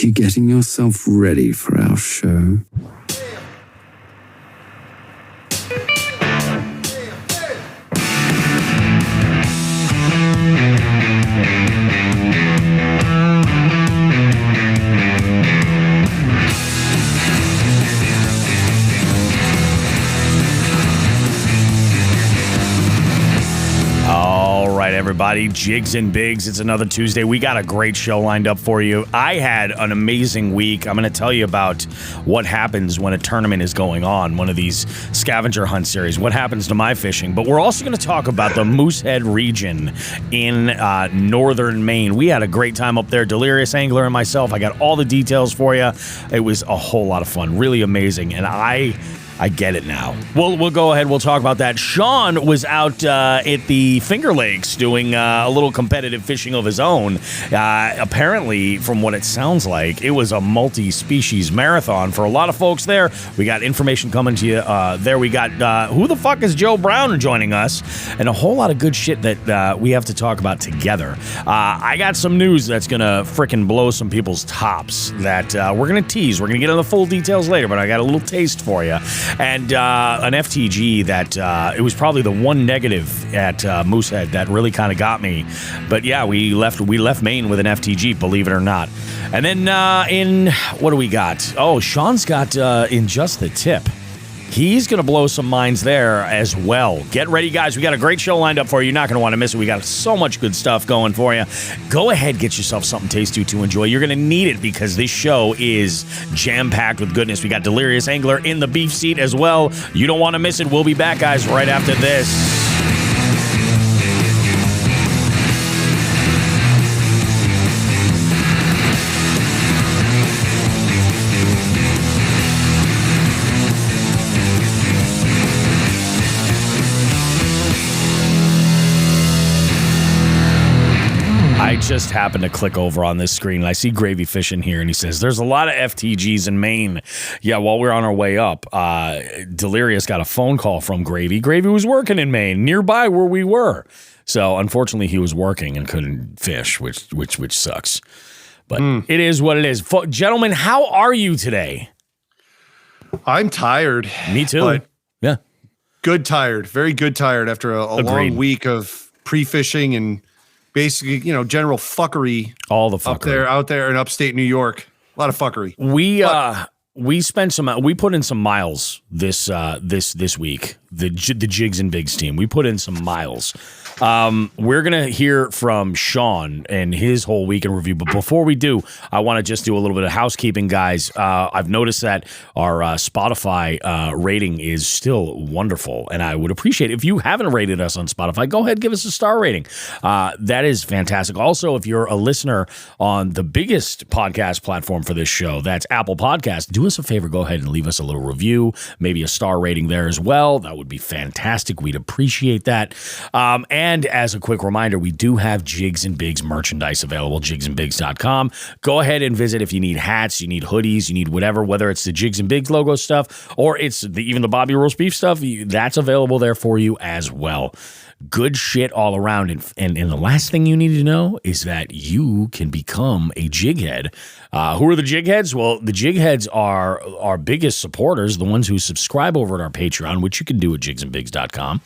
you getting yourself ready for our show? Everybody, Jigs and Bigs. It's another Tuesday. We got a great show lined up for you. I had an amazing week. I'm going to tell you about what happens when a tournament is going on, one of these scavenger hunt series, what happens to my fishing. But we're also going to talk about the Moosehead region in northern Maine. We had a great time up there. Delirious Angler and myself. I got all the details for you. It was a whole lot of fun. Really amazing. And I get it now. We'll go ahead. We'll talk about that. Shawn was out at the Finger Lakes doing a little competitive fishing of his own. Apparently, from what it sounds like, it was a multi-species marathon for a lot of folks there. We got information coming to you there. We got Who the Fuck is Joe Brown joining us, and a whole lot of good shit that we have to talk about together. I got some news that's going to frickin' blow some people's tops that we're going to tease. We're going to get into the full details later, but I got a little taste for you. And an FTG that it was probably the one negative at Moosehead that really kind of got me. But yeah, we left Maine with an FTG, believe it or not. And then in what do we got? Oh, Shawn's got in just the tip. He's going to blow some minds there as well. Get ready, guys. We got a great show lined up for you. You're not going to want to miss it. We got so much good stuff going for you. Go ahead, get yourself something tasty to enjoy. You're going to need it because this show is jam-packed with goodness. We got Delirious Angler in the beef seat as well. You don't want to miss it. We'll be back, guys, right after this. I just happened to click over on this screen, and I see Gravy Fishing here, and he says, there's a lot of FTGs in Maine. Yeah, while we're on our way up, Delirious got a phone call from Gravy. Gravy was working in Maine, nearby where we were. So, unfortunately, he was working and couldn't fish, which sucks. But it is what it is. Gentlemen, how are you today? I'm tired. Me too. Yeah. Good tired. Very good tired after a long week of pre-fishing and basically, general fuckery. All the fuckery. Out there in upstate New York. A lot of fuckery. We put in some miles this week. The Jigs and Bigs team. We put in some miles. We're going to hear from Shawn and his whole week in review. But before we do, I want to just do a little bit of housekeeping, guys. I've noticed that our Spotify rating is still wonderful. And I would appreciate it. If you haven't rated us on Spotify, go ahead, give us a star rating. That is fantastic. Also, if you're a listener on the biggest podcast platform for this show, that's Apple Podcasts, do us a favor. Go ahead and leave us a little review, maybe a star rating there as well. That would be fantastic. We'd appreciate that. And as a quick reminder, we do have Jigs and Bigs merchandise available, jigsandbigs.com. Go ahead and visit if you need hats, you need hoodies, you need whatever, whether it's the Jigs and Bigs logo stuff or it's even the Bobby Roast Beef stuff, that's available there for you as well. Good shit all around. And the last thing you need to know is that you can become a jig head. Who are the jig heads? Well, the jig heads are our biggest supporters, the ones who subscribe over at our Patreon, which you can do at jigsandbigs.com.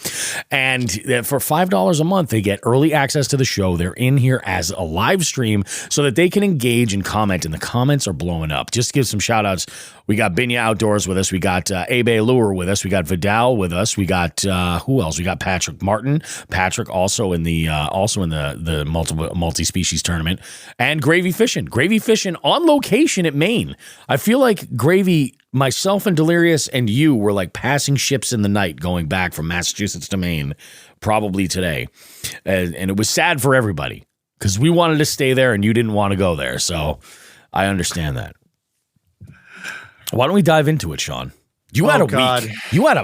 And for $5 a month, they get early access to the show. They're in here as a live stream so that they can engage and comment, and the comments are blowing up. Just to give some shout outs. We got Binya Outdoors with us. We got Abe Lure with us. We got Vidal with us. We got who else? We got Patrick Martin. Patrick also in the multi-species tournament, and Gravy Fishing. Gravy Fishing on location at Maine. I feel like Gravy, myself and Delirious and you were like passing ships in the night going back from Massachusetts to Maine, probably today, and it was sad for everybody because we wanted to stay there and you didn't want to go there. So I understand that. Why don't we dive into it, Shawn? You had a week. You had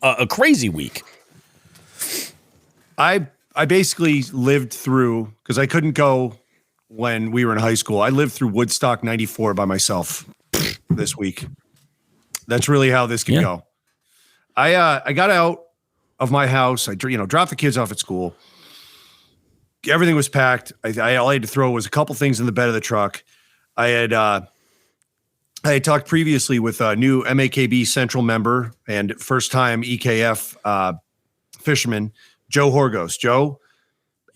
a crazy week. I basically lived through, because I couldn't go when we were in high school. I lived through Woodstock 94 by myself this week. That's really how this can go. I got out of my house. I dropped the kids off at school. Everything was packed. All I had to throw was a couple things in the bed of the truck. I had talked previously with a new MAKB Central member and first time EKF fisherman, Joe Horgos. Joe,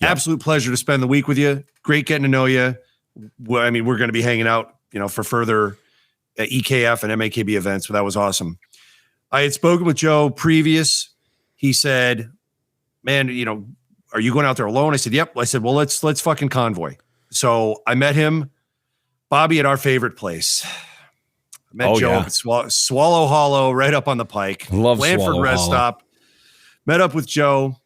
absolute pleasure to spend the week with you. Great getting to know you. Well, I mean, we're going to be hanging out, for further EKF and MAKB events, but that was awesome. I had spoken with Joe previous. He said, man, are you going out there alone? I said, yep. I said, well, let's fucking convoy. So I met him, Bobby, at our favorite place. I met Joe at Swallow Hollow, right up on the pike. Love Blandford Rest Stop. Met up with Joe.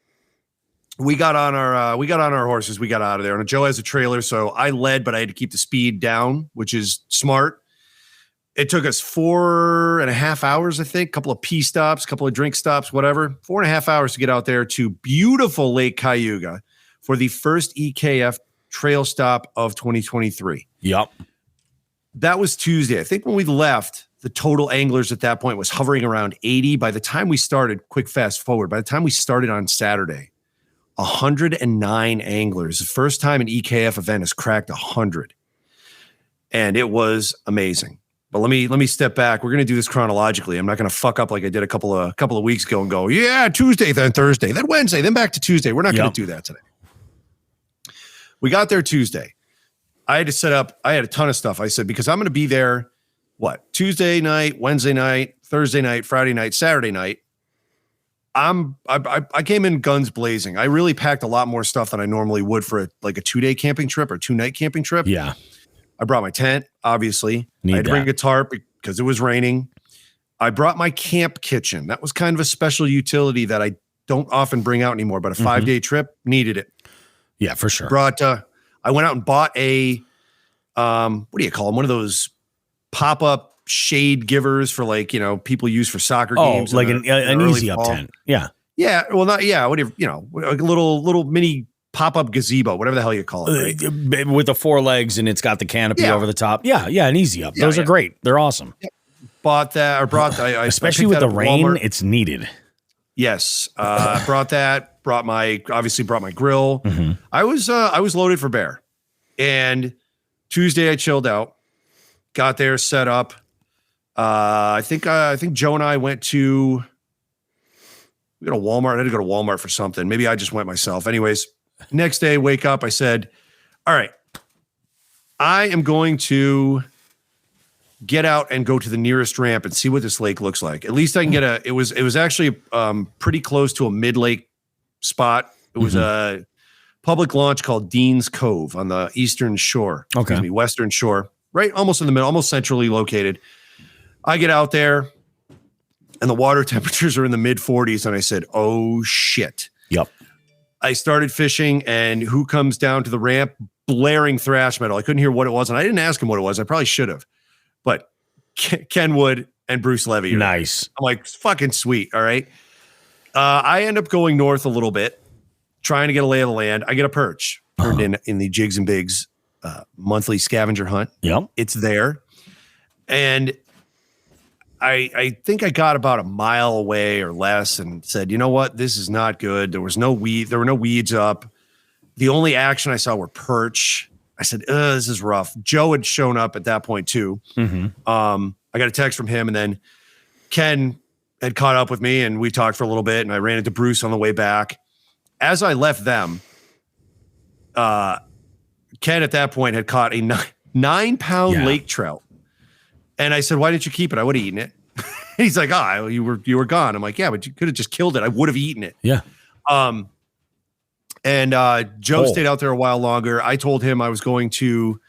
We got on our horses. We got out of there. And Joe has a trailer, so I led, but I had to keep the speed down, which is smart. It took us 4.5 hours, I think, a couple of pee stops, a couple of drink stops, whatever. 4.5 hours to get out there to beautiful Lake Cayuga for the first EKF trail stop of 2023. Yep. That was Tuesday. I think when we left, the total anglers at that point was hovering around 80. By the time we started, quick fast forward, by the time we started on Saturday, 109 anglers. The first time an EKF event has cracked 100. And it was amazing. But let me step back. We're going to do this chronologically. I'm not going to fuck up like I did a couple of weeks ago and go, yeah, Tuesday, then Thursday, then Wednesday, then back to Tuesday. We're not going to do that today. We got there Tuesday. I had to set up. I had a ton of stuff. I said, because I'm going to be there, Tuesday night, Wednesday night, Thursday night, Friday night, Saturday night. I came in guns blazing. I really packed a lot more stuff than I normally would for a 2-day camping trip or 2-night camping trip. Yeah. I brought my tent, obviously. I had to bring a tarp because it was raining. I brought my camp kitchen. That was kind of a special utility that I don't often bring out anymore, but a 5-day trip needed it. Yeah, for sure. I went out and bought a, what do you call them? One of those pop-up shade givers for people use for soccer games. Like an easy up tent. Yeah. Yeah. Well, whatever, like a little mini pop-up gazebo, whatever the hell you call it. Right? With the 4 legs and it's got the canopy over the top. Yeah. Yeah. An eeasy up. Those are great. They're awesome. Yeah. Bought that or brought that. Especially with the rain, Walmart. It's needed. Yes. Brought that, brought my grill. Mm-hmm. I was loaded for bear. And Tuesday I chilled out, got there, set up. I think Joe and I went to Walmart. I had to go to Walmart for something. Maybe I just went myself. Anyways, next day, wake up. I said, all right, I am going to get out and go to the nearest ramp and see what this lake looks like. At least I can get it was actually pretty close to a mid-lake spot. It was a public launch called Dean's Cove on the eastern shore. Okay. Western shore, right? Almost in the middle, almost centrally located. I get out there and the water temperatures are in the mid 40s. And I said, oh shit. Yep. I started fishing and who comes down to the ramp? Blaring thrash metal. I couldn't hear what it was. And I didn't ask him what it was. I probably should have, but Ken Wood and Bruce Levy. Nice. I'm like, fucking sweet. All right. I end up going north a little bit, trying to get a lay of the land. I get a perch turned in the Jigs and Bigs monthly scavenger hunt. Yep. It's there. And I think I got about a mile away or less and said, you know what? This is not good. There was no weed. There were no weeds up. The only action I saw were perch. I said, this is rough. Joe had shown up at that point too. Mm-hmm. I got a text from him and then Ken had caught up with me and we talked for a little bit and I ran into Bruce on the way back. As I left them, Ken at that point had caught a 9-pound lake trout. And I said, why didn't you keep it? I would have eaten it. He's like, you were gone. I'm like, yeah, but you could have just killed it. I would have eaten it. Yeah. And Joe stayed out there a while longer. I told him I was going to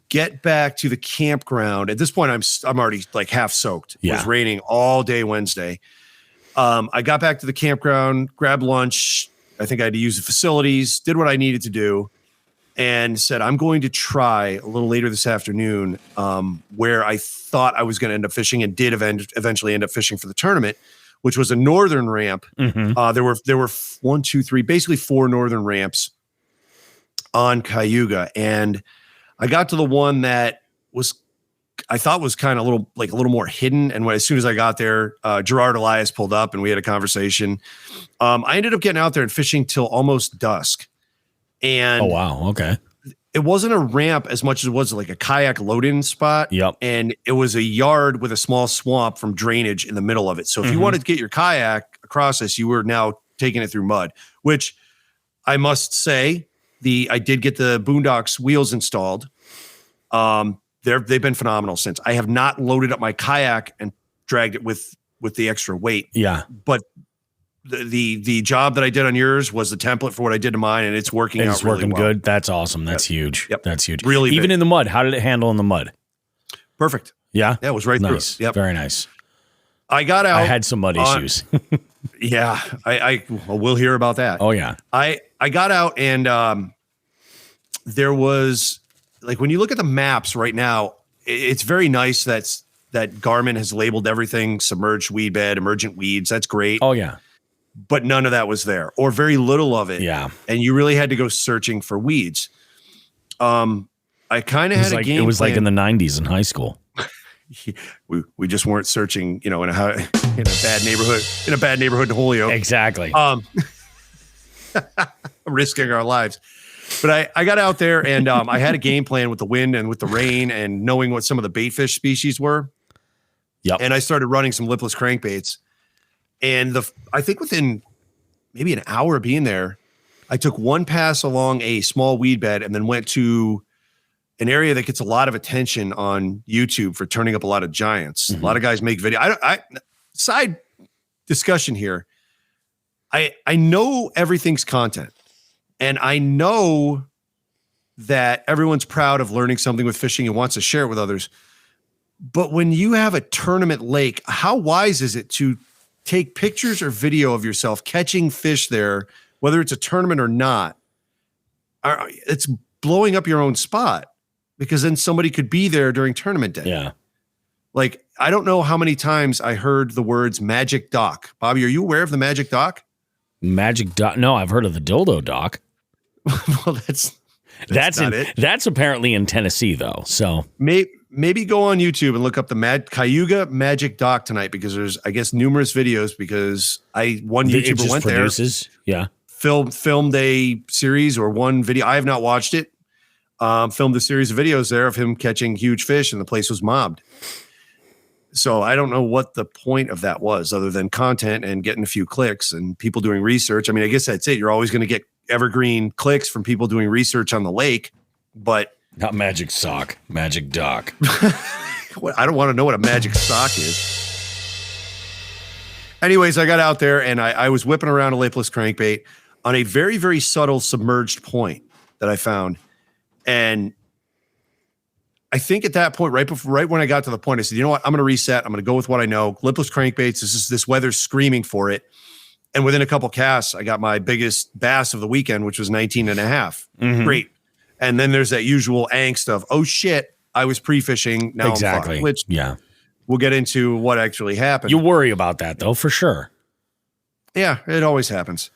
get back to the campground. At this point, I'm already like half soaked. It was raining all day Wednesday. I got back to the campground, grabbed lunch. I think I had to use the facilities, did what I needed to do, and said, I'm going to try a little later this afternoon where I thought I was going to end up fishing and did eventually end up fishing for the tournament, which was a northern ramp. Mm-hmm. There were 1, 2, 3, basically 4 northern ramps on Cayuga. And I got to the one that I thought was kind of a little more hidden. And as soon as I got there, Gerard Elias pulled up and we had a conversation. I ended up getting out there and fishing till almost dusk. And oh, wow. Okay. it wasn't a ramp as much as it was like a kayak load-in spot. Yep. And it was a yard with a small swamp from drainage in the middle of it. So if you wanted to get your kayak across this, you were now taking it through mud, which I must say, I did get the Boondocks wheels installed. They've been phenomenal since. I have not loaded up my kayak and dragged it with the extra weight. Yeah. But the job that I did on yours was the template for what I did to mine, and it's working out really working well. good. That's awesome. That's huge. Yep. That's huge. Really Even big. in the mud, how did it handle in the mud? Perfect. Yeah? Yeah, it was right nice. through. Yep. Very nice. I got out. I had some mud issues. Yeah. We'll hear about that. Oh, yeah. I got out, and there was, like, when you look at the maps right now, it's very nice that Garmin has labeled everything submerged weed bed, emergent weeds. That's great. Oh, yeah. But none of that was there, or very little of it. Yeah. And you really had to go searching for weeds. I kind of had a game. It was plan. like in the 90s in high school. We just weren't searching, in a bad neighborhood in Holyoke. Exactly. Risking our lives. But I got out there, and I had a game plan with the wind and with the rain and knowing what some of the bait fish species were. Yep. And I started running some lipless crankbaits. And I think within maybe an hour of being there, I took one pass along a small weed bed and then went to an area that gets a lot of attention on YouTube for turning up a lot of giants. A lot of guys make video. Side discussion here. I know everything's content, and I know that everyone's proud of learning something with fishing and wants to share it with others. But when you have a tournament lake, how wise is it to take pictures or video of yourself catching fish there, whether it's a tournament or not? It's blowing up your own spot, because then somebody could be there during tournament day. Yeah. Like, I don't know how many times I heard the words magic dock. Bobby, are you aware of the magic dock? Magic dock? No, I've heard of the dildo dock. Well, that's not it. That's apparently in Tennessee, though. So maybe go on YouTube and look up the Cayuga magic dock tonight, because there's, I guess, numerous videos, because one YouTuber went produces, there. Yeah. Filmed a series or one video. I have not watched it. Filmed a series of videos there of him catching huge fish, and the place was mobbed. So I don't know what the point of that was, other than content and getting a few clicks and people doing research. I mean, I guess that's it. You're always going to get evergreen clicks from people doing research on the lake, but not magic sock, magic dock. I don't want to know what a magic sock is. Anyways, I got out there, and I was whipping around a lipless crankbait on a very, very subtle submerged point that I found. And I think at that point, right when I got to the point, I said, you know what? I'm going to reset. I'm going to go with what I know. Lipless crankbaits. This weather's screaming for it. And within a couple casts, I got my biggest bass of the weekend, which was 19 and a half. Great. And then there's that usual angst of, oh shit, I was pre-fishing. Now I'm fucked, which we'll get into what actually happened. You worry about that though, for sure. Yeah, it always happens.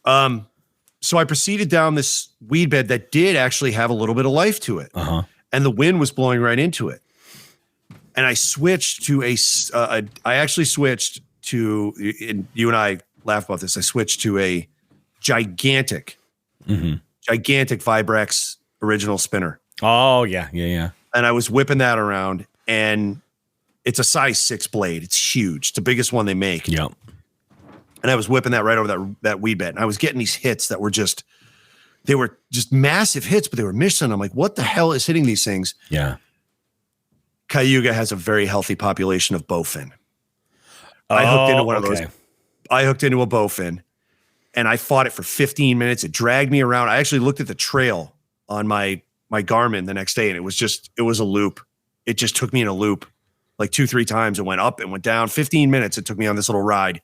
So I proceeded down this weed bed that did actually have a little bit of life to it. And the wind was blowing right into it. And I switched to and you and I laugh about this. I switched to a gigantic Vibrex original spinner. Oh, yeah. And I was whipping that around, and it's a size 6 blade. It's huge. It's the biggest one they make. Yep. And I was whipping that right over that weed bed. And I was getting these hits that were just massive hits, but they were missing. I'm like, what the hell is hitting these things? Yeah. Cayuga has a very healthy population of bowfin. I hooked into one of those. I hooked into a bowfin, and I fought it for 15 minutes. It dragged me around. I actually looked at the trail on my Garmin the next day, and it was a loop. It just took me in a loop like 2-3 times. It went up and went down. 15 minutes it took me on this little ride.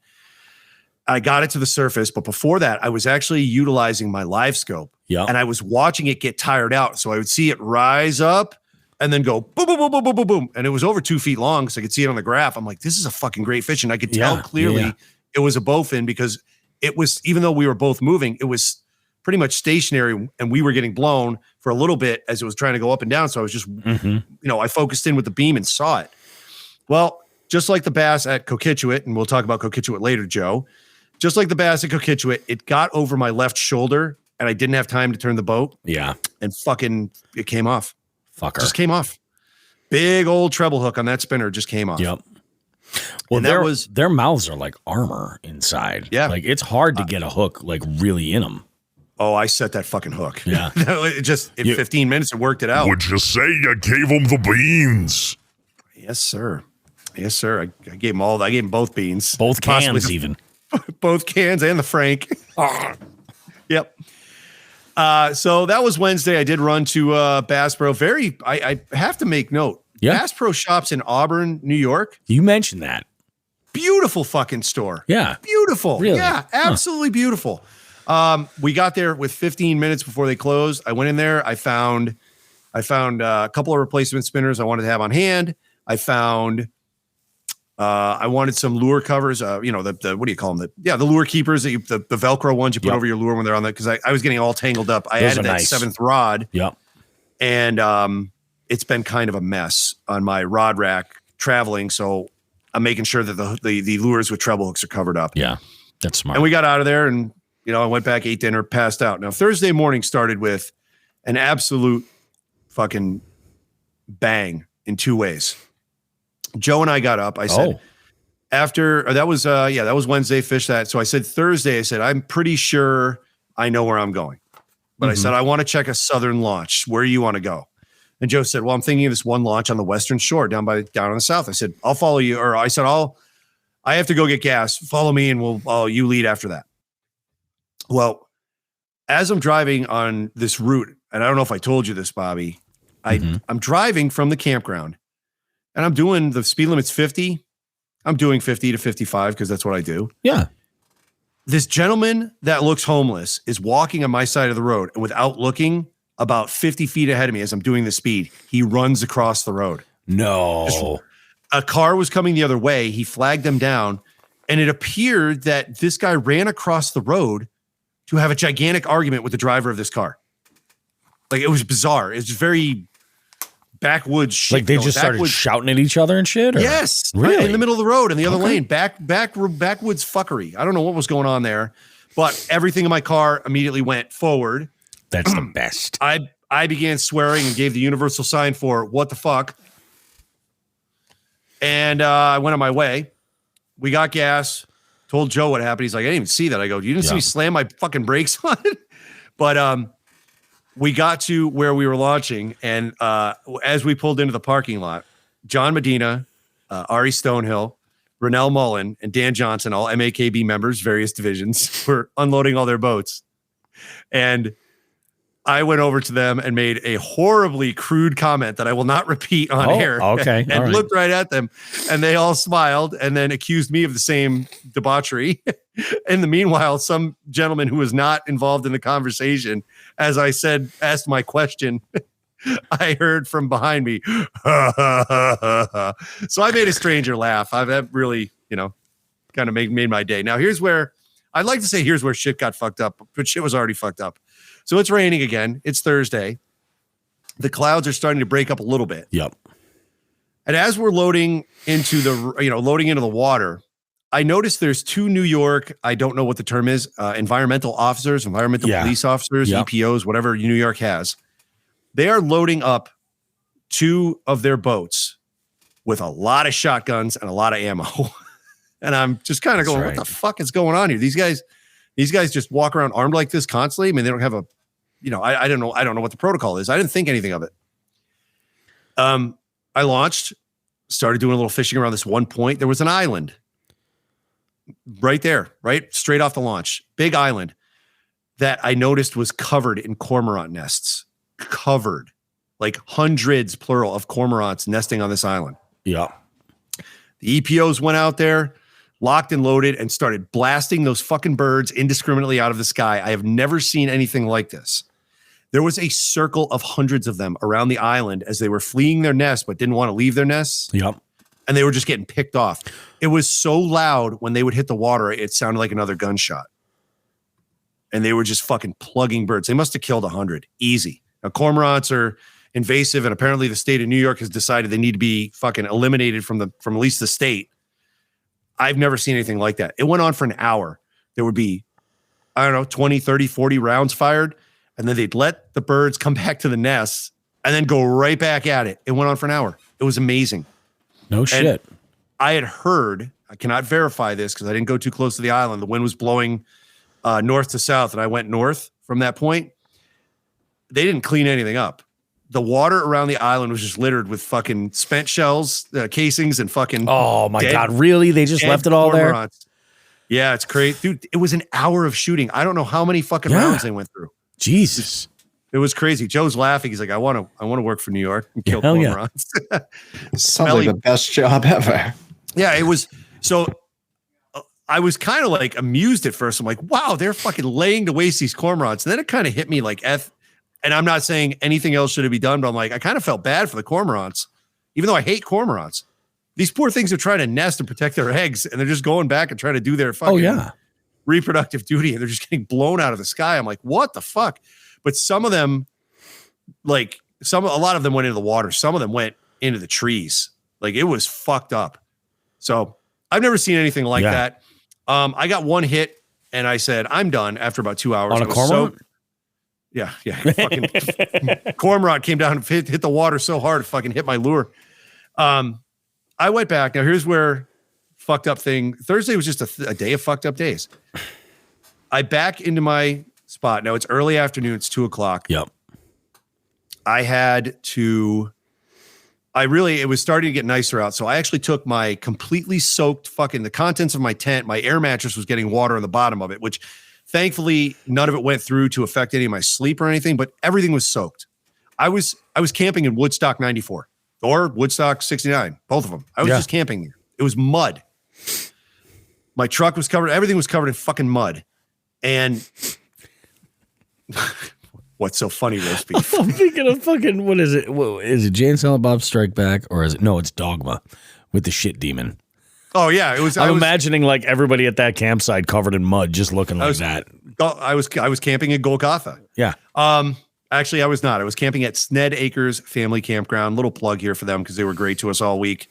I got it to the surface, but before that, I was actually utilizing my live scope. Yeah. And I was watching it get tired out. So I would see it rise up and then go boom, boom, boom, boom, boom, boom, boom. And it was over 2 feet long, so I could see it on the graph. I'm like, this is a fucking great fish. And I could tell clearly it was a bowfin, because it was, even though we were both moving, it was pretty much stationary, and we were getting blown for a little bit as it was trying to go up and down. So I was just, I focused in with the beam and saw it. Well, just like the bass at Coquitchuit, and we'll talk about Coquitchuit later, Joe. Just like the bass at Coquitchuit, it got over my left shoulder and I didn't have time to turn the boat. Yeah. And fucking, it came off. Fucker. Just came off. Big old treble hook on that spinner just came off. Yep. Well, their mouths are like armor inside. Yeah. Like it's hard to get a hook like really in them. Oh, I set that fucking hook. Yeah. In 15 minutes, it worked it out. Would you say you gave them the beans? Yes, sir. Yes, sir. I gave them all. I gave them both beans. Both cans even. Both cans and the Frank. Yep. So that was Wednesday. I did run to Bass Pro. I have to make note. Yeah. Bass Pro shops in Auburn, New York. You mentioned that. Beautiful fucking store. Yeah. Beautiful. Really? Yeah, absolutely beautiful. We got there with 15 minutes before they closed. I went in there. I found a couple of replacement spinners I wanted to have on hand. I wanted some lure covers. The what do you call them? The lure keepers, the Velcro ones you put over your lure when they're on that. Because I was getting all tangled up. I added that seventh rod. Yep. And it's been kind of a mess on my rod rack traveling. So I'm making sure that the lures with treble hooks are covered up. Yeah, that's smart. And we got out of there, and I went back, ate dinner, passed out. Now Thursday morning started with an absolute fucking bang in two ways. Joe and I got up. I said, that was Wednesday, fish that. So I said Thursday, I'm pretty sure I know where I'm going. But I said, I want to check a southern launch. Where you want to go? And Joe said, well, I'm thinking of this one launch on the western shore down on the south. I said, I'll follow you. Or I said, I have to go get gas. Follow me and you lead after that. Well, as I'm driving on this route, and I don't know if I told you this, Bobby, I'm driving from the campground and I'm doing the speed limit's 50. I'm doing 50 to 55 because that's what I do. Yeah. This gentleman that looks homeless is walking on my side of the road, and without looking, about 50 feet ahead of me as I'm doing the speed, he runs across the road. No. A car was coming the other way. He flagged them down, and it appeared that this guy ran across the road to have a gigantic argument with the driver of this car. Like, it was bizarre. It was very backwoods shit. Like they just started shouting at each other and shit? Or? Yes. Really? In the middle of the road in the other lane. Backwoods fuckery. I don't know what was going on there, but everything in my car immediately went forward. That's the best. I began swearing and gave the universal sign for what the fuck. And I went on my way. We got gas. Told Joe what happened. He's like, I didn't even see that. I go, you didn't see me slam my fucking brakes on it? But we got to where we were launching. And as we pulled into the parking lot, John Medina, Ari Stonehill, Rennell Mullen, and Dan Johnson, all MAKB members, various divisions, were unloading all their boats. And I went over to them and made a horribly crude comment that I will not repeat on air. Okay. And looked right at them, and they all smiled and then accused me of the same debauchery. In the meanwhile, some gentleman who was not involved in the conversation, as I said, asked my question, I heard from behind me. So I made a stranger laugh. That really, kind of made my day. Now, here's where shit got fucked up, but shit was already fucked up. So it's raining again. It's Thursday. The clouds are starting to break up a little bit. Yep. And as we're loading into the water, I noticed there's two New York, I don't know what the term is, environmental officers, police officers, EPOs, whatever New York has. They are loading up two of their boats with a lot of shotguns and a lot of ammo. And I'm just kind of going, what the fuck is going on here? These guys just walk around armed like this constantly. I mean, they don't have I don't know what the protocol is. I didn't think anything of it. I launched, started doing a little fishing around this one point. There was an island right there, right straight off the launch, big island that I noticed was covered in cormorant nests, covered, like hundreds, plural, of cormorants nesting on this island. Yeah. The EPOs went out there, locked and loaded, and started blasting those fucking birds indiscriminately out of the sky. I have never seen anything like this. There was a circle of hundreds of them around the island as they were fleeing their nest, but didn't want to leave their nests. Yep. And they were just getting picked off. It was so loud when they would hit the water, it sounded like another gunshot. And they were just fucking plugging birds. They must have killed 100. Easy. Now, cormorants are invasive, and apparently the state of New York has decided they need to be fucking eliminated from at least the state. I've never seen anything like that. It went on for an hour. There would be, I don't know, 20, 30, 40 rounds fired. And then they'd let the birds come back to the nests and then go right back at it. It went on for an hour. It was amazing. No shit. And I had heard, I cannot verify this because I didn't go too close to the island. The wind was blowing north to south, and I went north from that point. They didn't clean anything up. The water around the island was just littered with fucking spent shells, casings, and fucking. Oh my God, really? They just left it all there? Cormorants. Yeah, it's crazy. Dude, it was an hour of shooting. I don't know how many fucking rounds they went through. Jesus. It was crazy. Joe's laughing. He's like, I want to work for New York and kill Hell cormorants. Sounds like the best job ever. Yeah, it was. So I was kind of like amused at first. I'm like, wow, they're fucking laying to waste these cormorants. And then it kind of hit me like and I'm not saying anything else should be done, but I'm like, I kind of felt bad for the cormorants, even though I hate cormorants. These poor things are trying to nest and protect their eggs, and they're just going back and trying to do their fucking reproductive duty, and they're just getting blown out of the sky. I'm like, what the fuck? But some of them, a lot of them went into the water. Some of them went into the trees. Like, it was fucked up. So I've never seen anything like that. I got one hit, and I said, I'm done after about 2 hours. On a cormorant? Yeah. Fucking cormorant came down and hit the water so hard, it fucking hit my lure. I went back. Now, here's where fucked up thing. Thursday was just a day of fucked up days. I back into my spot. Now, it's early afternoon. It's 2:00. Yep. It was starting to get nicer out. So I actually took my completely soaked the contents of my tent. My air mattress was getting water on the bottom of it, which thankfully none of it went through to affect any of my sleep or anything, but everything was soaked. I was camping in Woodstock 94 or Woodstock 69, both of them. I was just camping there. It was mud. My truck was covered. Everything was covered in fucking mud. And what's so funny, roast beef? I'm thinking of fucking, what is it? Is it Jay and Silent Bob Strike Back, or is it? No, it's Dogma with the shit demon. Oh yeah, it was. I'm imagining like everybody at that campsite covered in mud, just looking like that. I was camping at Golgotha. Yeah. Actually, I was not. I was camping at Sned Acres Family Campground. Little plug here for them because they were great to us all week.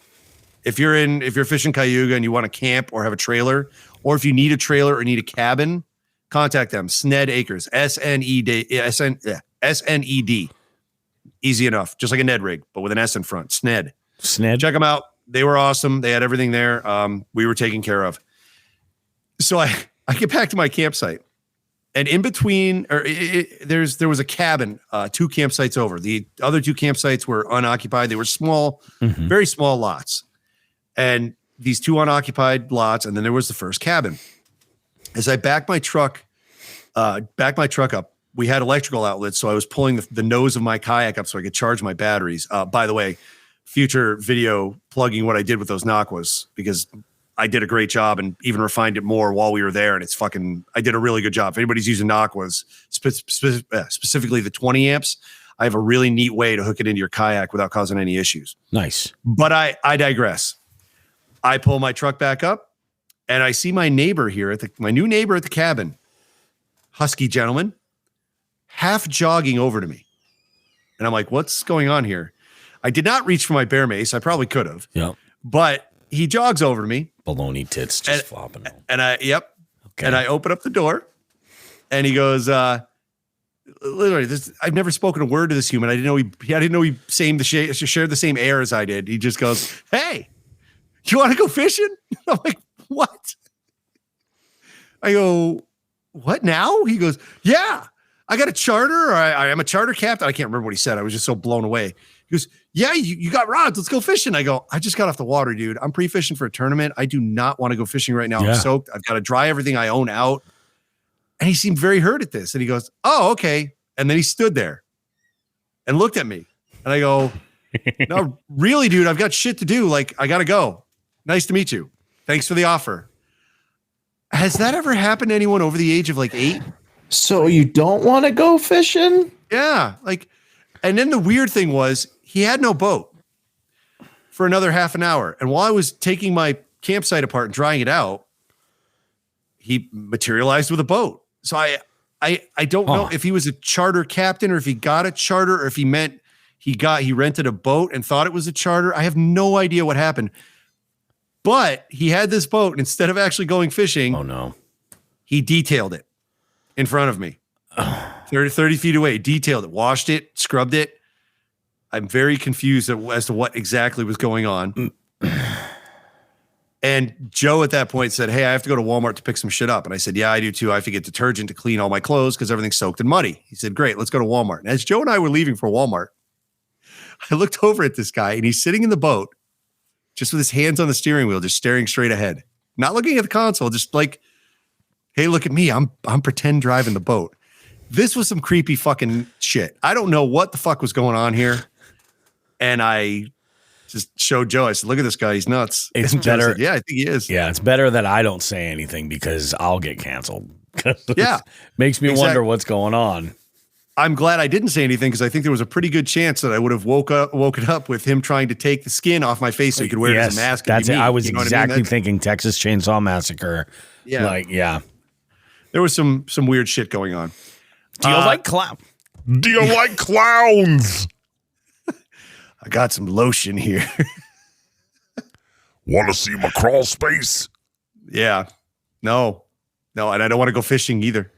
If you're fishing Cayuga and you want to camp or have a trailer, or if you need a trailer or need a cabin, contact them. Sned Acres, SNED. Easy enough, just like a Ned rig, but with an S in front. Sned. Check them out. They were awesome. They had everything there. We were taken care of. So I get back to my campsite, and in between, there was a cabin 2 campsites over. The other 2 campsites were unoccupied. They were small, very small lots, and these 2 unoccupied lots, and then there was the first cabin. As I backed my truck up, we had electrical outlets, so I was pulling the nose of my kayak up so I could charge my batteries. By the way, future video plugging what I did with those Naquas, because I did a great job and even refined it more while we were there. And I did a really good job. If anybody's using Naquas, specifically the 20 amps, I have a really neat way to hook it into your kayak without causing any issues. Nice. But I digress. I pull my truck back up and I see my neighbor here my new neighbor at the cabin, husky gentleman, half jogging over to me. And I'm like, what's going on here? I did not reach for my bear mace. I probably could have. Yeah. But he jogs over to me. Baloney tits just flopping. And Okay. And I open up the door and he goes, literally, I've never spoken a word to this human. I didn't know he shared the same air as I did. He just goes, hey, you want to go fishing? I'm like, what? I go, what now? He goes, yeah, I got a charter. Or I am a charter captain. I can't remember what he said. I was just so blown away. He goes, yeah, you got rods. Let's go fishing. I go, I just got off the water, dude. I'm pre-fishing for a tournament. I do not want to go fishing right now. I'm soaked. I've got to dry everything I own out. And he seemed very hurt at this. And he goes, oh, okay. And then he stood there and looked at me. And I go, no, really, dude, I've got shit to do. Like, I got to go. Nice to meet you. Thanks for the offer. Has that ever happened to anyone over the age of like 8? So you don't want to go fishing? Yeah. And then the weird thing was he had no boat for another half an hour. And while I was taking my campsite apart and drying it out, he materialized with a boat. So I don't know if he was a charter captain or if he got a charter or if he meant he rented a boat and thought it was a charter. I have no idea what happened. But he had this boat, and instead of actually going fishing, oh no, he detailed it. in front of me. 30 feet away, detailed it, washed it, scrubbed it. I'm very confused as to what exactly was going on. And Joe at that point said, hey, I have to go to Walmart to pick some shit up. And I said, yeah, I do too. I have to get detergent to clean all my clothes because everything's soaked and muddy. He said, great, let's go to Walmart. And as Joe and I were leaving for Walmart, I looked over at this guy and he's sitting in the boat just with his hands on the steering wheel, just staring straight ahead, not looking at the console, just like, hey, look at me. I'm pretend driving the boat. This was some creepy fucking shit. I don't know what the fuck was going on here. And I just showed Joe. I said, look at this guy. He's nuts. It's and better. Said, yeah, I think he is. Yeah, it's better that I don't say anything because I'll get canceled. Yeah. Makes me wonder what's going on. I'm glad I didn't say anything because I think there was a pretty good chance that I would have woken up with him trying to take the skin off my face so he could wear it as a mask. That's it. I was you know exactly thinking Texas Chainsaw Massacre. Yeah. Like, yeah. There was some weird shit going on. Do you like clown? Do you like clowns? I got some lotion here. Want to see my crawl space? Yeah. No. And I don't want to go fishing either.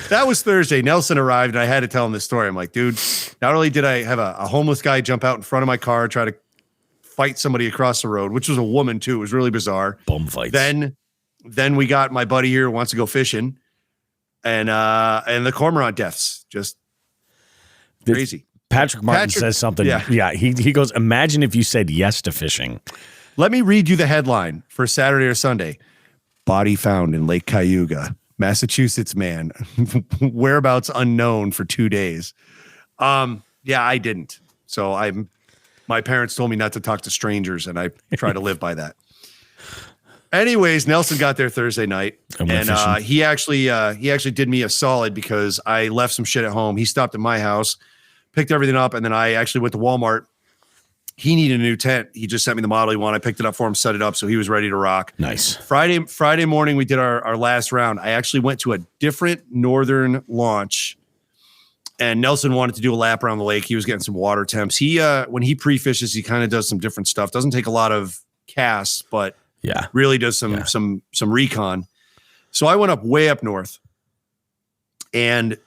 That was Thursday. Nelson arrived and I had to tell him this story. I'm like, dude, not only did I have a homeless guy jump out in front of my car, try to fight somebody across the road, which was a woman too. It was really bizarre. Bum fights. Then we got my buddy here who wants to go fishing and the cormorant deaths. Just crazy. Patrick Martin says something. Yeah. He goes, imagine if you said yes to fishing. Let me read you the headline for Saturday or Sunday. Body found in Lake Cayuga, Massachusetts man. Whereabouts unknown for 2 days. Yeah, I didn't. So my parents told me not to talk to strangers, and I try to live by that. Anyways, Nelson got there Thursday night, and he actually did me a solid because I left some shit at home. He stopped at my house, picked everything up, and then I actually went to Walmart. He needed a new tent. He just sent me the model he wanted. I picked it up for him, set it up, so he was ready to rock. Nice. Friday morning, we did our last round. I actually went to a different northern launch, and Nelson wanted to do a lap around the lake. He was getting some water temps. He when he pre-fishes, he kind of does some different stuff. Doesn't take a lot of casts, but really does some recon. So I went way up north, and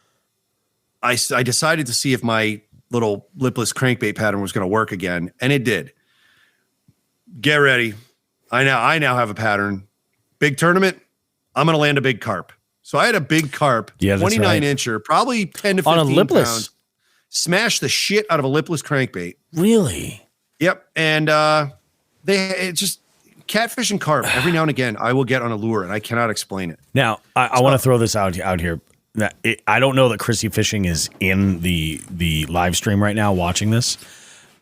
I decided to see if my little lipless crankbait pattern was going to work again, and it did. Get ready. I now have a pattern. Big tournament, I'm going to land a big carp. So I had a big carp, 29 incher, probably 10 to 15 on a lipless pounds. Smashed the shit out of a lipless crankbait. Really? Yep. And it's just catfish and carp. Every now and again, I will get on a lure, and I cannot explain it. Now, I want to throw this out here. I don't know that Chrissy Fishing is in the live stream right now watching this,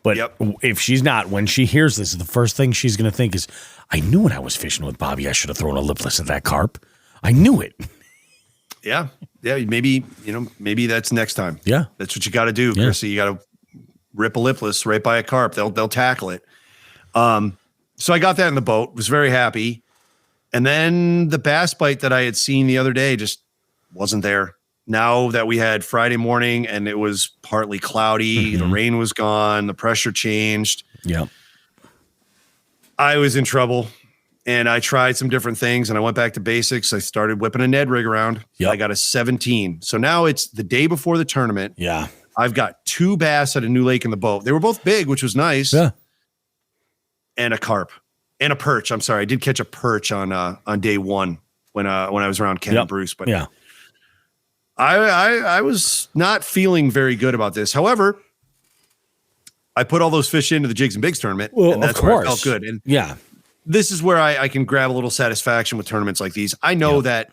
but if she's not, when she hears this, the first thing she's going to think is, I knew when I was fishing with Bobby, I should have thrown a lipless at that carp. I knew it. Yeah. Maybe that's next time. Yeah. That's what you got to do, Chrissy. You got to rip a lipless right by a carp. They'll tackle it. So I got that in the boat, was very happy. And then the bass bite that I had seen the other day just wasn't there. Now that we had Friday morning and it was partly cloudy, the rain was gone, the pressure changed. Yeah. I was in trouble, and I tried some different things, and I went back to basics. I started whipping a Ned rig around. Yep. I got a 17. So now it's the day before the tournament. Yeah. I've got 2 bass at a new lake in the boat. They were both big, which was nice. Yeah. And a carp and a perch. I'm sorry. I did catch a perch on day one when I was around Ken and Bruce, but I was not feeling very good about this. However, I put all those fish into the Jigs and Bigs tournament, and that's where I felt good. And this is where I can grab a little satisfaction with tournaments like these. I know that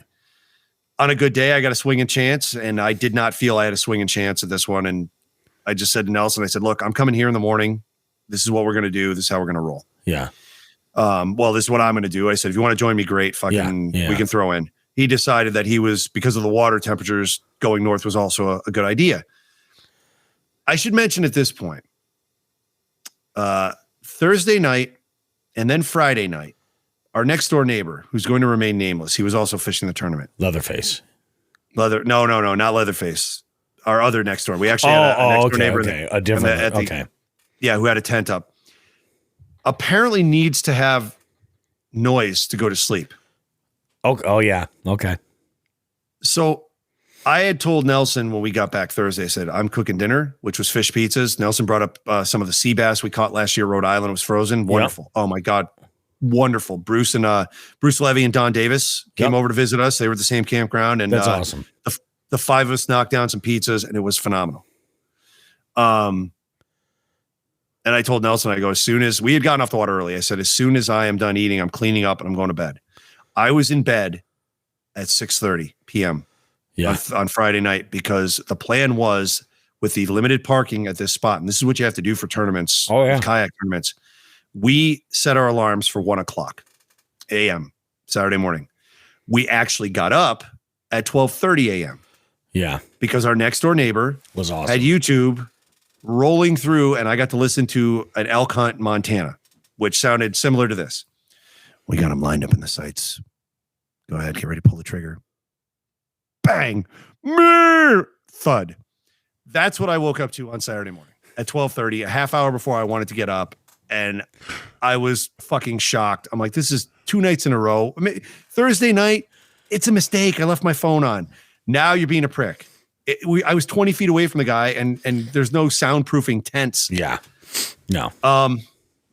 on a good day, I got a swinging chance, and I did not feel I had a swinging chance at this one. And I just said to Nelson, I said, look, I'm coming here in the morning. This is what we're going to do. This is how we're going to roll. Yeah. Well, this is what I'm going to do. I said, if you want to join me, great. We can throw in. He decided that he was, because of the water temperatures, going north was also a good idea. I should mention at this point, Thursday night and then Friday night, our next door neighbor, who's going to remain nameless, he was also fishing the tournament. Leatherface. No, not Leatherface. Our other next door. We actually had a next door neighbor. A different. Who had a tent up. Apparently needs to have noise to go to sleep. Oh yeah. Okay. So I had told Nelson when we got back Thursday, I said, I'm cooking dinner, which was fish pizzas. Nelson brought up some of the sea bass we caught last year. Rhode Island was frozen. Wonderful. Yep. Oh my God. Wonderful. Bruce Levy and Don Davis came over to visit us. They were at the same campground. And that's awesome. The five of us knocked down some pizzas and it was phenomenal. And I told Nelson, I go, as soon as we had gotten off the water early, I said, as soon as I am done eating, I'm cleaning up and I'm going to bed. I was in bed at 6:30 p.m. On Friday night because the plan was with the limited parking at this spot. And this is what you have to do for tournaments, kayak tournaments. We set our alarms for 1:00 a.m. Saturday morning. We actually got up at 12:30 a.m. Yeah. Because our next door neighbor was awesome. Had YouTube rolling through and I got to listen to an elk hunt in Montana, which sounded similar to this. We got them lined up in the sights. Go ahead, get ready to pull the trigger. Bang! Thud. That's what I woke up to on Saturday morning at 12:30, a half hour before I wanted to get up. And I was fucking shocked. I'm like, this is 2 nights in a row. I mean, Thursday night, it's a mistake. I left my phone on. Now you're being a prick. I was 20 feet away from the guy and there's no soundproofing tents. Yeah. No.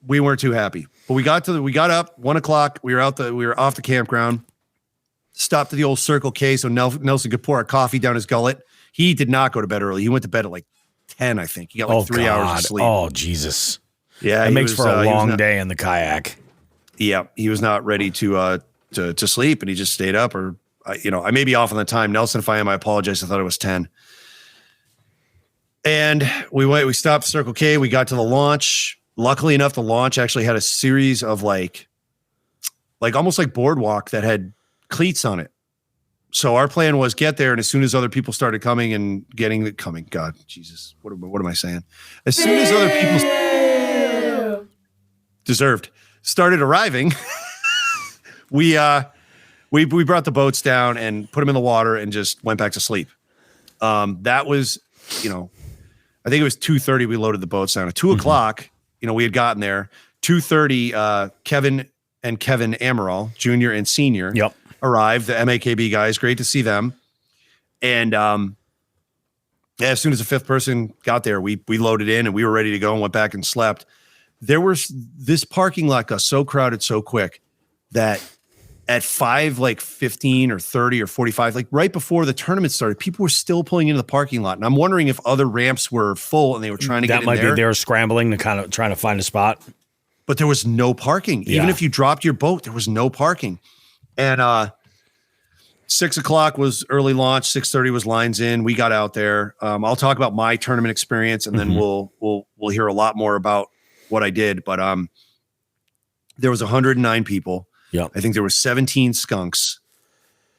We weren't too happy. But we got up 1:00. We were off the campground. Stopped at the old Circle K so Nelson could pour our coffee down his gullet. He did not go to bed early. He went to bed at like 10, I think. He got like 3 hours of sleep. Oh, Jesus. Yeah. It makes for a long day in the kayak. Yeah. He was not ready to sleep and he just stayed up I may be off on the time. Nelson, if I am, I apologize. I thought it was 10. And we stopped Circle K. We got to the launch. Luckily enough, the launch actually had a series of like almost like boardwalk that had cleats on it. So our plan was get there. And as soon as other people started coming and God, Jesus, what am I saying? As soon as other people started arriving, we brought the boats down and put them in the water and just went back to sleep. That was, I think it was 2:30. We loaded the boats down at 2:00. We had gotten there 2:30. Kevin Amaral, junior and senior, arrived. The MAKB guys, great to see them. And as soon as the fifth person got there, we loaded in and we were ready to go and went back and slept. This parking lot got so crowded so quick that at 5:15 or 30 or 45, right before the tournament started, people were still pulling into the parking lot. And I'm wondering if other ramps were full and they were trying to get in there. That might be they were scrambling to kind of trying to find a spot. But there was no parking. Yeah. Even if you dropped your boat, there was no parking. And 6:00 was early launch. 6:30 was lines in. We got out there. I'll talk about my tournament experience, and then we'll hear a lot more about what I did. But there was 109 people. Yeah, I think there were 17 skunks,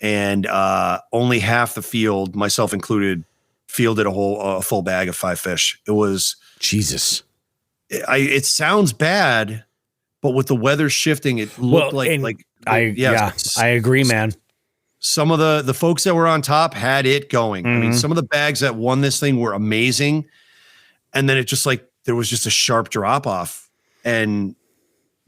and only half the field, myself included, fielded a full bag of 5 fish. It was Jesus. It sounds bad, but with the weather shifting, it looked I agree, man. Some of the folks that were on top had it going. I mean, some of the bags that won this thing were amazing, and then it just there was just a sharp drop off, and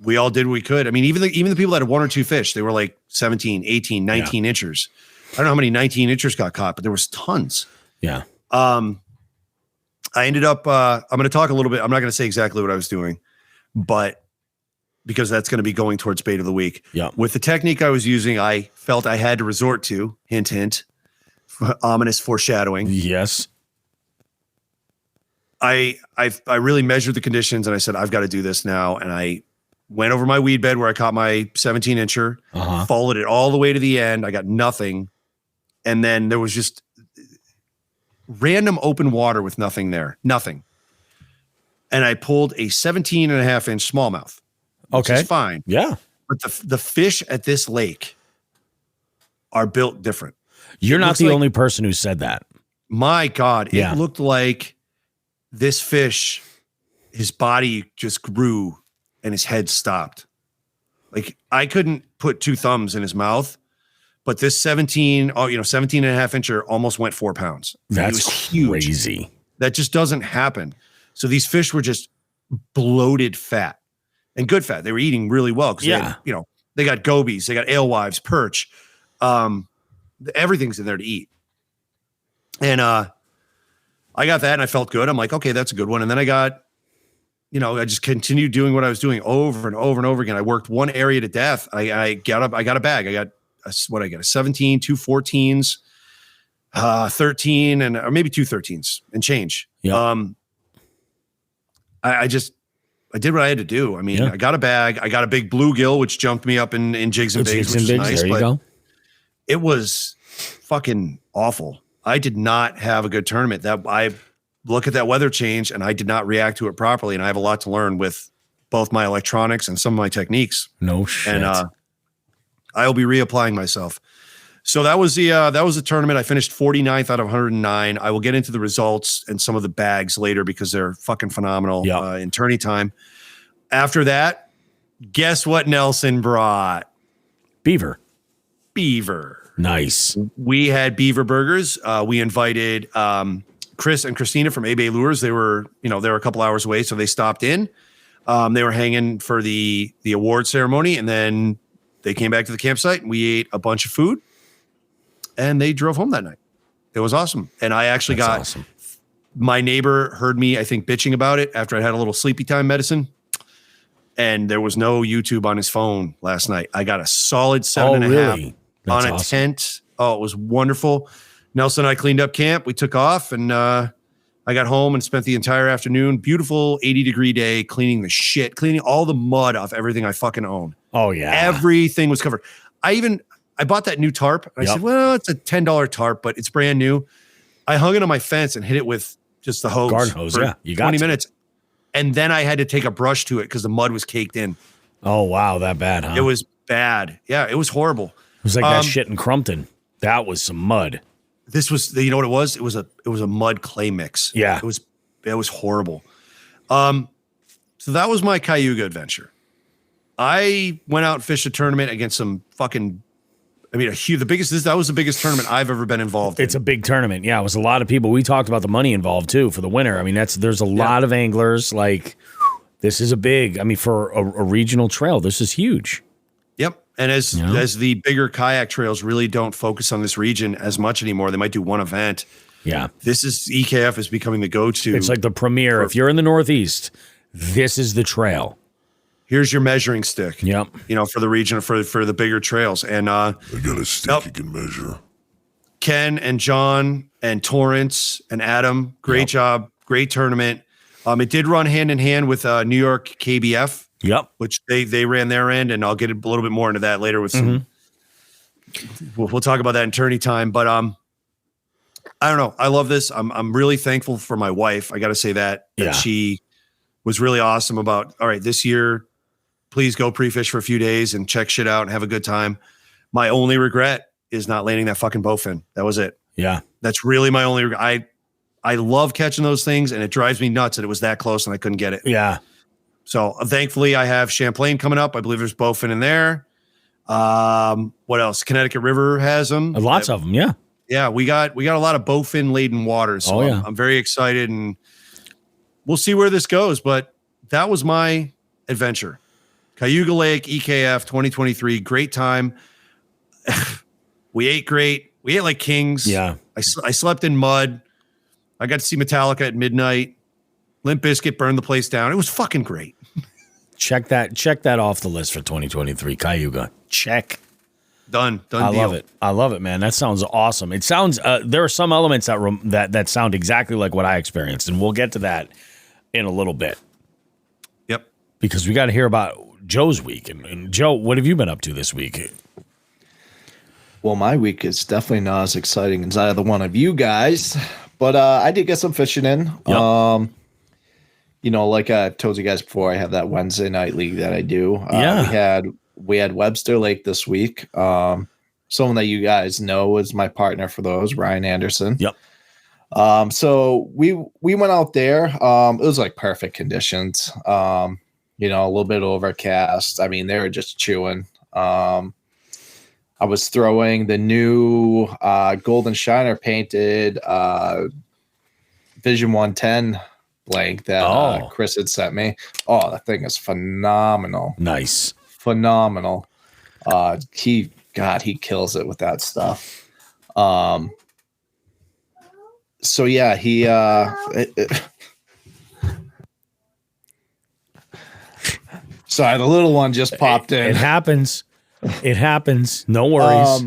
we all did what we could. I mean, even the people that had 1 or 2 fish, they were like 17, 18, 19 inchers. I don't know how many 19 inchers got caught, but there was tons. Yeah. I ended up, I'm going to talk a little bit. I'm not going to say exactly what I was doing, but because that's going to be going towards bait of the week. Yeah. With the technique I was using, I felt I had to resort to, hint, hint, ominous foreshadowing. Yes. I really measured the conditions and I said, I've got to do this now. And I went over my weed bed where I caught my 17 incher, followed it all the way to the end. I got nothing. And then there was just random open water with nothing there. Nothing. And I pulled a 17.5 inch smallmouth. Which is fine. Yeah. But the fish at this lake are built different. You're not the only person who said that. My God. It looked like this fish, his body just grew and his head stopped. Like I couldn't put 2 thumbs in his mouth, but this 17.5 incher almost went 4 pounds. That's crazy. That just doesn't happen. So these fish were just bloated fat and good fat. They were eating really well because they got gobies, they got alewives, perch. Everything's in there to eat. And I got that and I felt good. I'm like, okay, that's a good one. And then I got, I just continued doing what I was doing over and over and over again. I worked one area to death. I got a bag. I got a 17, two 14s, 13, or maybe two 13s and change. Yeah. I did what I had to do. I mean, I got a bag. I got a big bluegill, which jumped me up in jigs and bigs, which is nice. There you go. It was fucking awful. I did not have a good tournament. That I look at that weather change and I did not react to it properly. And I have a lot to learn with both my electronics and some of my techniques. No shit. And I will be reapplying myself. So that was the tournament. I finished 49th out of 109. I will get into the results and some of the bags later because they're fucking phenomenal in tourney time. After that, guess what Nelson brought? Beaver. Nice. We had beaver burgers. We invited Chris and Christina from A Bay Lures. They were a couple hours away, so they stopped in. They were hanging for the award ceremony, and then they came back to the campsite and we ate a bunch of food. And they drove home that night. It was awesome. And I actually my neighbor heard me, I think, bitching about it after I had a little sleepy time medicine. And there was no YouTube on his phone last night. I got a solid 7.5 on a tent. Oh, it was wonderful. Nelson and I cleaned up camp. We took off and I got home and spent the entire afternoon. Beautiful 80-degree day, cleaning all the mud off everything I fucking own. Oh, yeah. Everything was covered. I bought that new tarp. I said, well, it's a $10 tarp, but it's brand new. I hung it on my fence and hit it with just the hose. Garden hose, for You got 20 minutes. And then I had to take a brush to it because the mud was caked in. Oh, wow. That bad, huh? It was bad. Yeah, it was horrible. It was like that shit in Crumpton. That was some mud. This was, you know what it was? It was a mud clay mix. Yeah. It was horrible. So that was my Cayuga adventure. I went out and fished a tournament against some fucking, that was the biggest tournament I've ever been involved in. It's a big tournament. Yeah, it was a lot of people. We talked about the money involved too for the winner. I mean, there's a lot of anglers. Like, this is for a regional trail, this is huge. Yep. And as the bigger kayak trails really don't focus on this region as much anymore, they might do one event. Yeah. EKF is becoming the go-to. It's like the premier. If you're in the Northeast, this is the trail. Here's your measuring stick. Yep. For the region, for the bigger trails. And I got a stick you can measure. Ken and John and Torrance and Adam, great job, great tournament. It did run hand in hand with New York KBF. Yep. Which they ran their end, and I'll get a little bit more into that later with some. We'll talk about that in tourney time, but I don't know. I love this. I'm really thankful for my wife. I got to say that she was really awesome about, all right, this year, please go pre-fish for a few days and check shit out and have a good time. My only regret is not landing that fucking bowfin. That was it. Yeah. That's really my only regret. I love catching those things, and it drives me nuts that it was that close and I couldn't get it. Yeah. So thankfully I have Champlain coming up. I believe there's bowfin in there. What else? Connecticut River has them. Lots of them. Yeah. Yeah. We got a lot of bowfin laden water. So I'm very excited, and we'll see where this goes, but that was my adventure. Cayuga Lake, EKF 2023. Great time. We ate great. We ate like kings. Yeah. I slept in mud. I got to see Metallica at midnight. Limp Bizkit burned the place down. It was fucking great. Check that off the list for 2023. Cayuga. Check. Done. I love it, man. That sounds awesome. It sounds, there are some elements that sound exactly like what I experienced, and we'll get to that in a little bit. Yep. Because we got to hear about Joe's week. And Joe, what have you been up to this week? Well, my week is definitely not as exciting as either one of you guys, but I did get some fishing in. Yep. Like I told you guys before, I have that Wednesday night league that I do. We had Webster Lake this week. Someone that you guys know is my partner for those, Ryan Anderson. Yep. So we went out there. It was like perfect conditions. A little bit overcast. I mean, they were just chewing. I was throwing the new Golden Shiner painted Vision 110 blank that Chris had sent me. Oh, that thing is phenomenal. Nice. Phenomenal. He God, he kills it with that stuff. So yeah, he sorry, the little one just popped in. It happens. It happens. No worries.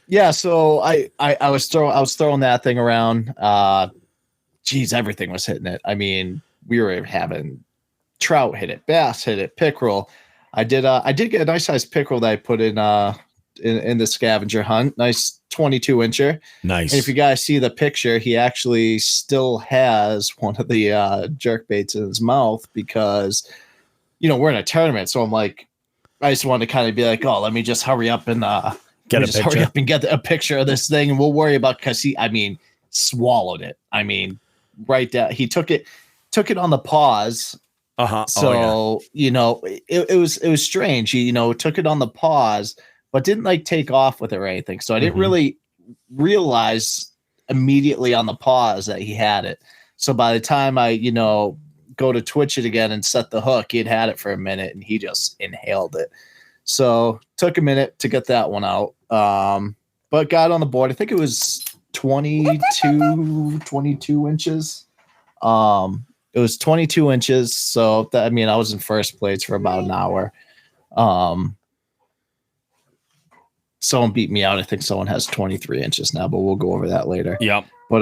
Yeah, so I was throwing that thing around. Geez, everything was hitting it. I mean, we were having trout hit it, bass hit it, pickerel. I did get a nice sized pickerel that I put in the scavenger hunt. Nice 22 incher. Nice. And if you guys see the picture, he actually still has one of the jerk baits in his mouth because, you know, we're in a tournament. So I'm like, I just wanted to kind of be like, oh, let me just hurry up and get a picture of this thing, and we'll worry about, because he, I mean, swallowed it. I mean, right down. He took it on the paws. So you know, it was strange. He, you know, took it on the paws, but didn't like take off with it or anything. So I didn't really realize immediately on the paws that he had it. So by the time I, you know, go to twitch it again and set the hook, he'd had it for a minute and he just inhaled it. So took a minute to get that one out. But got on the board. I think it was 22 inches. It was 22 inches. So that, I mean, I was in first place for about an hour. Someone beat me out. I think someone has 23 inches now, but we'll go over that later. Yep. But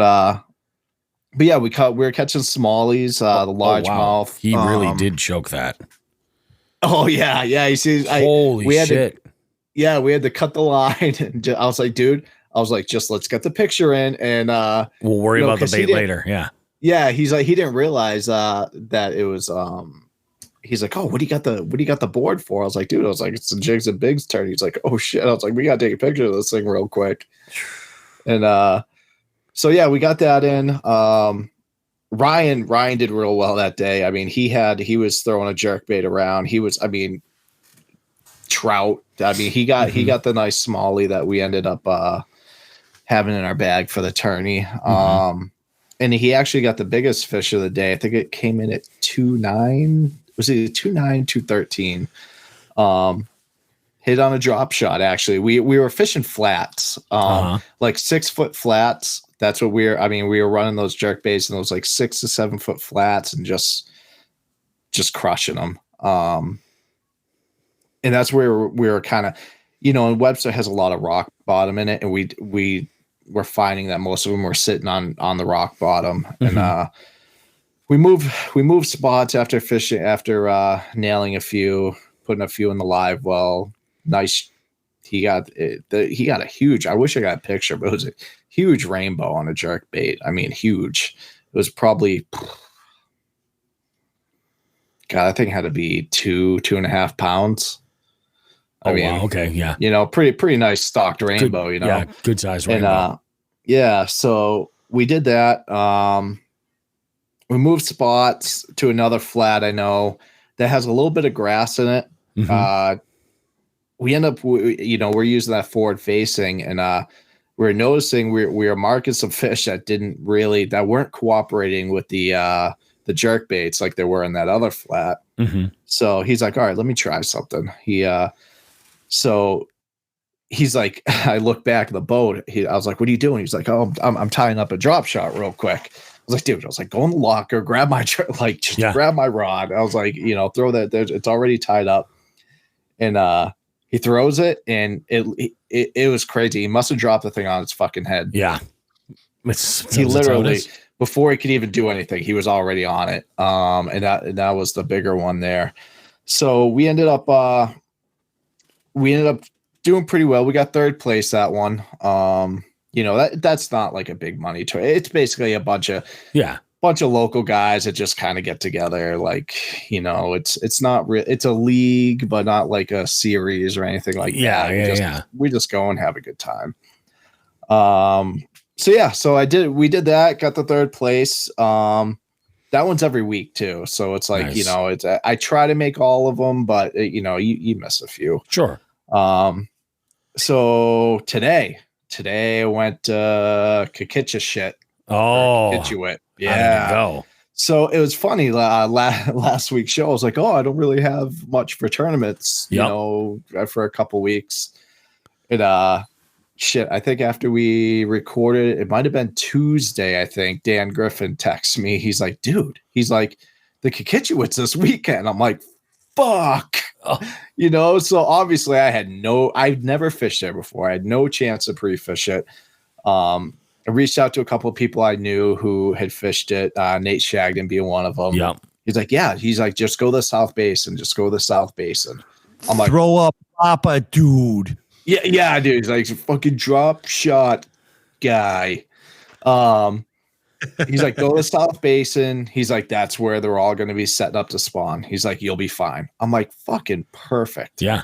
yeah, we were catching smallies, the largemouth. He really did choke that. Oh yeah. You see, Holy shit. We had to cut the line. And I was like, dude, just let's get the picture in, and we'll worry about the bait later. Yeah. Yeah, he's like, he didn't realize that it was he's like, oh, what do you got the board for? I was like, dude, it's the Jigs and Bigs turn. He's like, oh shit. I was like, we gotta take a picture of this thing real quick. And so yeah, we got that in. Ryan did real well that day. I mean, he was throwing a jerk bait around. Trout. I mean, he got the nice smallie that we ended up having in our bag for the tourney. And he actually got the biggest fish of the day. I think it came in at 2.9. Was it 2.9, 2.13? Hit on a drop shot. Actually, we were fishing flats, like 6 foot flats. That's what we were running those jerk baits in those like 6 to 7 foot flats and just crushing them. And that's where we were kind of, you know, and Webster has a lot of rock bottom in it, and we were finding that most of them were sitting on the rock bottom. And we moved spots after fishing, after nailing a few, putting a few in the live well. Nice. He got a huge, I wish I got a picture, but it was a huge rainbow on a jerk bait. I mean, huge. It was probably, God, I think it had to be 2.5 pounds. I mean, wow, okay, yeah. You know, pretty nice stocked rainbow, you know. Yeah, good size rainbow. And yeah, so we did that. We moved spots to another flat I know that has a little bit of grass in it. We end up, you know, we're using that forward facing, and we're noticing we were marking some fish that weren't cooperating with the jerk baits like they were in that other flat. So he's like, all right, let me try something. So he's like, I look back at the boat. I was like, what are you doing? He's like, oh, I'm tying up a drop shot real quick. I was like, dude, go in the locker, grab my grab my rod. I was like, you know, throw that there. It's already tied up. And he throws it, and it was crazy. He must have dropped the thing on its fucking head. Yeah. He literally, before he could even do anything, he was already on it. And that was the bigger one there. So we ended up doing pretty well. We got third place that one. You know, that's not like a big money tour. It's basically a bunch of local guys that just kind of get together. Like, you know, it's not real. It's a league, but not like a series or anything like that. We just go and have a good time. So we did that, got the third place. That one's every week too. So it's like, nice. You know, I try to make all of them, but you know, you miss a few. Sure. So today I went Kakitcha shit. Oh, Kitchuit. Yeah. Go. So it was funny. Last week's show, I was like, "Oh, I don't really have much for tournaments, you know, for a couple weeks." Shit. I think after we recorded, it might have been Tuesday. I think Dan Griffin texts me. He's like, "Dude," he's like, "the Kikitchewitz this weekend." I'm like, "Fuck," you know. So obviously, I'd never fished there before. I had no chance to pre-fish it. I reached out to a couple of people I knew who had fished it. Nate Shagden being one of them. Yeah. He's like, yeah. He's like, just go to the South Basin. Just go to the South Basin. I'm like, throw up Papa, dude. Yeah, dude. He's like, fucking drop shot guy. He's like, go to the South Basin. He's like, that's where they're all going to be setting up to spawn. He's like, you'll be fine. I'm like, fucking perfect. Yeah.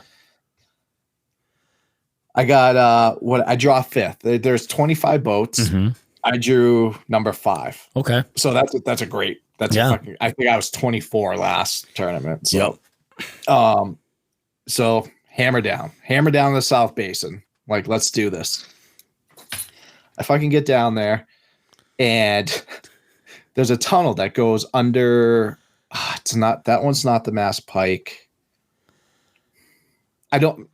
I got I draw fifth. There's 25 boats. Mm-hmm. I drew number 5. Okay. So that's a great. That's a fucking, I think I was 24 last tournament. So, so hammer down the South Basin. Like, let's do this. I fucking get down there, and there's a tunnel that goes under. That one's not the Mass Pike.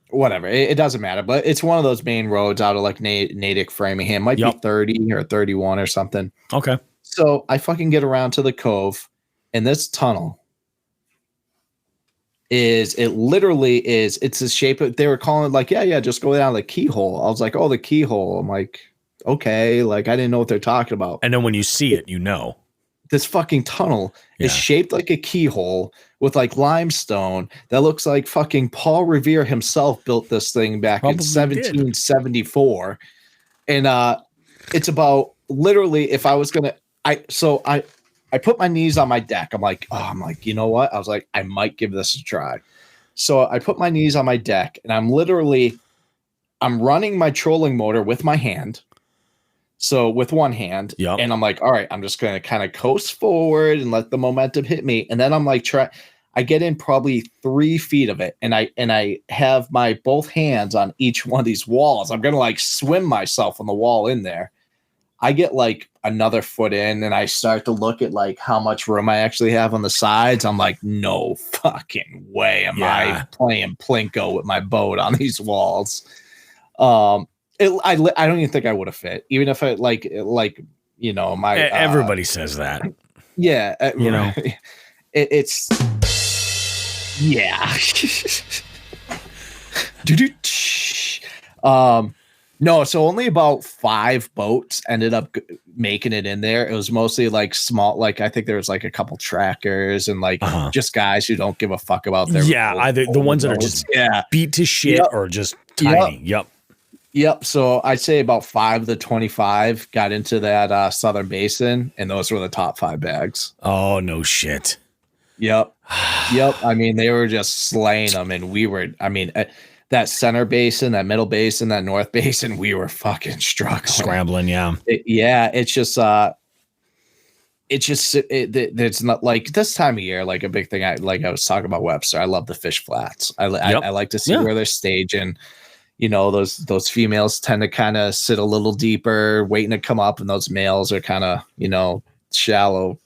Whatever. It doesn't matter, but it's one of those main roads out of like Natick, Framingham. Might be 30 or 31 or something. Okay. So I fucking get around to the cove, and this tunnel it's the shape of, they were calling it like, yeah, just go down the keyhole. I was like, oh, the keyhole. I'm like, okay. Like, I didn't know what they're talking about. And then when you see it, you know. This fucking tunnel is shaped like a keyhole with like limestone that looks like fucking Paul Revere himself built this thing back in 1774. And it's about, literally, if I was gonna, I put my knees on my deck. I'm like, you know what? I was like, I might give this a try. So I put my knees on my deck, and I'm running my trolling motor with my hand. So with one hand, and I'm like, all right, I'm just going to kind of coast forward and let the momentum hit me. And then I'm like, I get in probably 3 feet of it. And I have my both hands on each one of these walls. I'm going to like swim myself on the wall in there. I get like another foot in, and I start to look at like how much room I actually have on the sides. I'm like, no fucking way am I playing Plinko with my boat on these walls. I don't even think I would have fit, even if I like you know, my everybody says that. Yeah, you know, it's yeah. No, so only about 5 boats ended up making it in there. It was mostly like small, like I think there was like a couple trackers and like just guys who don't give a fuck about their either the ones that are just beat to shit or just tiny. Yep. So I'd say about 5 of the 25 got into that Southern Basin, and those were the top 5 bags. Oh, no shit. Yep. I mean, they were just slaying them, and we were, that center basin, that middle basin, that north basin, we were fucking struggling. Scrambling, it's not like this time of year, like a big thing. I was talking about Webster. I love the fish flats. I like to see where they're staging. You know, those females tend to kind of sit a little deeper, waiting to come up, and those males are kind of, you know, shallow,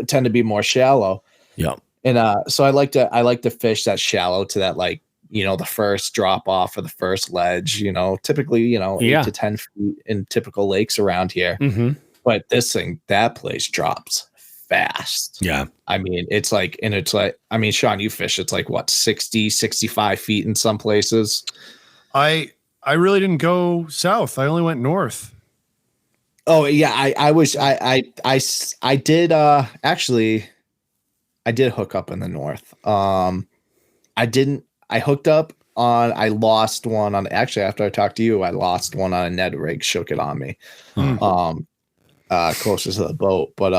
tend to be more shallow. Yeah. And so I like to fish that shallow to that, like, you know, the first drop off or the first ledge, you know, typically, you know, 8 to 10 feet in typical lakes around here. Mm-hmm. But that place drops fast. Yeah. I mean, Shawn, you fish, it's like what, 60, 65 feet in some places. I really didn't go south. I only went north. Oh yeah. I did hook up in the north. I lost one on, actually, after I talked to you, I lost one on a Ned rig, shook it on me. Closer to the boat. But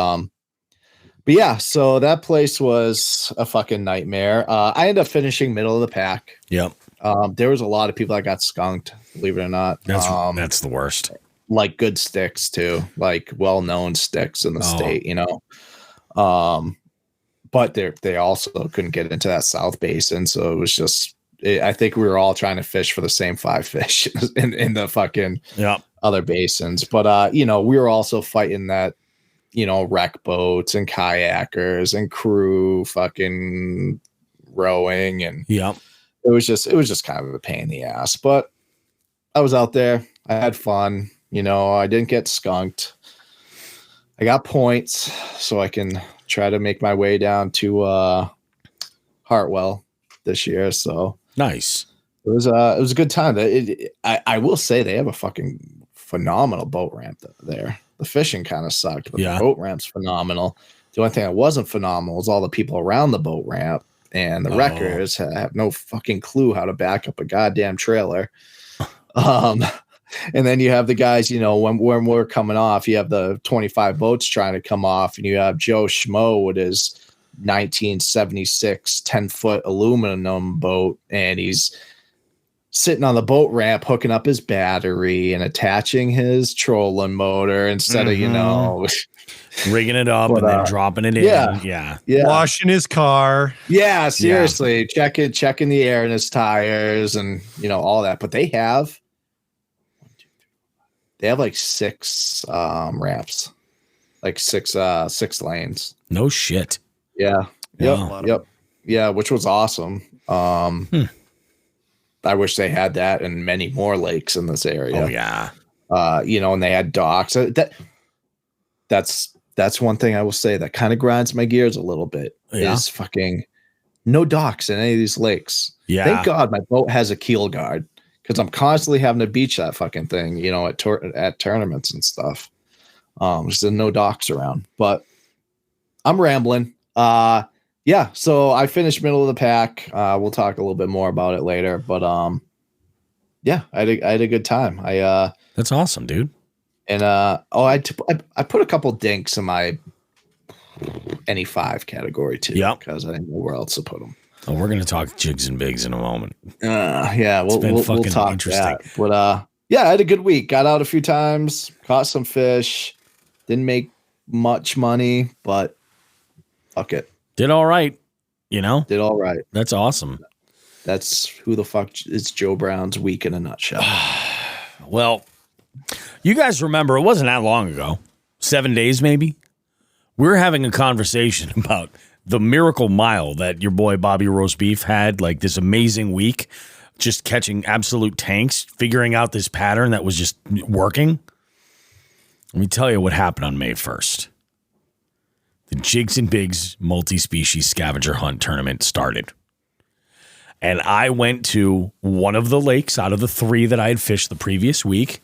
yeah, so that place was a fucking nightmare. I ended up finishing middle of the pack. Yep. There was a lot of people that got skunked, believe it or not. That's the worst. Like good sticks too, like well-known sticks in the state, you know. But they also couldn't get into that South Basin, so it was just. I think we were all trying to fish for the same 5 fish in the fucking other basins. But you know, we were also fighting that wreck boats and kayakers and crew fucking rowing. And Yep. it was just kind of a pain in the ass, but I was out there. I had fun. I didn't get skunked. I got points, so I can try to make my way down to Hartwell this year. So Nice. it was a good time. I will say they have a fucking phenomenal boat ramp there. The fishing kind of sucked, but the boat ramp's phenomenal. The only thing that wasn't phenomenal is all the people around the boat ramp, and the wreckers have no fucking clue how to back up a goddamn trailer. And then you have the guys, when we're coming off, you have the 25 boats trying to come off, and you have Joe Schmo with his 1976 10-foot aluminum boat, and he's sitting on the boat ramp hooking up his battery and attaching his trolling motor instead of rigging it up and then dropping it in. Yeah. Washing his car. Yeah, seriously. Checking the air in his tires and all that. But they have like 6 ramps, like six lanes. No shit. Yeah. Wow. Yep. Yeah, which was awesome. I wish they had that and many more lakes in this area. Oh yeah. And they had docks. That's one thing I will say that kind of grinds my gears a little bit. Yeah. Is fucking no docks in any of these lakes. Yeah. Thank God my boat has a keel guard, because I'm constantly having to beach that fucking thing, at tournaments and stuff. There's no docks around, but I'm rambling. So I finished middle of the pack. We'll talk a little bit more about it later, but I had a good time. That's awesome, dude. And I put a couple dinks in my any 5 category too. Yep. Because I didn't know where else to put them. Oh, we're gonna talk jigs and bigs in a moment. We'll talk interesting. that. But I had a good week. Got out a few times, caught some fish. Didn't make much money, but fuck it. Did all right. Did all right. That's awesome. That's who the fuck is Joe Brown's week in a nutshell. Well, you guys remember, it wasn't that long ago, 7 days maybe, we were having a conversation about the miracle mile that your boy Bobby Roast Beef had, like this amazing week, just catching absolute tanks, figuring out this pattern that was just working. Let me tell you what happened on May 1st. The Jigs and Bigs multi-species scavenger hunt tournament started. And I went to one of the lakes out of the 3 that I had fished the previous week.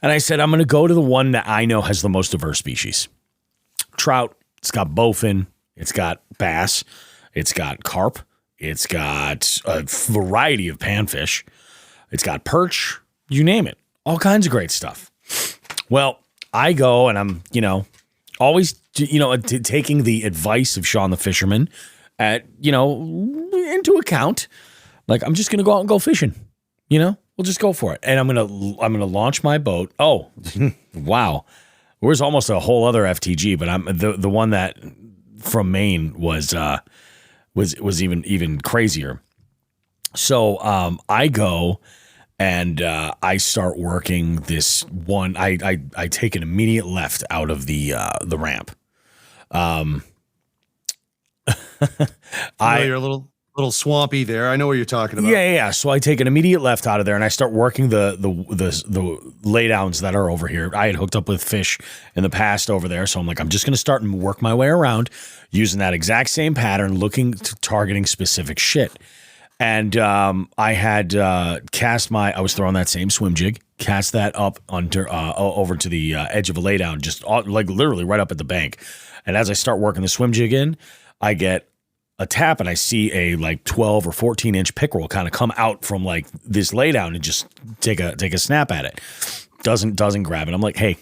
And I said, I'm going to go to the one that I know has the most diverse species. Trout, it's got bowfin, it's got bass, it's got carp, it's got a variety of panfish, it's got perch, you name it. All kinds of great stuff. Well, I go and I'm, always, taking the advice of Shawn the fisherman into account. Like, I'm just going to go out and go fishing, we'll just go for it. And I'm going to launch my boat. Oh, wow. There's almost a whole other FTG, but I'm the one that from Maine was even crazier. So, I go and I start working this one. I take an immediate left out of the ramp. You're a little swampy there. I know what you're talking about. Yeah. So I take an immediate left out of there and I start working the laydowns that are over here. I had hooked up with fish in the past over there, so I'm like, I'm just going to start and work my way around using that exact same pattern, targeting specific shit. And I had I was throwing that same swim jig, cast that up under over to the edge of a laydown, just like literally right up at the bank. And as I start working the swim jig in, I get a tap and I see a like 12 or 14 inch pickerel kind of come out from like this laydown and just take a snap at it. Doesn't grab it. I'm like, hey,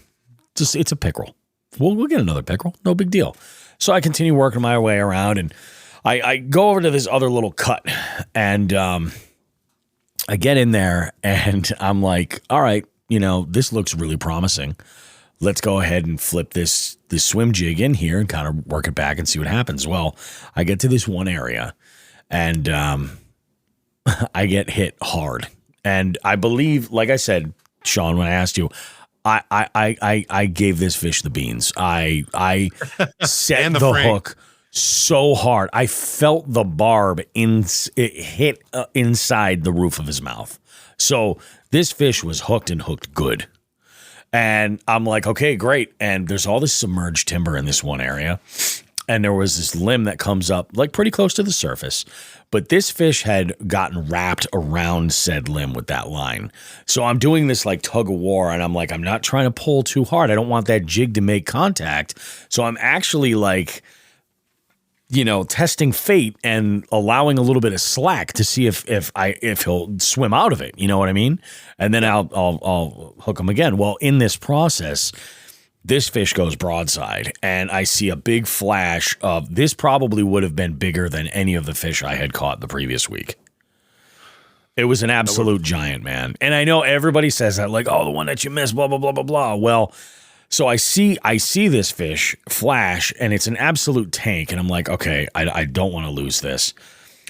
it's a pickerel. We'll get another pickerel. No big deal. So I continue working my way around and I go over to this other little cut and I get in there and I'm like, all right, this looks really promising. Let's go ahead and flip this swim jig in here and kind of work it back and see what happens. Well, I get to this one area and I get hit hard. And I believe, like I said, Shawn, when I asked you, I gave this fish the beans. I set And the the frame. hook so hard. I felt the barb it hit inside the roof of his mouth. So this fish was hooked and hooked good. And I'm like, okay, great. And there's all this submerged timber in this one area. And there was this limb that comes up like pretty close to the surface. But this fish had gotten wrapped around said limb with that line. So I'm doing this like tug of war, and I'm like, I'm not trying to pull too hard. I don't want that jig to make contact. So I'm actually like, testing fate and allowing a little bit of slack to see if he'll swim out of it. You know what I mean? And then I'll hook him again. Well, in this process, this fish goes broadside, and I see a big flash of this. Probably would have been bigger than any of the fish I had caught the previous week. It was an absolute giant, man. And I know everybody says that, like, oh, the one that you missed, blah, blah, blah, blah, blah. Well, so I see this fish flash, and it's an absolute tank, and I'm like, okay, I don't want to lose this.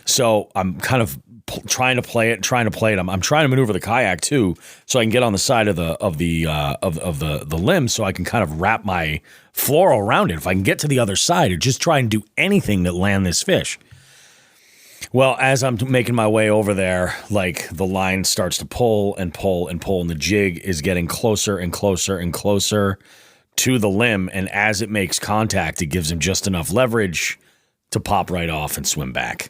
So I'm kind of trying to play it. I'm trying to maneuver the kayak too, so I can get on the side of the limb, so I can kind of wrap my floral around it. If I can get to the other side, or just try and do anything to land this fish. Well, as I'm making my way over there, like the line starts to pull and pull and pull, and the jig is getting closer and closer and closer to the limb. And as it makes contact, it gives him just enough leverage to pop right off and swim back.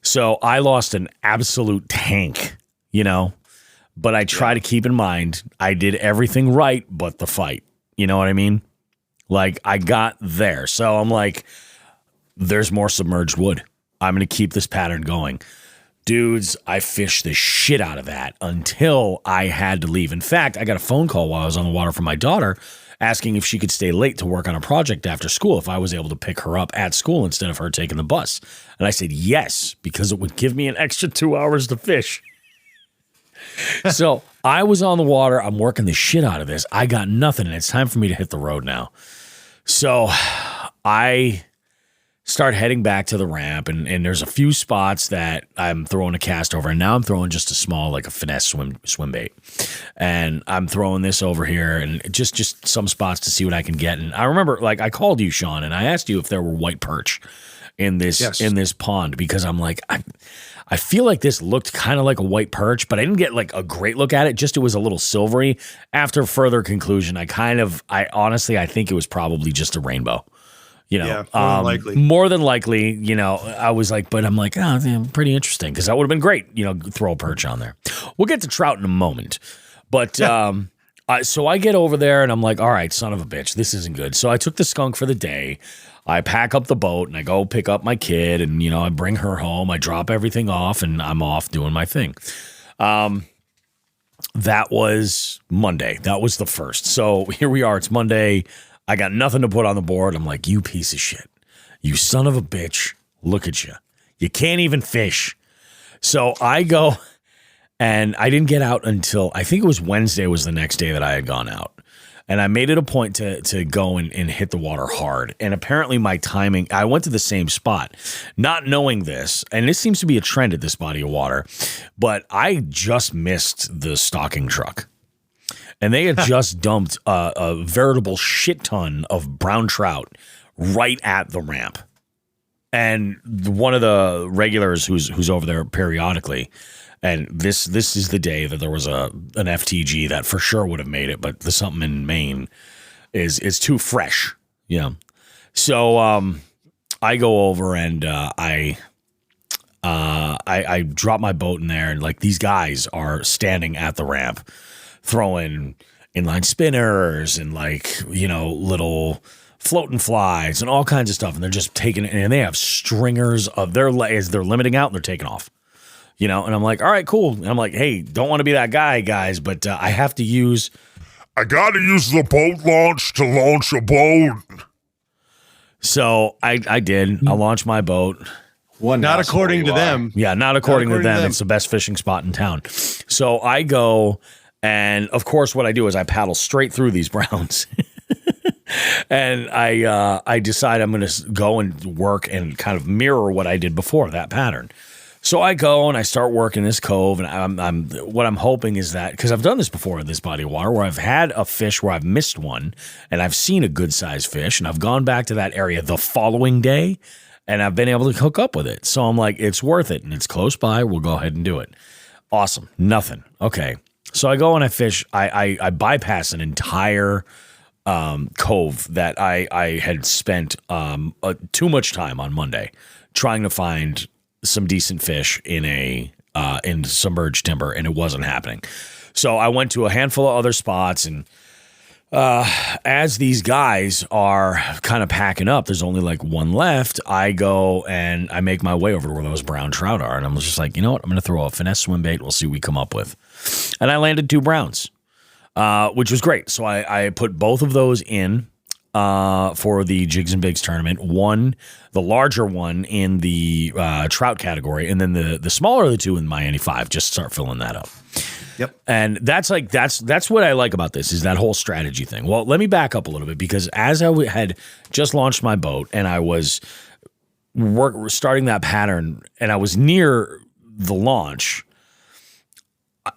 So I lost an absolute tank, but I try to keep in mind I did everything right but the fight. You know what I mean? Like, I got there. So I'm like, there's more submerged wood. I'm going to keep this pattern going. Dudes, I fished the shit out of that until I had to leave. In fact, I got a phone call while I was on the water from my daughter asking if she could stay late to work on a project after school, if I was able to pick her up at school instead of her taking the bus. And I said yes, because it would give me an extra 2 hours to fish. So I was on the water. I'm working the shit out of this. I got nothing, and it's time for me to hit the road now. So I start heading back to the ramp, and there's a few spots that I'm throwing a cast over, and now I'm throwing just a small, like a finesse swim bait, and I'm throwing this over here, and just some spots to see what I can get. And I remember, like, I called you, Shawn, and I asked you if there were white perch in this pond, because I'm like, I feel like this looked kind of like a white perch, but I didn't get like a great look at it. Just it was a little silvery. After further conclusion, I honestly think it was probably just a rainbow. More than likely, I was like, but I'm like, oh, damn, pretty interesting, because that would have been great, throw a perch on there. We'll get to trout in a moment. But so I get over there, and I'm like, all right, son of a bitch, this isn't good. So I took the skunk for the day. I pack up the boat, and I go pick up my kid, and, I bring her home. I drop everything off, and I'm off doing my thing. That was Monday. That was the first. So here we are. It's Monday. I got nothing to put on the board. I'm like, you piece of shit. You son of a bitch. Look at you. You can't even fish. So I go, and I didn't get out until, I think it was Wednesday was the next day that I had gone out. And I made it a point to go and hit the water hard. And apparently my timing, I went to the same spot, not knowing this. And this seems to be a trend at this body of water. But I just missed the stocking truck. And they had just dumped a veritable shit ton of brown trout right at the ramp. And one of the regulars who's over there periodically, and this is the day that there was an FTG that for sure would have made it, but the something in Maine is too fresh. Yeah. So I go over, and I drop my boat in there, and like these guys are standing at the ramp, throwing inline spinners and little floating flies and all kinds of stuff. And they're just taking it, and they have stringers of as they're limiting out, and they're taking off, and I'm like, all right, cool. And I'm like, hey, don't want to be that guy, guys, but I got to use the boat launch to launch a boat. So I did. I launched my boat. Not according to them. Yeah, not according to them. It's the best fishing spot in town. So I go, and of course, what I do is I paddle straight through these browns, and I decide I'm going to go and work and kind of mirror what I did before, that pattern. So I go and I start working this cove, and what I'm hoping is that, because I've done this before in this body of water, where I've had a fish where I've missed one, and I've seen a good sized fish, and I've gone back to that area the following day, and I've been able to hook up with it. So I'm like, it's worth it, and it's close by. We'll go ahead and do it. Awesome. Nothing. Okay. So I go and I fish. I bypass an entire cove that I had spent too much time on Monday trying to find some decent fish in submerged timber, and it wasn't happening. So I went to a handful of other spots, and as these guys are kind of packing up, there's only like one left. I go and I make my way over to where those brown trout are, and I'm just like, you know what? I'm going to throw a finesse swim bait. We'll see what we come up with. And I landed 2 browns, which was great. So I put both of those in for the Jigs and Bigs tournament. One, the larger one in the trout category, and then the smaller of the 2 in Miami 5. Just start filling that up. Yep. And that's what I like about this, is that whole strategy thing. Well, let me back up a little bit, because as I had just launched my boat and I was starting that pattern and I was near the launch,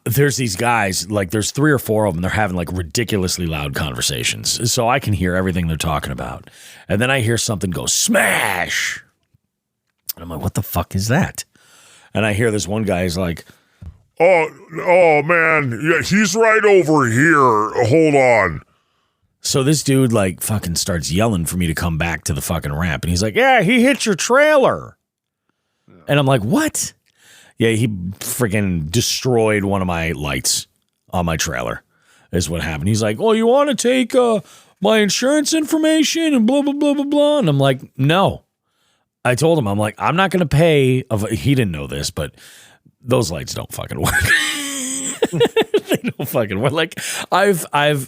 there's these guys, like there's 3 or 4 of them. They're having like ridiculously loud conversations. So I can hear everything they're talking about. And then I hear something go smash. And I'm like, what the fuck is that? And I hear this one guy is like, Oh, man. Yeah, he's right over here. Hold on. So this dude like fucking starts yelling for me to come back to the fucking ramp. And he's like, yeah, he hit your trailer. And I'm like, what? Yeah, he freaking destroyed one of my lights on my trailer is what happened. He's like, oh, you want to take my insurance information and blah, blah, blah, blah, blah. And I'm like, no. I told him, I'm like, I'm not going to pay. He didn't know this, but those lights don't fucking work. They don't fucking work. Like I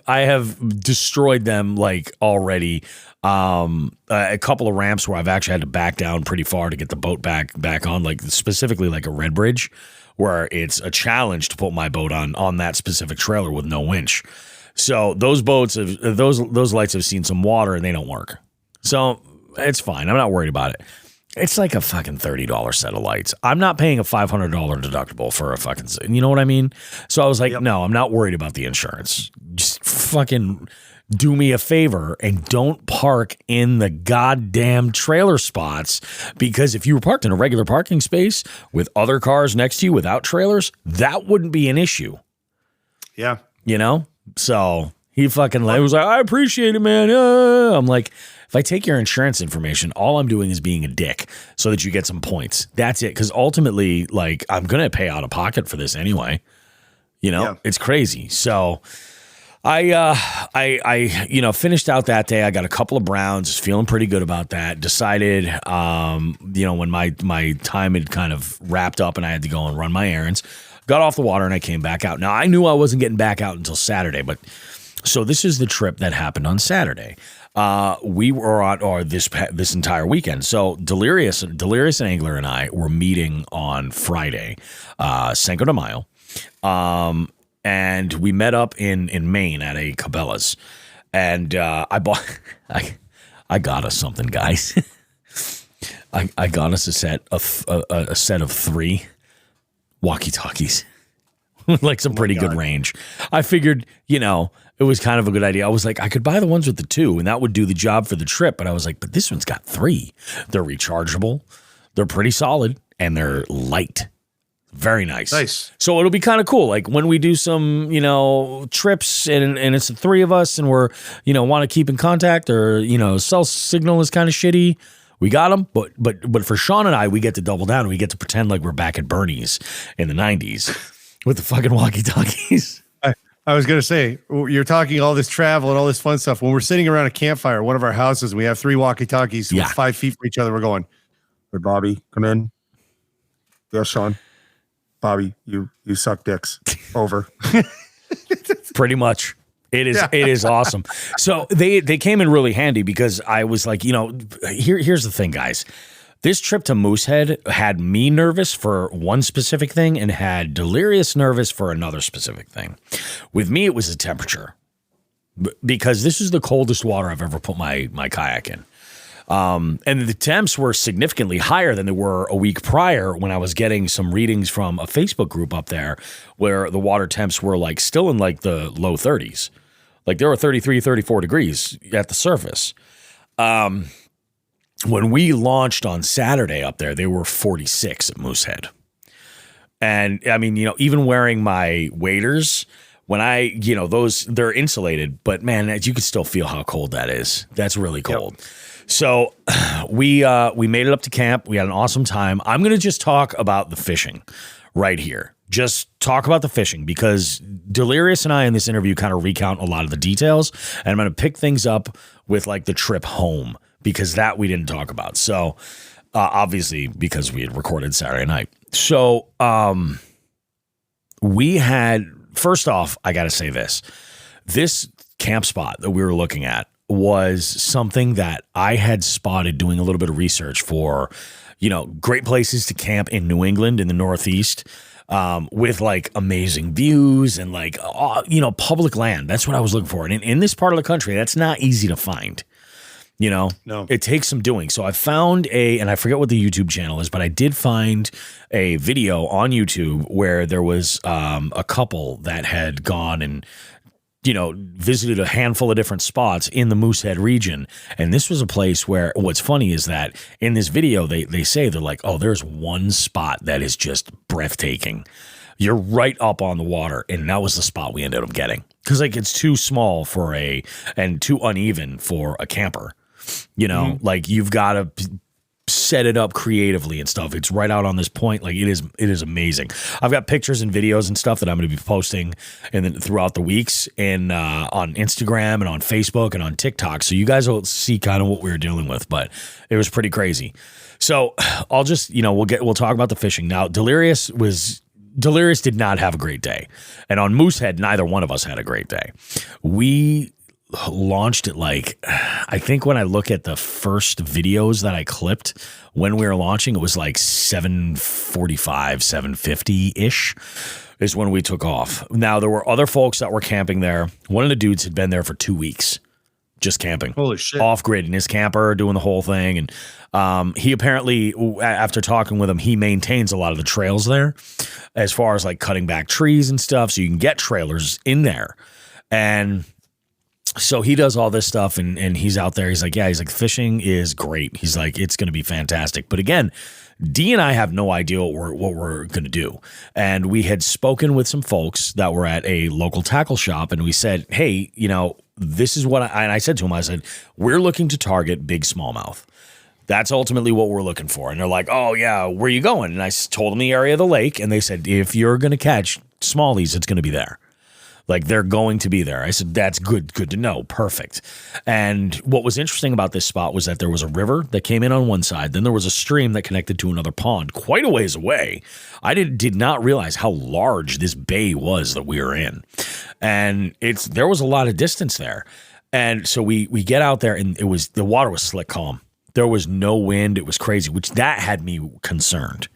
have destroyed them like already. A couple of ramps where I've actually had to back down pretty far to get the boat back on, like specifically like a Red Bridge, where it's a challenge to put my boat on that specific trailer with no winch. So those lights have seen some water and they don't work. So it's fine. I'm not worried about it. It's like a fucking $30 set of lights. I'm not paying a $500 deductible for a fucking, you know what I mean? So I was like, no, I'm not worried about the insurance. Just fucking do me a favor and don't park in the goddamn trailer spots, because if you were parked in a regular parking space with other cars next to you without trailers, that wouldn't be an issue. Yeah. You know? So he fucking was like, I appreciate it, man. I'm like, if I take your insurance information, all I'm doing is being a dick so that you get some points. That's it. Because ultimately, like, I'm going to pay out of pocket for this anyway. You know, It's crazy. So I finished out that day. I got a couple of browns, feeling pretty good about that. Decided, when my time had kind of wrapped up and I had to go and run my errands, got off the water and I came back out. Now, I knew I wasn't getting back out until Saturday, but so this is the trip that happened on Saturday. We were on this entire weekend. So Delirious Angler and I were meeting on Friday, Cinco de Mayo. And we met up in Maine at a Cabela's, and I got us something, guys. I got us a set of 3 walkie-talkies, like some pretty good range. I figured, it was kind of a good idea. I was like, I could buy the ones with the 2, and that would do the job for the trip. But I was like, but this one's got 3. They're rechargeable, they're pretty solid, and they're light. Very nice. Nice. So it'll be kind of cool. Like when we do some, trips and it's the 3 of us and we're, want to keep in contact, or, cell signal is kind of shitty. We got them. But for Shawn and I, we get to double down. We get to pretend like we're back at Bernie's in the 90s with the fucking walkie-talkies. I was going to say, you're talking all this travel and all this fun stuff. When we're sitting around a campfire at one of our houses, and we have 3 walkie-talkies with 5 feet from each other. We're going, hey, Bobby, come in. Yes, Shawn. Bobby, you suck dicks. Over. Pretty much. It is awesome. So they came in really handy, because I was like, here's the thing, guys. This trip to Moosehead had me nervous for one specific thing and had Delirious nervous for another specific thing. With me, it was the temperature, because this is the coldest water I've ever put my kayak in. And the temps were significantly higher than they were a week prior when I was getting some readings from a Facebook group up there where the water temps were like still in like the low 30s. Like there were 33, 34 degrees at the surface. When we launched on Saturday up there, they were 46 at Moosehead. And I mean, even wearing my waders, when they're insulated, but man, you can still feel how cold that is. That's really cold. Yep. So we made it up to camp. We had an awesome time. I'm going to just talk about the fishing right here. Just talk about the fishing because Delirious and I in this interview kind of recount a lot of the details, and I'm going to pick things up with like the trip home because that we didn't talk about. So obviously because we had recorded Saturday night. So we had, first off, I got to say this camp spot that we were looking at was something that I had spotted doing a little bit of research for, great places to camp in New England in the Northeast. With like amazing views and like, public land. That's what I was looking for. And in this part of the country, that's not easy to find. No. It takes some doing. So I found and I forget what the YouTube channel is, but I did find a video on YouTube where there was a couple that had gone and, visited a handful of different spots in the Moosehead region. And this was a place where what's funny is that in this video, they say they're like, oh, there's one spot that is just breathtaking. You're right up on the water. And that was the spot we ended up getting. Because like it's too small and too uneven for a camper. Like you've got to set it up creatively and stuff. It's right out on this point. Like it is amazing. I've got pictures and videos and stuff that I'm going to be posting and then throughout the weeks and on Instagram and on Facebook and on TikTok. So you guys will see kind of what we were dealing with, but it was pretty crazy. So I'll just, we'll talk about the fishing. Now, Delirious did not have a great day. And on Moosehead, neither one of us had a great day. We launched at I think when I look at the first videos that I clipped when we were launching, it was like 7:45, 7:50-ish is when we took off. Now, there were other folks that were camping there. One of the dudes had been there for 2 weeks, just camping. Holy shit. Off-grid in his camper, doing the whole thing. And he apparently, after talking with him, he maintains a lot of the trails there as far as like cutting back trees and stuff. So you can get trailers in there. And so he does all this stuff and he's out there. He's like, fishing is great. He's like, it's going to be fantastic. But again, D and I have no idea what we're going to do. And we had spoken with some folks that were at a local tackle shop and we said, hey, this is what I said to him. I said, we're looking to target big smallmouth. That's ultimately what we're looking for. And they're like, oh yeah, where are you going? And I told them the area of the lake and they said, if you're going to catch smallies, it's going to be there. Like they're going to be there. I said, that's good to know. Perfect. And what was interesting about this spot was that there was a river that came in on one side. Then there was a stream that connected to another pond quite a ways away. I did not realize how large this bay was that we were in. And there was a lot of distance there. And so we get out there and the water was slick calm. There was no wind. It was crazy, which that had me concerned.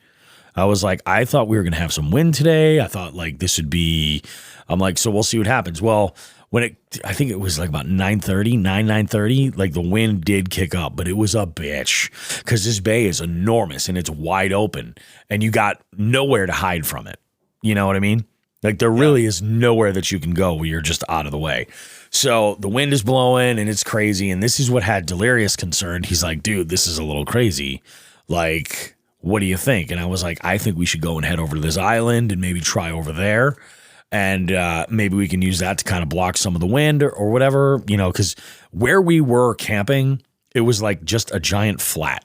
I was like, I thought we were going to have some wind today. I thought like this would be, I'm like, so we'll see what happens. Well, I think it was like about 9:30, like the wind did kick up, but it was a bitch because this bay is enormous and it's wide open and you got nowhere to hide from it. You know what I mean? Like there really is nowhere that you can go where you're just out of the way. So the wind is blowing and it's crazy. And this is what had Delirious concerned. He's like, dude, this is a little crazy. Like, what do you think? And I was like, I think we should go and head over to this island and maybe try over there. And maybe we can use that to kind of block some of the wind or whatever, because where we were camping, it was like just a giant flat.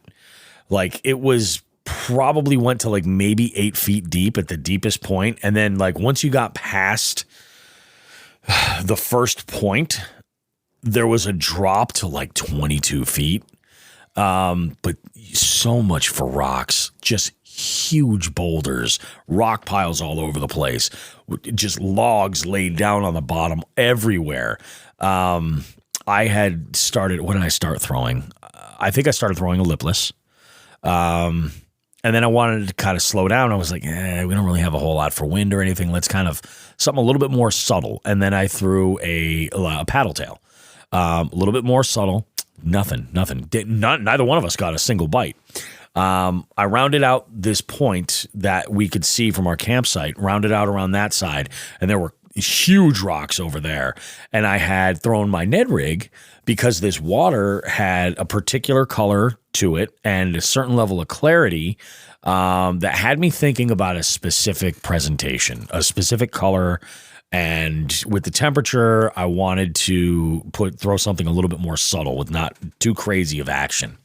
Like it was probably went to like maybe 8 feet deep at the deepest point. And then like once you got past the first point, there was a drop to like 22 feet. But so much for rocks, just huge boulders, rock piles all over the place, just logs laid down on the bottom everywhere. I had started, what did I start throwing? I think I started throwing a lipless. And then I wanted to kind of slow down. I was like, we don't really have a whole lot for wind or anything. Let's kind of something a little bit more subtle. And then I threw a paddle tail, a little bit more subtle. Nothing. Neither one of us got a single bite. I rounded out this point that we could see from our campsite, rounded out around that side, and there were huge rocks over there. And I had thrown my Ned rig because this water had a particular color to it and a certain level of clarity that had me thinking about a specific presentation, a specific color. And with the temperature, I wanted to throw something a little bit more subtle with not too crazy of action.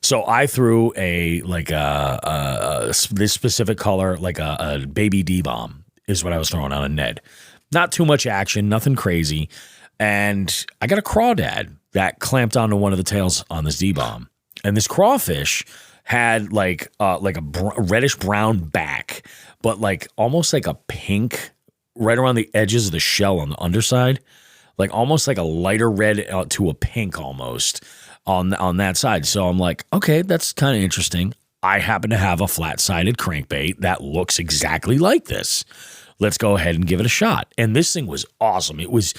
So I threw this specific color, like a baby D-bomb is what I was throwing on a Ned. Not too much action, nothing crazy. And I got a crawdad that clamped onto one of the tails on this D-bomb. And this crawfish had like a reddish brown back, but like almost like a pink right around the edges of the shell on the underside, like almost like a lighter red to a pink almost on that side. So I'm like, okay, that's kind of interesting. I happen to have a flat-sided crankbait that looks exactly like this. Let's go ahead and give it a shot. And this thing was awesome. It was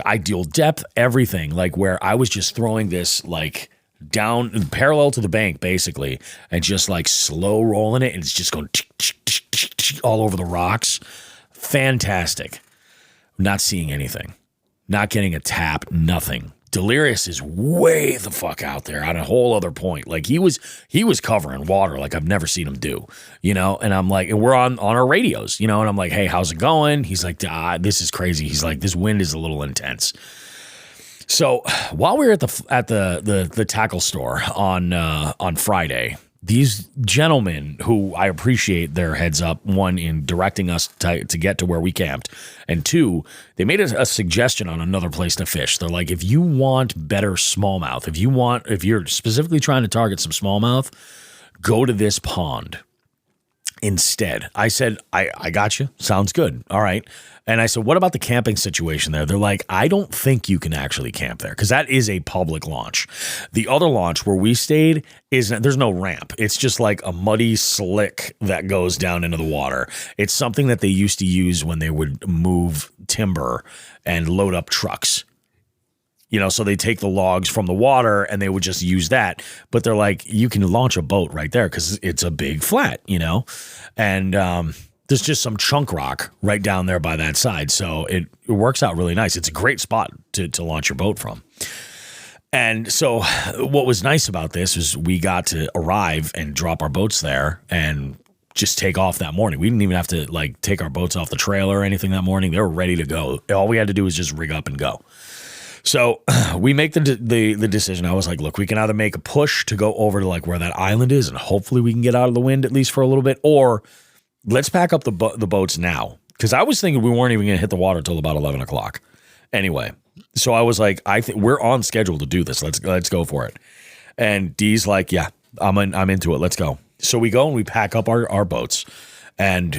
ideal depth, everything, like where I was just throwing this like down parallel to the bank basically and just like slow rolling it, and it's just going all over the rocks. Fantastic. Not seeing anything. Not getting a tap, nothing. Delirious is way the fuck out there on a whole other point. Like he was covering water like I've never seen him do, you know? And I'm like, and we're on our radios, you know? And I'm like, hey, how's it going? He's like, this is crazy. He's like, this wind is a little intense. So while we were at the tackle store on Friday, these gentlemen who I appreciate their heads up, one, in directing us to get to where we camped, and two, they made a suggestion on another place to fish. They're like, if you want better smallmouth, if you're specifically trying to target some smallmouth, go to this pond instead. I said, I got you. Sounds good. All right. And I said, what about the camping situation there? They're like, I don't think you can actually camp there because that is a public launch. The other launch where we stayed there's no ramp. It's just like a muddy slick that goes down into the water. It's something that they used to use when they would move timber and load up trucks. You know, so they take the logs from the water and they would just use that. But they're like, you can launch a boat right there because it's a big flat, you know? And there's just some chunk rock right down there by that side. So it works out really nice. It's a great spot to launch your boat from. And so what was nice about this is we got to arrive and drop our boats there and just take off that morning. We didn't even have to like take our boats off the trailer or anything that morning. They were ready to go. All we had to do was just rig up and go. So we make the decision. I was like, look, we can either make a push to go over to like where that island is and hopefully we can get out of the wind at least for a little bit, or let's pack up the boats now. Because I was thinking we weren't even going to hit the water till about 11 o'clock. Anyway, so I was like, I think we're on schedule to do this. Let's go for it. And Dee's like, yeah, I'm into it. Let's go. So we go and we pack up our boats. And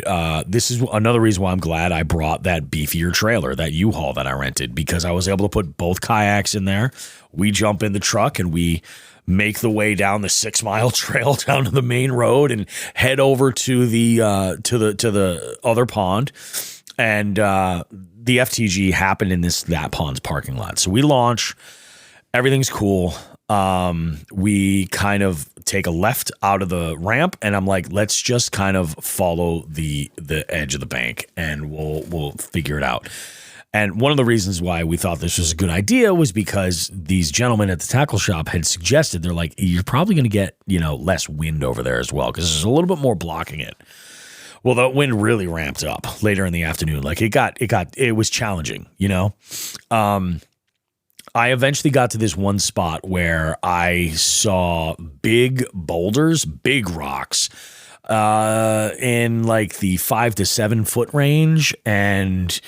this is another reason why I'm glad I brought that beefier trailer, that U-Haul that I rented, because I was able to put both kayaks in there. We jump in the truck and we make the way down the 6-mile trail down to the main road and head over to the other pond. And the FTG happened in that pond's parking lot. So we launch, everything's cool. We kind of take a left out of the ramp and I'm like, let's just kind of follow the edge of the bank and we'll figure it out. And one of the reasons why we thought this was a good idea was because these gentlemen at the tackle shop had suggested, they're like, you're probably going to get, less wind over there as well, because there's a little bit more blocking it. Well, the wind really ramped up later in the afternoon. Like it was challenging, I eventually got to this one spot where I saw big boulders, big rocks, in like the 5 to 7 foot range, and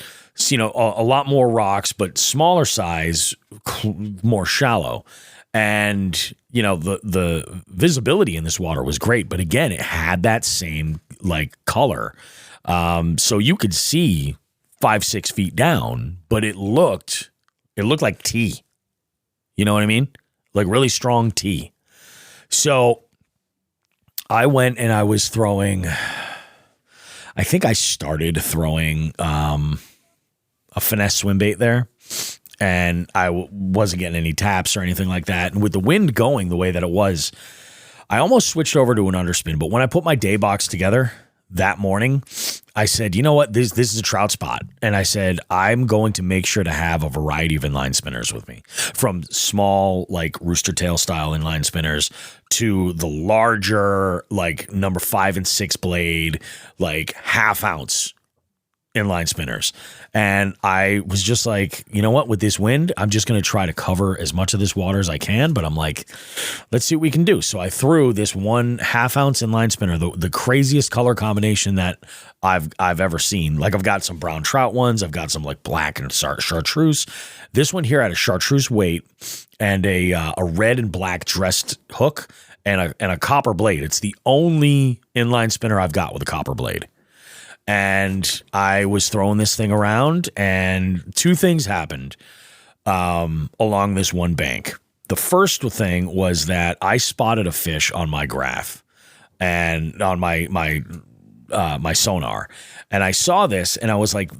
a lot more rocks, but smaller size, more shallow. And the visibility in this water was great, but again, it had that same like color, so you could see 5-6 feet down, but it looked like tea. You know what I mean? Like really strong tea. So I went and I was throwing, I think I started throwing a finesse swim bait there. and I wasn't getting any taps or anything like that. And with the wind going the way that it was, I almost switched over to an underspin. But when I put my day box together that morning, I said, you know what, this is a trout spot. And I said, I'm going to make sure to have a variety of inline spinners with me, from small, like rooster tail style inline spinners to the larger, like number 5 and 6 blade, like half ounce inline spinners. And I was just like, you know what, with this wind, I'm just going to try to cover as much of this water as I can. But I'm like, let's see what we can do. So I threw this 1/2 ounce inline spinner, the craziest color combination that I've ever seen. Like, I've got some brown trout ones. I've got some like black and chartreuse. This one here had a chartreuse weight and a red and black dressed hook and a copper blade. It's the only inline spinner I've got with a copper blade. And I was throwing this thing around, and 2 things happened along this one bank. The first thing was that I spotted a fish on my graph and on my sonar, and I saw this, and I was like,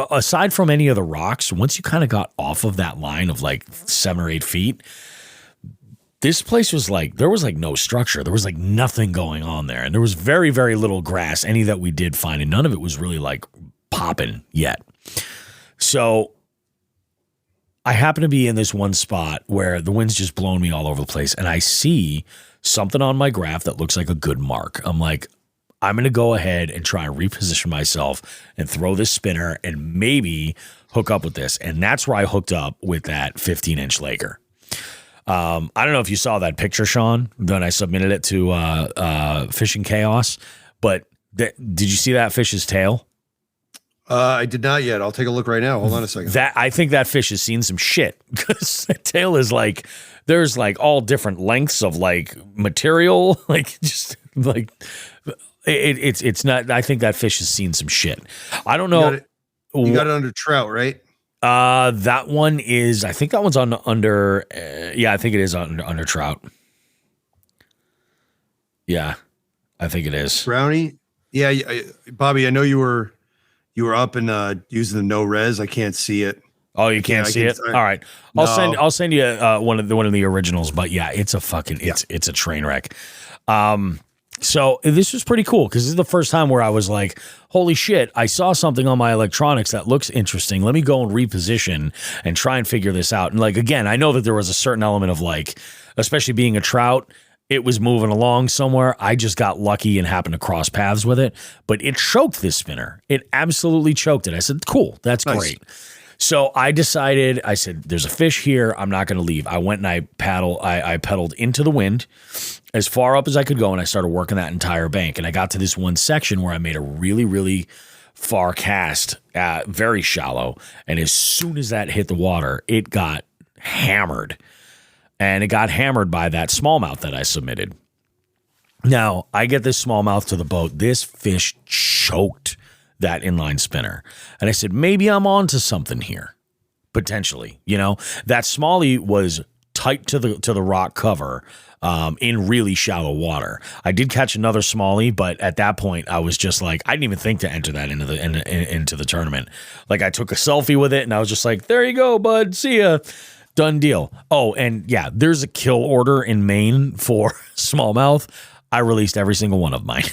aside from any of the rocks, once you kind of got off of that line of like 7 or 8 feet. This place was like, there was like no structure. There was like nothing going on there. And there was very, very little grass, any that we did find. And none of it was really like popping yet. So I happen to be in this one spot where the wind's just blowing me all over the place. And I see something on my graph that looks like a good mark. I'm like, I'm going to go ahead and try and reposition myself and throw this spinner and maybe hook up with this. And that's where I hooked up with that 15-inch Laker. I don't know if you saw that picture, Shawn, then I submitted it to Fishing Chaos, but did you see that fish's tail? I did not yet. I'll take a look right now. Hold on a second. I think that fish has seen some shit, because the tail is like, there's like all different lengths of like material, like just like it's not, I think that fish has seen some shit. I don't know. You got it under trout, right? That one is, I think that one's under, I think it is under trout. Yeah, I think it is. Brownie? Yeah, Bobby, I know you were up and using the no res. I can't see it. Oh, you can't see it? All right. I'll send you one of the originals, but yeah, it's a fucking, it's a train wreck. So this was pretty cool, because this is the first time where I was like, holy shit, I saw something on my electronics that looks interesting. Let me go and reposition and try and figure this out. And like, again, I know that there was a certain element of like, especially being a trout, it was moving along somewhere. I just got lucky and happened to cross paths with it, but it choked this spinner. It absolutely choked it. I said, cool, that's nice. Great. So I said, there's a fish here. I'm not going to leave. I went and I pedaled into the wind as far up as I could go, and I started working that entire bank. And I got to this one section where I made a really, really far cast, very shallow. And as soon as that hit the water, it got hammered. And it got hammered by that smallmouth that I submitted. Now, I get this smallmouth to the boat. This fish choked that inline spinner. And I said, maybe I'm on to something here, potentially. You know, that smallie was tight to the rock cover in really shallow water. I did catch another smallie, but at that point I was just like, I didn't even think to enter that into the tournament. Like, I took a selfie with it and I was just like, there you go, bud. See ya. Done deal. Oh, and yeah, there's a kill order in Maine for smallmouth. I released every single one of mine.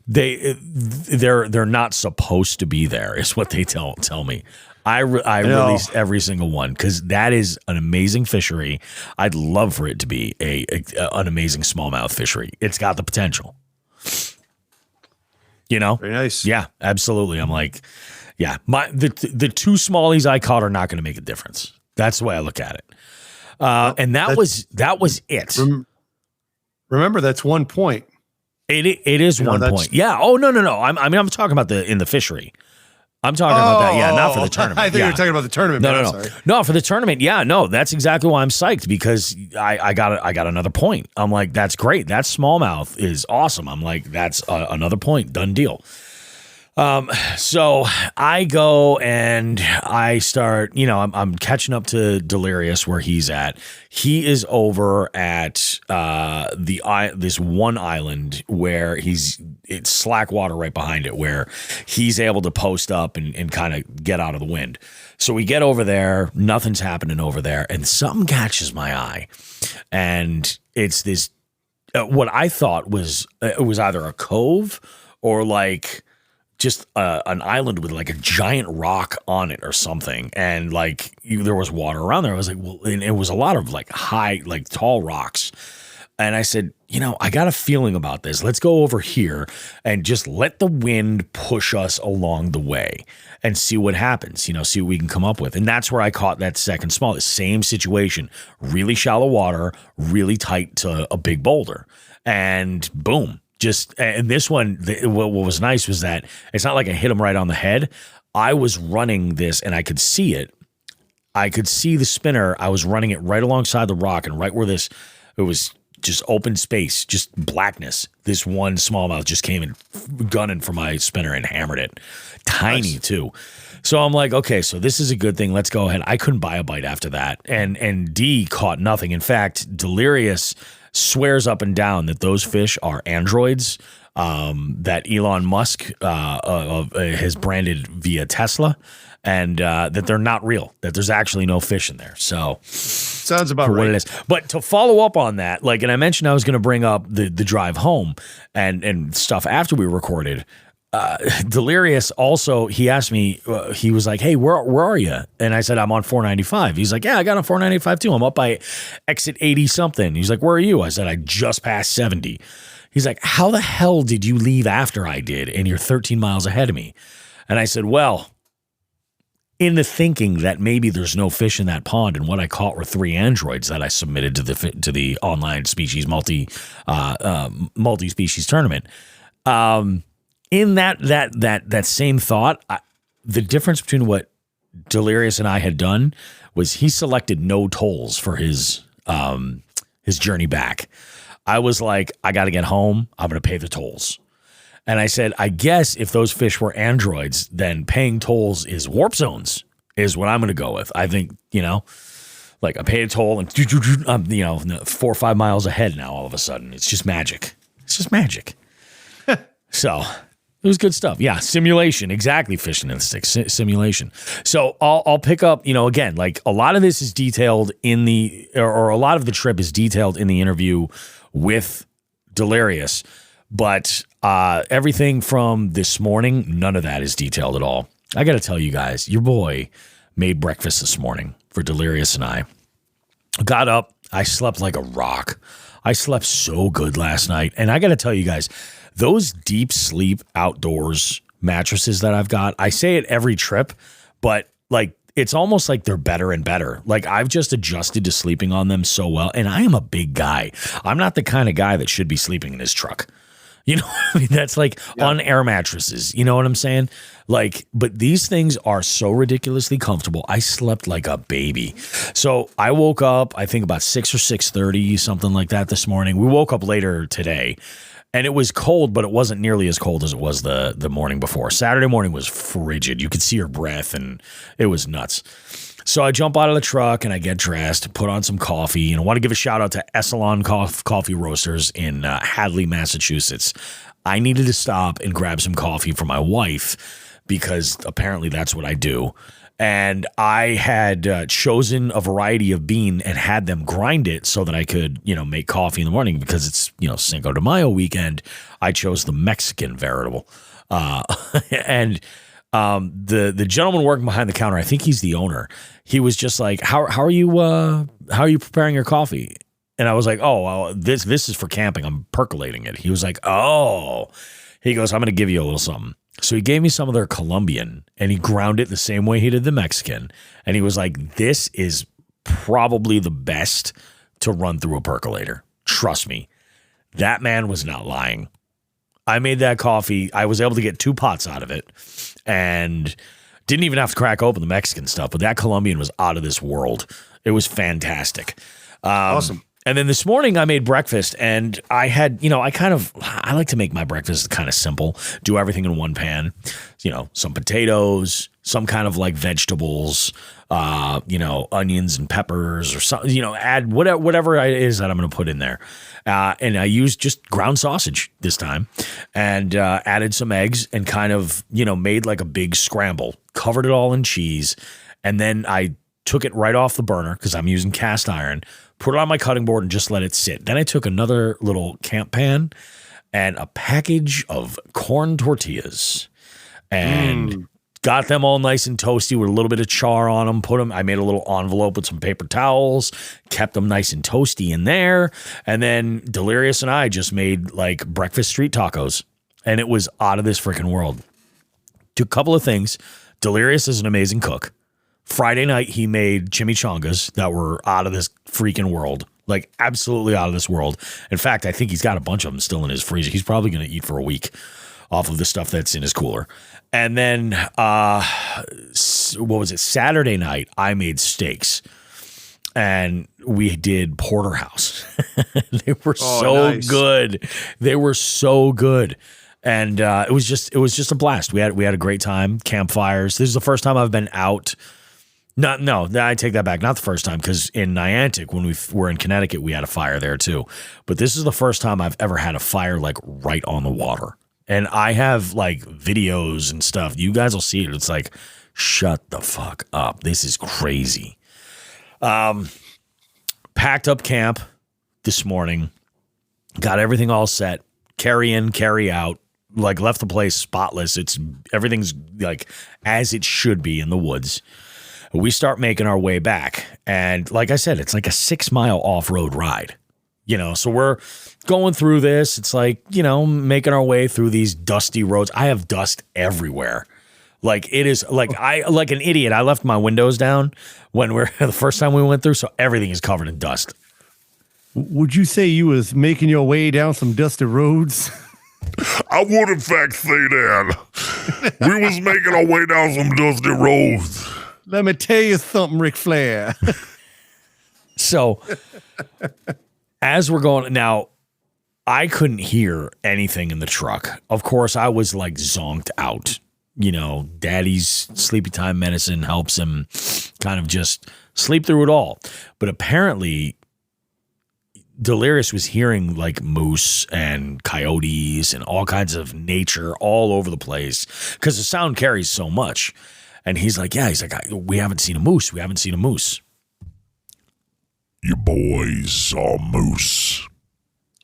They're not supposed to be there, is what they tell me. I released every single one, because that is an amazing fishery. I'd love for it to be an amazing smallmouth fishery. It's got the potential. You know? Very nice. Yeah, absolutely. I'm like, yeah, the 2 smallies I caught are not going to make a difference. That's the way I look at it. And that was it. Remember, that's 1 point. It is 1 point. Yeah. Oh, no. I'm talking about in the fishery. I'm talking about that. Yeah, not for the tournament. I think you were talking about the tournament. No. Sorry. No, for the tournament. Yeah, no, that's exactly why I'm psyched, because I got another point. I'm like, that's great. That smallmouth is awesome. I'm like, that's another point. Done deal. So I go and I start, I'm catching up to Delirious where he's at. He is over at this one island where it's slack water right behind it, where he's able to post up and kind of get out of the wind. So we get over there, nothing's happening over there, and something catches my eye. And it's this, what I thought was, it was either a cove or like just an island with like a giant rock on it or something. And like there was water around there. I was like, well, and it was a lot of like high, like tall rocks. And I said, I got a feeling about this. Let's go over here and just let the wind push us along the way and see what happens, see what we can come up with. And that's where I caught that second small, the same situation, really shallow water, really tight to a big boulder, and boom. And this one, what was nice was that it's not like I hit him right on the head. I was running this and I could see it. I could see the spinner. I was running it right alongside the rock, and right where it was just open space, just blackness. This one smallmouth just came in gunning for my spinner and hammered it. Tiny too. So I'm like, okay, so this is a good thing. Let's go ahead. I couldn't buy a bite after that. And D caught nothing. In fact, Delirious swears up and down that those fish are androids that Elon Musk has branded via Tesla, and that they're not real, that there's actually no fish in there. So sounds about right. What it is. But to follow up on that, and I mentioned I was going to bring up the drive home and stuff after we recorded. Delirious also, he asked me, he was like, hey, where are you? And I said, I'm on 495. He's like, yeah, I got on 495 too. I'm up by exit 80 something. He's like, where are you? I said, I just passed 70. He's like, how the hell did you leave after I did? And you're 13 miles ahead of me. And I said, well, in the thinking that maybe there's no fish in that pond, and what I caught were 3 androids that I submitted to the online species multi-species tournament. In that same thought, the difference between what Delirious and I had done was he selected no tolls for his journey back. I was like, I got to get home. I'm going to pay the tolls. And I said, I guess if those fish were androids, then paying tolls is warp zones is what I'm going to go with. I think, like I paid a toll and I'm, 4 or 5 miles ahead now all of a sudden. It's just magic. It's just magic. So it was good stuff. Yeah, simulation. Exactly, fishing in the sticks. Simulation. So I'll pick up, again, like a lot of this is detailed in or a lot of the trip is detailed in the interview with Delirious. But everything from this morning, none of that is detailed at all. I got to tell you guys, your boy made breakfast this morning for Delirious and I. Got up. I slept like a rock. I slept so good last night. And I got to tell you guys, those deep sleep outdoors mattresses that I've got, I say it every trip, but like it's almost like they're better and better. Like I've just adjusted to sleeping on them so well. And I am a big guy. I'm not the kind of guy that should be sleeping in his truck. You know what I mean? That's like on air mattresses. You know what I'm saying? Like, but these things are so ridiculously comfortable. I slept like a baby. So I woke up, I think about 6 or 6:30, something like that this morning. We woke up later today. And it was cold, but it wasn't nearly as cold as it was the morning before. Saturday morning was frigid. You could see your breath, and it was nuts. So I jump out of the truck, and I get dressed, put on some coffee. And I want to give a shout-out to Essalon Coffee Roasters in Hadley, Massachusetts. I needed to stop and grab some coffee for my wife because apparently that's what I do. And I had chosen a variety of bean and had them grind it so that I could, make coffee in the morning because it's, Cinco de Mayo weekend. I chose the Mexican variable. And the gentleman working behind the counter, I think he's the owner. He was just like, how are you preparing your coffee? And I was like, oh, well, this is for camping. I'm percolating it. He was like, oh, he goes, I'm going to give you a little something. So he gave me some of their Colombian, and he ground it the same way he did the Mexican. And he was like, this is probably the best to run through a percolator. Trust me. That man was not lying. I made that coffee. I was able to get 2 pots out of it and didn't even have to crack open the Mexican stuff. But that Colombian was out of this world. It was fantastic. Awesome. And then this morning I made breakfast, and I had, I like to make my breakfast kind of simple, do everything in one pan, some potatoes, some kind of like vegetables, onions and peppers or something, add whatever it is that I'm going to put in there. And I used just ground sausage this time and added some eggs and kind of, made like a big scramble, covered it all in cheese. And then I took it right off the burner because I'm using cast iron, put it on my cutting board and just let it sit. Then I took another little camp pan and a package of corn tortillas and got them all nice and toasty with a little bit of char on them. I made a little envelope with some paper towels, kept them nice and toasty in there. And then Delirious and I just made like breakfast street tacos, and it was out of this freaking world. Do a couple of things. Delirious is an amazing cook. Friday night, he made chimichangas that were out of this freaking world, like absolutely out of this world. In fact, I think he's got a bunch of them still in his freezer. He's probably going to eat for a week off of the stuff that's in his cooler. And then, Saturday night, I made steaks. And we did porterhouse. They were nice. Good. They were so good. And it was just a blast. We had a great time. Campfires. This is the first time I've been out. No, I take that back. Not the first time, because in Niantic, when we were in Connecticut, we had a fire there too. But this is the first time I've ever had a fire like right on the water. And I have like videos and stuff. You guys will see it. It's like, shut the fuck up. This is crazy. Packed up camp this morning. Got everything all set. Carry in, carry out. Like left the place spotless. Everything's like as it should be in the woods. We start making our way back. And like I said, it's like a 6-mile off-road ride, so we're going through this. It's like, making our way through these dusty roads. I have dust everywhere. Like it is like like an idiot. I left my windows down when the first time we went through. So everything is covered in dust. Would you say you was making your way down some dusty roads? I would in fact say that. We was making our way down some dusty roads. Let me tell you something, Ric Flair. So as we're going now, I couldn't hear anything in the truck. Of course, I was like zonked out. Daddy's sleepy time medicine helps him kind of just sleep through it all. But apparently, Delirious was hearing like moose and coyotes and all kinds of nature all over the place because the sound carries so much. And he's like, we haven't seen a moose. We haven't seen a moose. You boys saw moose.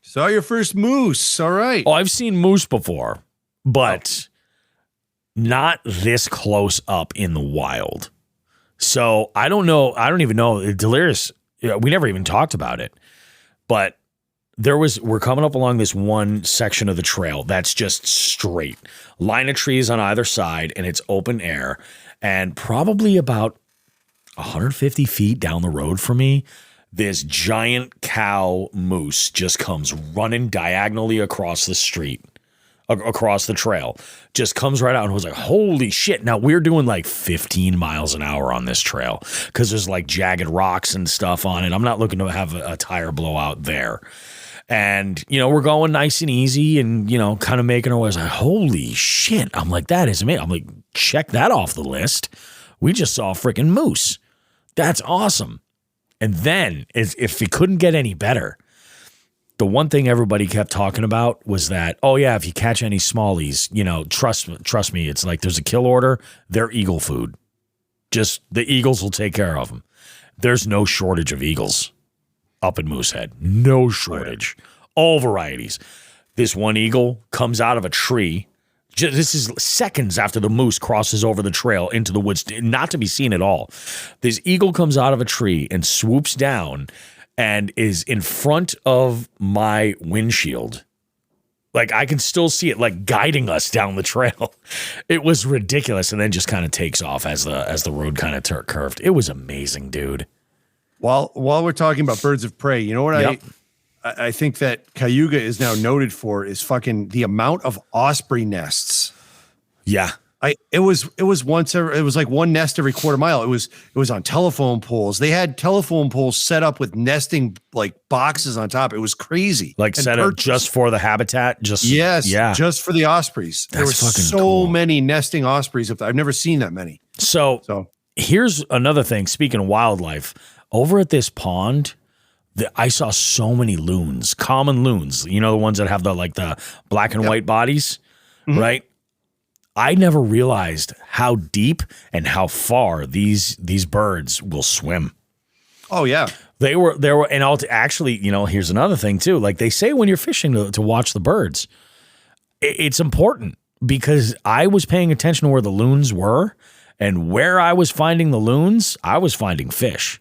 Saw your first moose. All right. Oh, I've seen moose before, but not this close up in the wild. So I don't know. I don't even know. Delirious, we never even talked about it. But we're coming up along this one section of the trail that's just straight. Line of trees on either side, and it's open air. And probably about 150 feet down the road from me, this giant cow moose just comes running diagonally across the street, across the trail. Just comes right out, and I was like, holy shit. Now, we're doing like 15 miles an hour on this trail because there's like jagged rocks and stuff on it. I'm not looking to have a tire blowout there. And, we're going nice and easy and, kind of making our way. I was like, holy shit. I'm like, that is amazing. I'm like, check that off the list. We just saw a freaking moose. That's awesome. And then if it couldn't get any better, the one thing everybody kept talking about was that, oh yeah, if you catch any smallies, trust me, it's like there's a kill order. They're eagle food. Just the eagles will take care of them. There's no shortage of eagles up in Moosehead. No shortage. All varieties. This one eagle comes out of a tree. This is seconds after the moose crosses over the trail into the woods, not to be seen at all. This eagle comes out of a tree and swoops down and is in front of my windshield. Like I can still see it like guiding us down the trail. It was ridiculous. And then just kind of takes off as the road kind of curved. It was amazing, dude. While we're talking about birds of prey, you know what I think that Cayuga is now noted for is fucking the amount of osprey nests. Yeah. It was like one nest every quarter mile. It was on telephone poles. They had telephone poles set up with nesting like boxes on top. It was crazy. Like set up just for the habitat. Just for the ospreys. There were so many nesting ospreys up there. I've never seen that many. So here's another thing. Speaking of wildlife, over at this pond, I saw so many loons, common loons. You know, the ones that have the black and white bodies, right? I never realized how deep and how far these birds will swim. Oh yeah, they were, and actually, you know, here's another thing too. Like they say when you're fishing to watch the birds, it's important because I was paying attention to where the loons were, and where I was finding the loons, I was finding fish.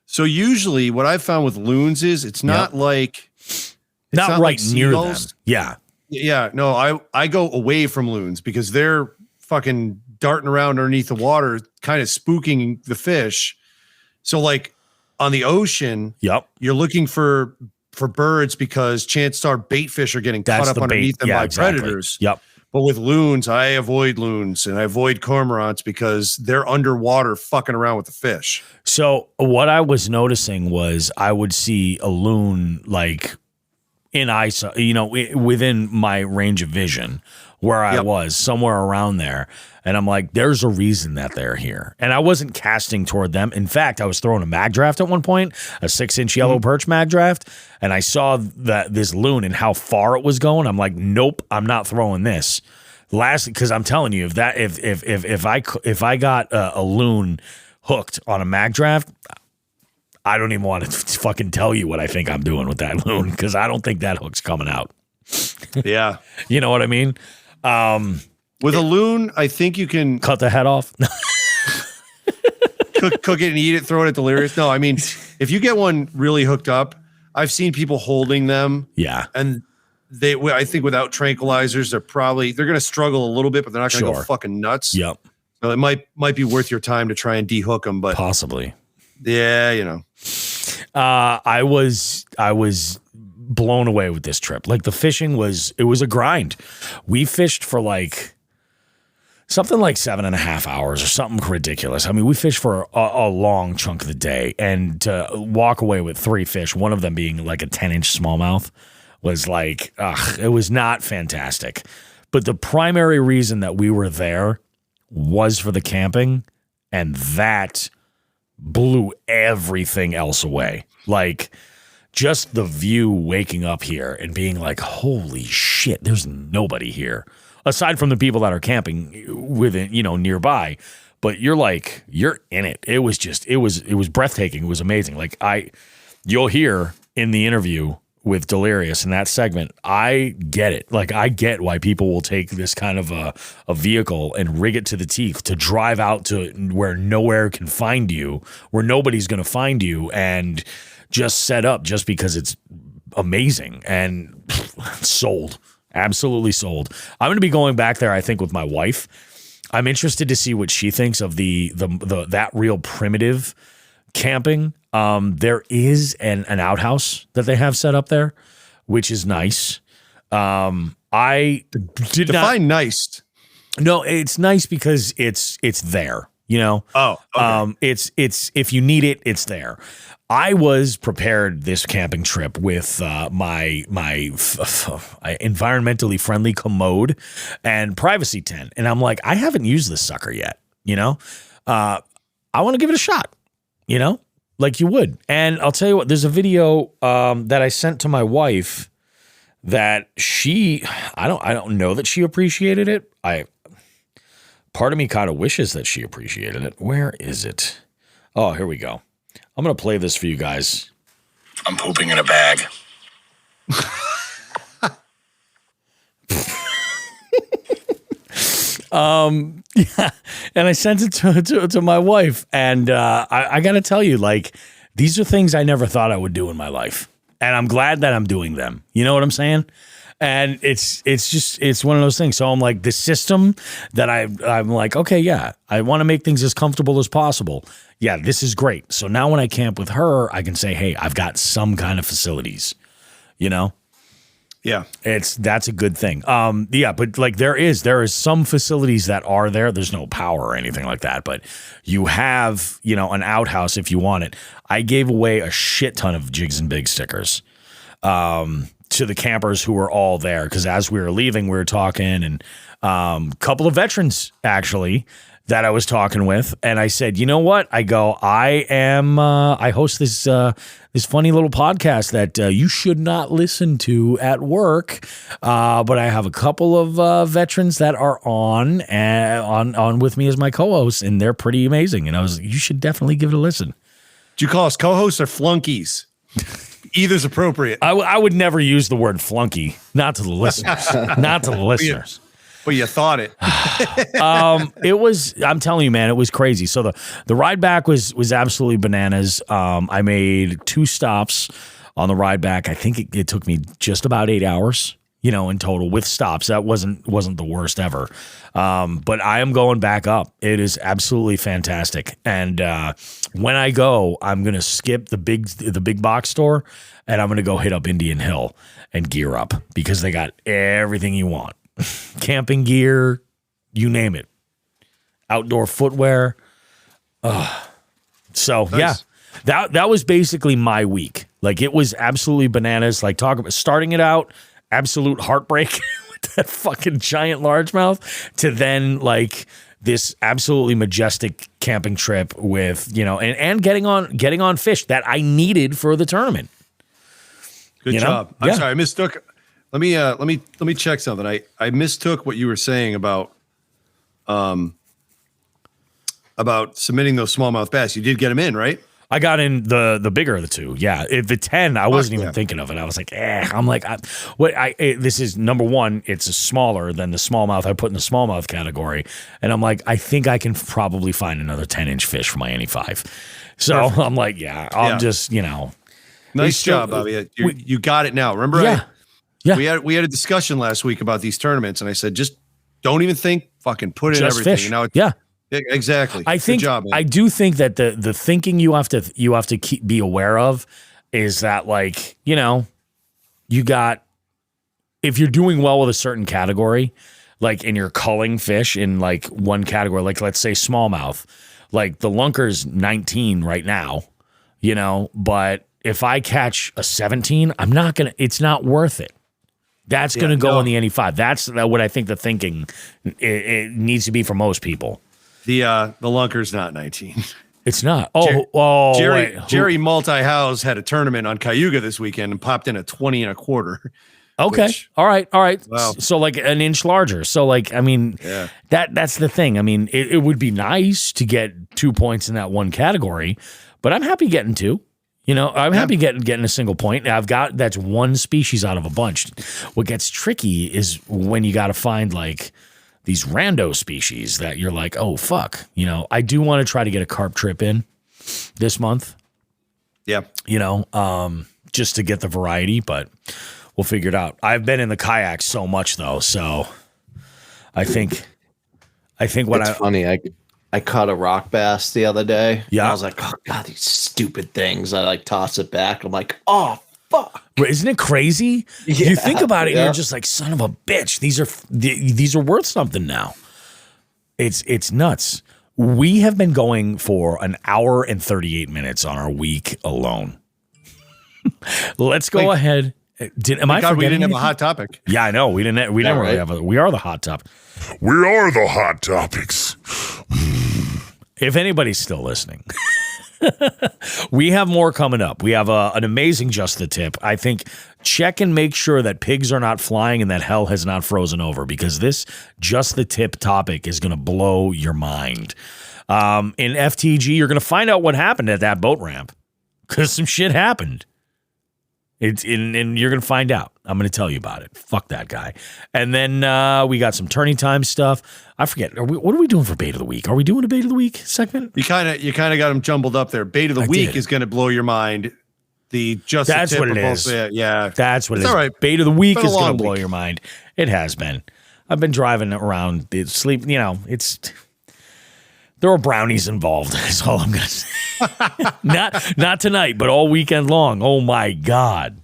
So usually, what I've found with loons is it's not like not right near them. Yeah. Yeah, no, I go away from loons because they're fucking darting around underneath the water, kind of spooking the fish. So like on the ocean, you're looking for birds because chances are bait fish are getting caught up underneath them by predators. Yep. But with loons, I avoid loons and I avoid cormorants because they're underwater fucking around with the fish. So what I was noticing was I would see a loon like in eyesight, you know, within my range of vision where I was, somewhere around there. And I'm like, there's a reason that they're here. And I wasn't casting toward them. In fact, I was throwing a mag draft at one point, a 6-inch yellow perch mag draft. And I saw this loon and how far it was going. I'm like, nope, I'm not throwing this. Because I'm telling you, if I got a loon hooked on a mag draft, I don't even want to fucking tell you what I think I'm doing with that loon because I don't think that hook's coming out. Yeah. You know what I mean? With a loon, I think you can cut the head off. cook it and eat it, throw it at Delirious. No, I mean, if you get one really hooked up, I've seen people holding them. Yeah. And I think without tranquilizers, they're going to struggle a little bit, but they're not going to go fucking nuts. Yep. So it might be worth your time to try and dehook them, but possibly. Yeah, you know. I was blown away with this trip. Like the fishing was a grind. We fished for like something like 7.5 hours or something ridiculous. I mean, we fished for a long chunk of the day, and to walk away with 3 fish, one of them being like a 10-inch smallmouth, was like, it was not fantastic. But the primary reason that we were there was for the camping, and that blew everything else away. Like just the view waking up here and being like, holy shit, there's nobody here aside from the people that are camping within, you know, nearby. But you're in it. It was breathtaking. It was amazing. Like you'll hear in the interview with Delirious in that segment, I get it. Like I get why people will take this kind of a vehicle and rig it to the teeth to drive out to where nowhere can find you, where nobody's going to find you, and just set up just because it's amazing. And sold. Absolutely sold. I'm going to be going back there, I think, with my wife. I'm interested to see what she thinks of that real primitive camping. There is an outhouse that they have set up there, which is nice. I did define nice. No, it's nice because it's there, you know? Oh, okay. It's if you need it, it's there. I was prepared this camping trip with my environmentally friendly commode and privacy tent. And I'm like, I haven't used this sucker yet, you know? I want to give it a shot, you know? Like you would. And I'll tell you what, there's a video that I sent to my wife that I don't know that she appreciated it. Part of me kind of wishes that she appreciated it. Where is it? Oh, here we go. I'm going to play this for you guys. I'm pooping in a bag. Yeah, and I sent it to my wife, and I got to tell you, like, these are things I never thought I would do in my life, and I'm glad that I'm doing them. You know what I'm saying? And it's one of those things. So I'm like, the system that I'm like, okay, yeah, I want to make things as comfortable as possible. Yeah, this is great. So now when I camp with her, I can say, hey, I've got some kind of facilities, you know? Yeah. That's a good thing. Yeah, but like there is some facilities that are there. There's no power or anything like that, but you have, an outhouse if you want it. I gave away a shit ton of Jigs and Big stickers to the campers who were all there, because as we were leaving, we were talking, and a couple of veterans actually that I was talking with, and I said, you know what? I go, I host this funny little podcast that you should not listen to at work, but I have a couple of veterans that are on with me as my co-hosts, and they're pretty amazing. And you should definitely give it a listen. Do you call us co-hosts or flunkies? Either's appropriate. I would never use the word flunky, not to the listeners, not to the listeners. Well, you thought it. I'm telling you, man, it was crazy. So the ride back was absolutely bananas. I made 2 stops on the ride back. I think it took me just about 8 hours, in total with stops. That wasn't the worst ever. But I am going back up. It is absolutely fantastic. And when I go, I'm going to skip the big box store, and I'm going to go hit up Indian Hill and gear up, because they got everything you want. Camping gear, you name it. Outdoor footwear. So nice. Yeah, that was basically my week. Like, it was absolutely bananas. Like, talk about starting it out, absolute heartbreak with that fucking giant largemouth, to then like this absolutely majestic camping trip with, and getting on fish that I needed for the tournament. Good job. I'm sorry, I mistook. Let me check something. I mistook what you were saying about submitting those smallmouth bass. You did get them in, right? I got in the bigger of the 2. Yeah, the 10. I wasn't even thinking of it. I was like, I'm like, this is number one. It's smaller than the smallmouth I put in the smallmouth category, and I'm like, I think I can probably find another 10-inch fish for my any 5. So perfect. I'm like, I'll just Nice job, Bobby. You got it now. Remember, yeah. We had a discussion last week about these tournaments, and I said, just don't even think, fucking put in everything. Fish. Yeah, exactly. Good job, man. I do think that the thinking you have to be aware of is that, like, you got, if you're doing well with a certain category, like, and you're culling fish in like one category, like let's say smallmouth, like the lunker's 19 right now, but if I catch a 17, it's not worth it. That's going to go in the NE5. That's what I think the thinking it needs to be for most people. The lunker's not 19. It's not. Jerry Multi-House had a tournament on Cayuga this weekend and popped in a 20 and a quarter. Okay. All right. Wow. So like an inch larger. So like, I mean, that's the thing. I mean, it would be nice to get 2 points in that one category, but I'm happy getting 2. I'm happy getting a single point. That's one species out of a bunch. What gets tricky is when you got to find like these rando species that you're like, oh fuck. I do want to try to get a carp trip in this month. Yeah. Just to get the variety, but we'll figure it out. I've been in the kayak so much though, so I think it's funny. I caught a rock bass the other day. Yeah. I was like, oh God, these stupid things. I like toss it back. I'm like, oh fuck. Isn't it crazy? Yeah, you think about it, and you're just like, son of a bitch. These are worth something now. It's nuts. We have been going for an hour and 38 minutes on our week alone. Let's go ahead. Am I forgetting? We didn't have anything? a hot topic. Yeah, I know. We didn't really have we are the hot topic. We are the hot topics. If anybody's still listening, we have more coming up. We have an amazing Just the Tip. I think check and make sure that pigs are not flying and that hell has not frozen over, because this Just the Tip topic is going to blow your mind. In FTG, you're going to find out what happened at that boat ramp, because some shit happened. And you're going to find out. I'm going to tell you about it. Fuck that guy. And then we got some turning time stuff. I forget. What are we doing for bait of the week? Are we doing a bait of the week segment? You kind of got them jumbled up there. Bait of the week is going to blow your mind. That's what it is. Yeah. That's what it is. All right. Bait of the week is going to blow your mind. It has been. I've been driving around. There were brownies involved. That's all I'm going to say. Not tonight, but all weekend long. Oh my God.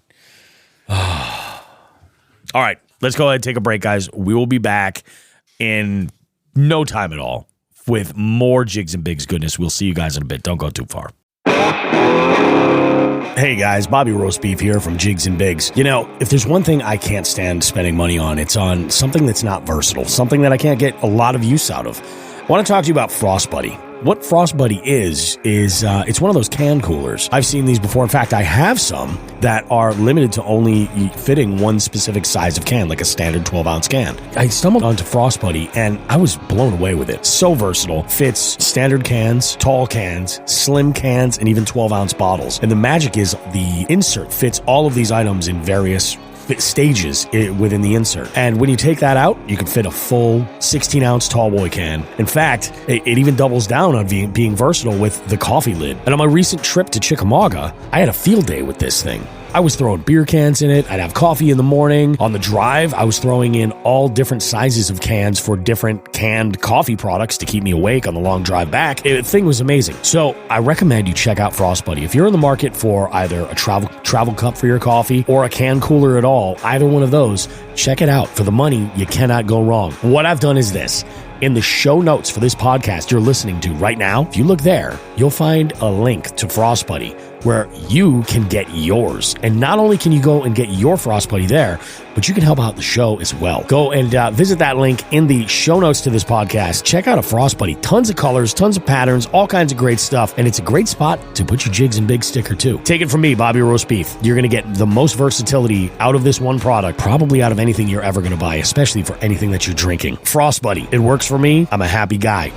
All right, let's go ahead and take a break, guys. We will be back in no time at all with more Jigs and Bigs goodness. We'll see you guys in a bit. Don't go too far. Hey guys, Bobby Roast Beef here from Jigs and Bigs. You know, if there's one thing I can't stand spending money on, it's on something that's not versatile, something that I can't get a lot of use out of. I want to talk to you about Frost Buddy. What Frost Buddy is it's one of those can coolers. I've seen these before. In fact, I have some that are limited to only fitting one specific size of can, like a standard 12-ounce can. I stumbled onto Frost Buddy, and I was blown away with it. So versatile. Fits standard cans, tall cans, slim cans, and even 12-ounce bottles. And the magic is the insert fits all of these items in various stages within the insert. And when you take that out, you can fit a full 16-ounce tall boy can. In fact, it even doubles down on being versatile with the coffee lid. And on my recent trip to Chickamauga, I had a field day with this thing. I was throwing beer cans in it. I'd have coffee in the morning. On the drive, I was throwing in all different sizes of cans for different canned coffee products to keep me awake on the long drive back. The thing was amazing. So I recommend you check out Frost Buddy. If you're in the market for either a travel cup for your coffee or a can cooler at all, either one of those, check it out. For the money, you cannot go wrong. What I've done is this. In the show notes for this podcast you're listening to right now, if you look there, you'll find a link to Frost Buddy where you can get yours. And not only can you go and get your Frost Buddy there, but you can help out the show as well. Go and visit that link in the show notes to this podcast. Check out a Frost Buddy. Tons of colors, tons of patterns, all kinds of great stuff. And it's a great spot to put your Jigs and Bigs sticker too. Take it from me, Bobby Roast Beef. You're going to get the most versatility out of this one product, probably out of anything you're ever going to buy, especially for anything that you're drinking. Frost Buddy. It works for me. I'm a happy guy.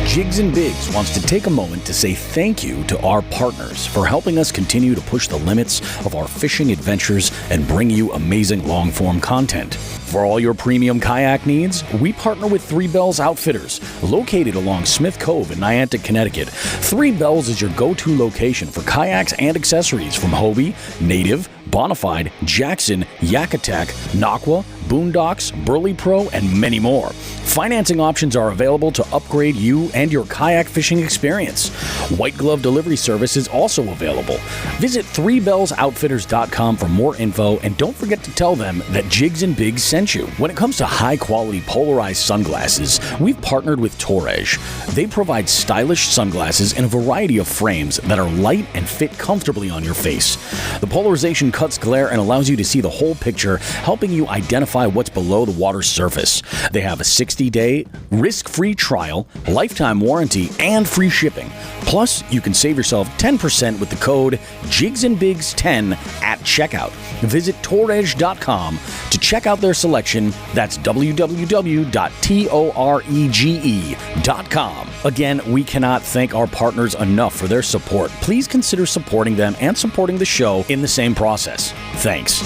Jigs and Bigs wants to take a moment to say thank you to our partners for helping us continue to push the limits of our fishing adventures and bring you amazing long-form content. For all your premium kayak needs, we partner with Three Bells Outfitters, located along Smith Cove in Niantic, Connecticut. Three Bells is your go-to location for kayaks and accessories from Hobie, Native, Bonafide, Jackson, Yakutak, Naqua, Boondocks, Burley Pro, and many more. Financing options are available to upgrade you and your kayak fishing experience. White glove delivery service is also available. Visit threebellsoutfitters.com for more info, and don't forget to tell them that Jigs and Bigs sent you. When it comes to high-quality polarized sunglasses, we've partnered with Torres. They provide stylish sunglasses in a variety of frames that are light and fit comfortably on your face. The polarization cuts glare and allows you to see the whole picture, helping you identify what's below the water's surface. They have a 60-day risk-free trial, lifetime warranty, and free shipping. Plus, you can save yourself 10% with the code JIGSandBIGS10 at checkout. Visit Torres.com to check out their selection. That's www.torege.com. Again, we cannot thank our partners enough for their support. Please consider supporting them and supporting the show in the same process. Thanks.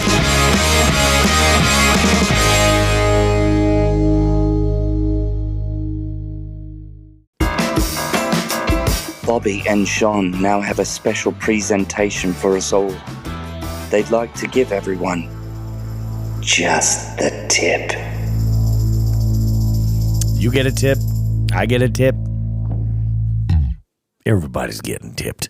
Bobby and Shawn now have a special presentation for us all. They'd like to give everyone just the tip. You get a tip. I get a tip. Everybody's getting tipped.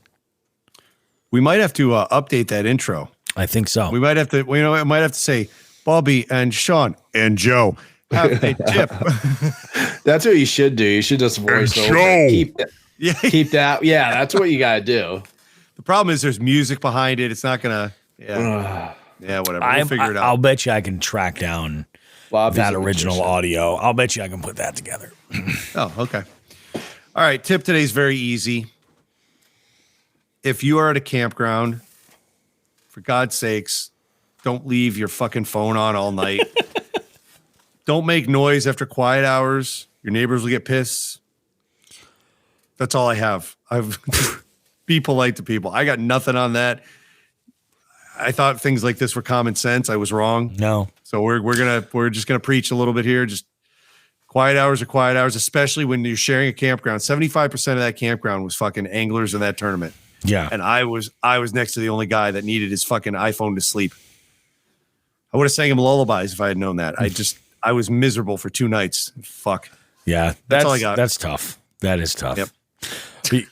We might have to update that intro. I think so. We might have to. I might have to say Bobby and Shawn and Joe have a tip. That's what you should do. You should just voice over. Joe. Keep that. Yeah, that's what you got to do. The problem is there's music behind it. It's not gonna. Yeah, whatever. We'll figure it out. I'll bet you I can track down Bobby's that original audio. I'll bet you I can put that together. Oh, okay. All right. Tip today is very easy. If you are at a campground, for God's sakes, don't leave your fucking phone on all night. Don't make noise after quiet hours. Your neighbors will get pissed. That's all I have. Be polite to people. I got nothing on that. I thought things like this were common sense. I was wrong. No. So we're just gonna preach a little bit here. Just quiet hours are quiet hours, especially when you're sharing a campground. 75% of that campground was fucking anglers in that tournament. Yeah. And I was next to the only guy that needed his fucking iPhone to sleep. I would have sang him lullabies if I had known that. I was miserable for 2 nights. Fuck. Yeah, That's all I got. That's tough. That is tough. Yep.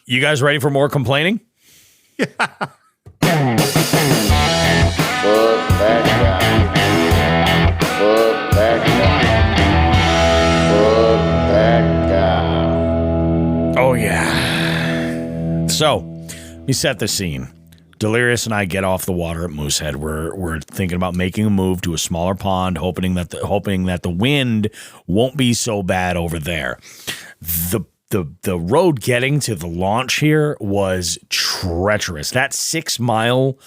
You guys ready for more complaining? Fuck that guy. Fuck that guy. Fuck that guy. Oh, yeah. So, let me set the scene. Delirious and I get off the water at Moosehead. We're thinking about making a move to a smaller pond, hoping that the wind won't be so bad over there. The road getting to the launch here was treacherous. That 6-mile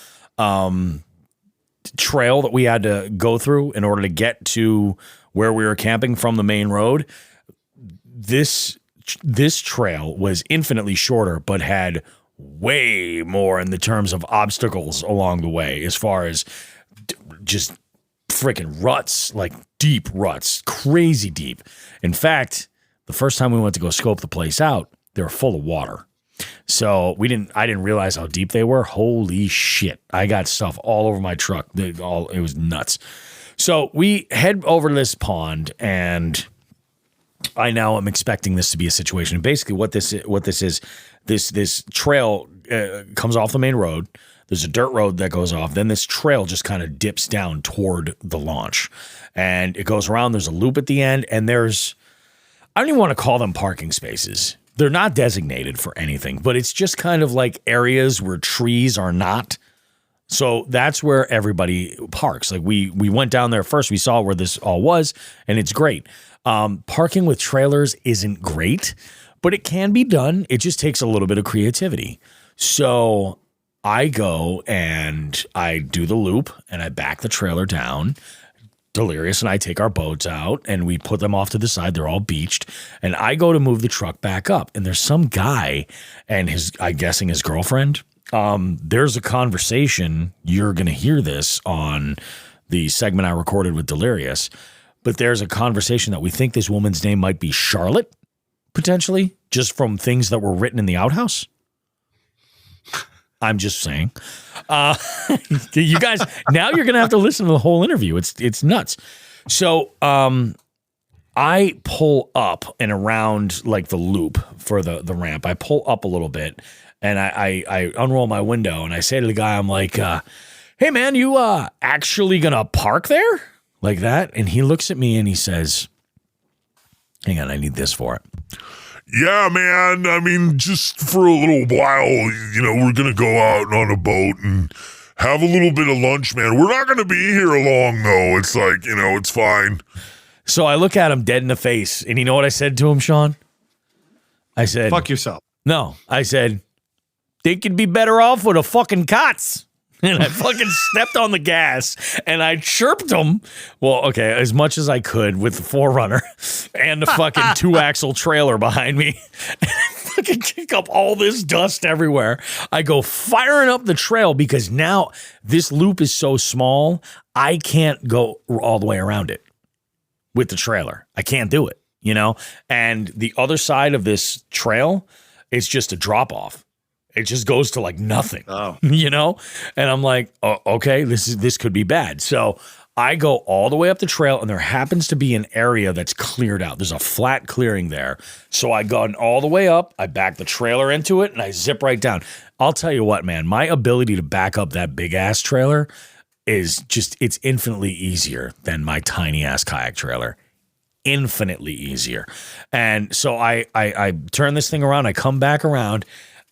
trail that we had to go through in order to get to where we were camping from the main road, this trail was infinitely shorter, but had way more in the terms of obstacles along the way, as far as just freaking ruts, like deep ruts, crazy deep. In fact, the first time we went to go scope the place out, they were full of water. So I didn't realize how deep they were. Holy shit. I got stuff all over my truck. It was nuts. So we head over to this pond, and I now am expecting this to be a situation. Basically what this is, this trail comes off the main road. There's a dirt road that goes off. Then this trail just kind of dips down toward the launch, and it goes around. There's a loop at the end, and I don't even want to call them parking spaces. They're not designated for anything, but it's just kind of like areas where trees are not. So that's where everybody parks. Like we went down there first. We saw where this all was, and it's great. Parking with trailers isn't great, but it can be done. It just takes a little bit of creativity. So I go and I do the loop, and I back the trailer down. Delirious and I take our boats out, and we put them off to the side. They're all beached, and I go to move the truck back up, and there's some guy and I'm guessing his girlfriend. There's a conversation. You're going to hear this on the segment I recorded with Delirious, but there's a conversation that we think this woman's name might be Charlotte, potentially, just from things that were written in the outhouse. I'm just saying. You guys, now you're going to have to listen to the whole interview. It's nuts. So I pull up and around like the loop for the ramp. I pull up a little bit, and I unroll my window, and I say to the guy, I'm like, hey, man, you actually going to park there? Like that? And he looks at me and he says, hang on, I need this for it. Yeah, man. I mean, just for a little while, we're going to go out on a boat and have a little bit of lunch, man. We're not going to be here long, though. It's like, it's fine. So I look at him dead in the face, and you know what I said to him, Shawn? I said, fuck yourself. No, I said, think you'd be better off with a fucking cots. And I fucking stepped on the gas, and I chirped him. Well, okay, as much as I could with the 4Runner and the fucking 2-axle trailer behind me. And I fucking kick up all this dust everywhere. I go firing up the trail because now this loop is so small, I can't go all the way around it with the trailer. I can't do it, And the other side of this trail is just a drop off. It just goes to like nothing, And I'm like, oh, okay, this could be bad. So I go all the way up the trail, and there happens to be an area that's cleared out. There's a flat clearing there. So I got all the way up, I back the trailer into it, and I zip right down. I'll tell you what, man, my ability to back up that big ass trailer is it's infinitely easier than my tiny ass kayak trailer. Infinitely easier. And so I turn this thing around, I come back around,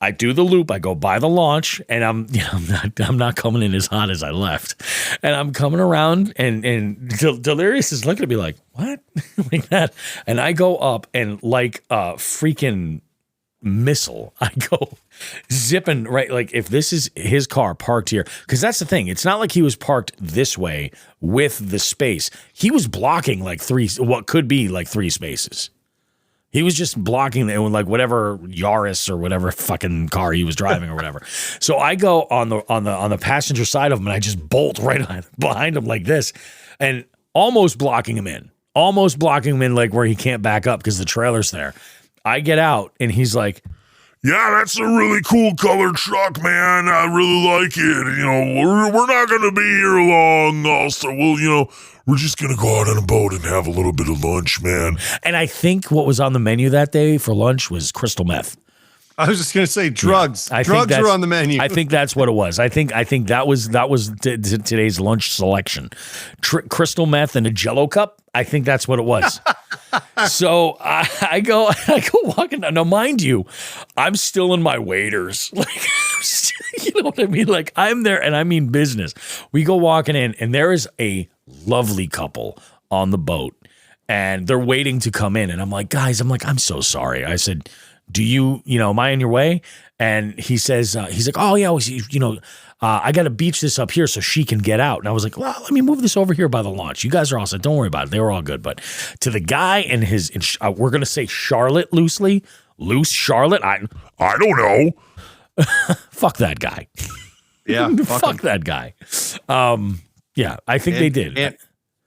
I do the loop, I go by the launch, and I'm not coming in as hot as I left. And I'm coming around, and Delirious is looking at me like, what? Like that. And I go up, and like a freaking missile, I go zipping right. Like if this is his car parked here, because that's the thing. It's not like he was parked this way with the space. He was blocking like what could be like 3 spaces. He was just blocking it with like whatever Yaris or whatever fucking car he was driving or whatever. So I go on the passenger side of him, and I just bolt right behind him like this, and almost blocking him in like where he can't back up because the trailer's there. I get out, and he's like, Yeah, that's a really cool colored truck, man. I really like it. You know, we're not gonna be here long. Also, we're just gonna go out on a boat and have a little bit of lunch, man. And I think what was on the menu that day for lunch was crystal meth. I was just gonna say drugs. Yeah, Drugs were on the menu. I think that's what it was. I think that was today's lunch selection. Crystal meth and a Jello cup. I think that's what it was. So I go walking down. Now, mind you, I'm still in my waders. Like, you know what I mean? Like, I'm there, and I mean business. We go walking in, and there is a lovely couple on the boat, and they're waiting to come in. And I'm like, guys, I'm so sorry. I said, do you am I in your way? And he says, he's like, oh yeah, I got to beach this up here so she can get out. And I was like, well, let me move this over here by the launch. You guys are all set. Don't worry about it. They were all good. But to the guy and we're going to say Charlotte loosely, loose Charlotte. I don't know. Fuck that guy. Yeah. Fuck that guy. Yeah, I think they did.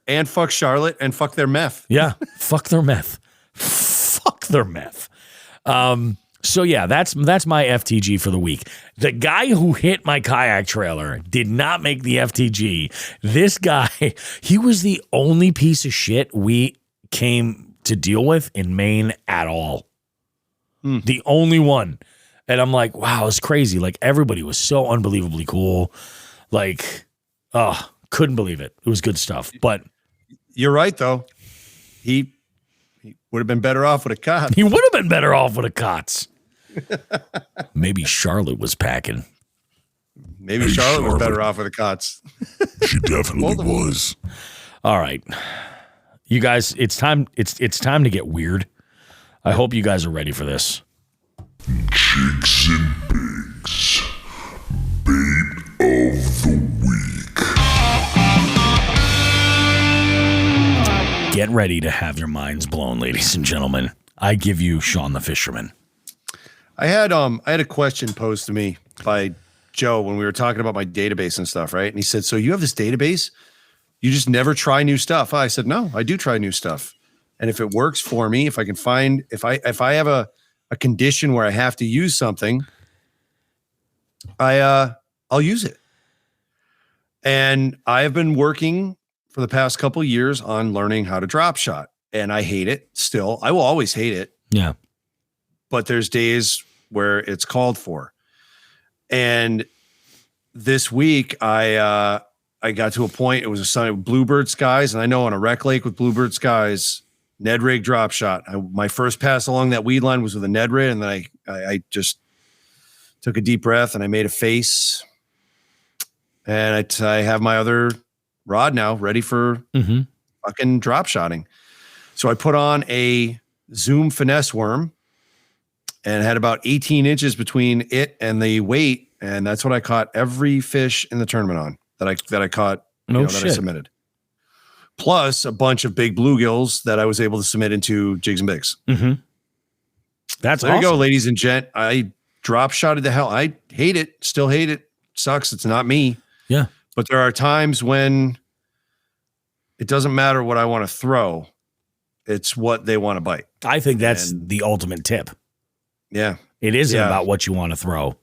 And fuck Charlotte and fuck their meth. Yeah. Fuck their meth. Fuck their meth. So yeah, that's my FTG for the week. The guy who hit my kayak trailer did not make the FTG. This guy, he was the only piece of shit we came to deal with in Maine at all. The only one. And I'm like, wow, it's crazy. Like, everybody was so unbelievably cool. Like, couldn't believe it. It was good stuff. But you're right, though. He would have been better off with a cot. He would have been better off with a cots. Maybe Charlotte was packing. Maybe Charlotte was better off with a cots. She definitely was. All right. You guys, it's time to get weird. I hope you guys are ready for this. Jigs and Bigs, bait of the week. Get ready to have your minds blown, ladies and gentlemen. I give you Shawn the Fisherman. I had a question posed to me by Joe when we were talking about my database and stuff, right? And he said, so you have this database? You just never try new stuff? I said, no, I do try new stuff. And if it works for me, if I can find, if I have a condition where I have to use something, I'll use it. And I have been working for the past couple of years on learning how to drop shot, and I hate it still. I will always hate it. Yeah. But there's days where it's called for. And this week I got to a point, it was a sunny bluebird skies. And I know on a rec lake with bluebird skies, Ned rig drop shot. My first pass along that weed line was with a Ned rig. And then I just took a deep breath and I made a face. And I have my other rod now ready for fucking drop shotting. So I put on a Zoom finesse worm and had about 18 inches between it and the weight. And that's what I caught every fish in the tournament on that I caught, that I submitted. Plus a bunch of big bluegills that I was able to submit into jigs and bigs. Mm-hmm. That's so there you go, ladies and gent. I drop shotted the hell. I hate it. Still hate it. Sucks. It's not me. Yeah. But there are times when it doesn't matter what I want to throw. It's what they want to bite. I think that's the ultimate tip. Yeah. It isn't about what you want to throw.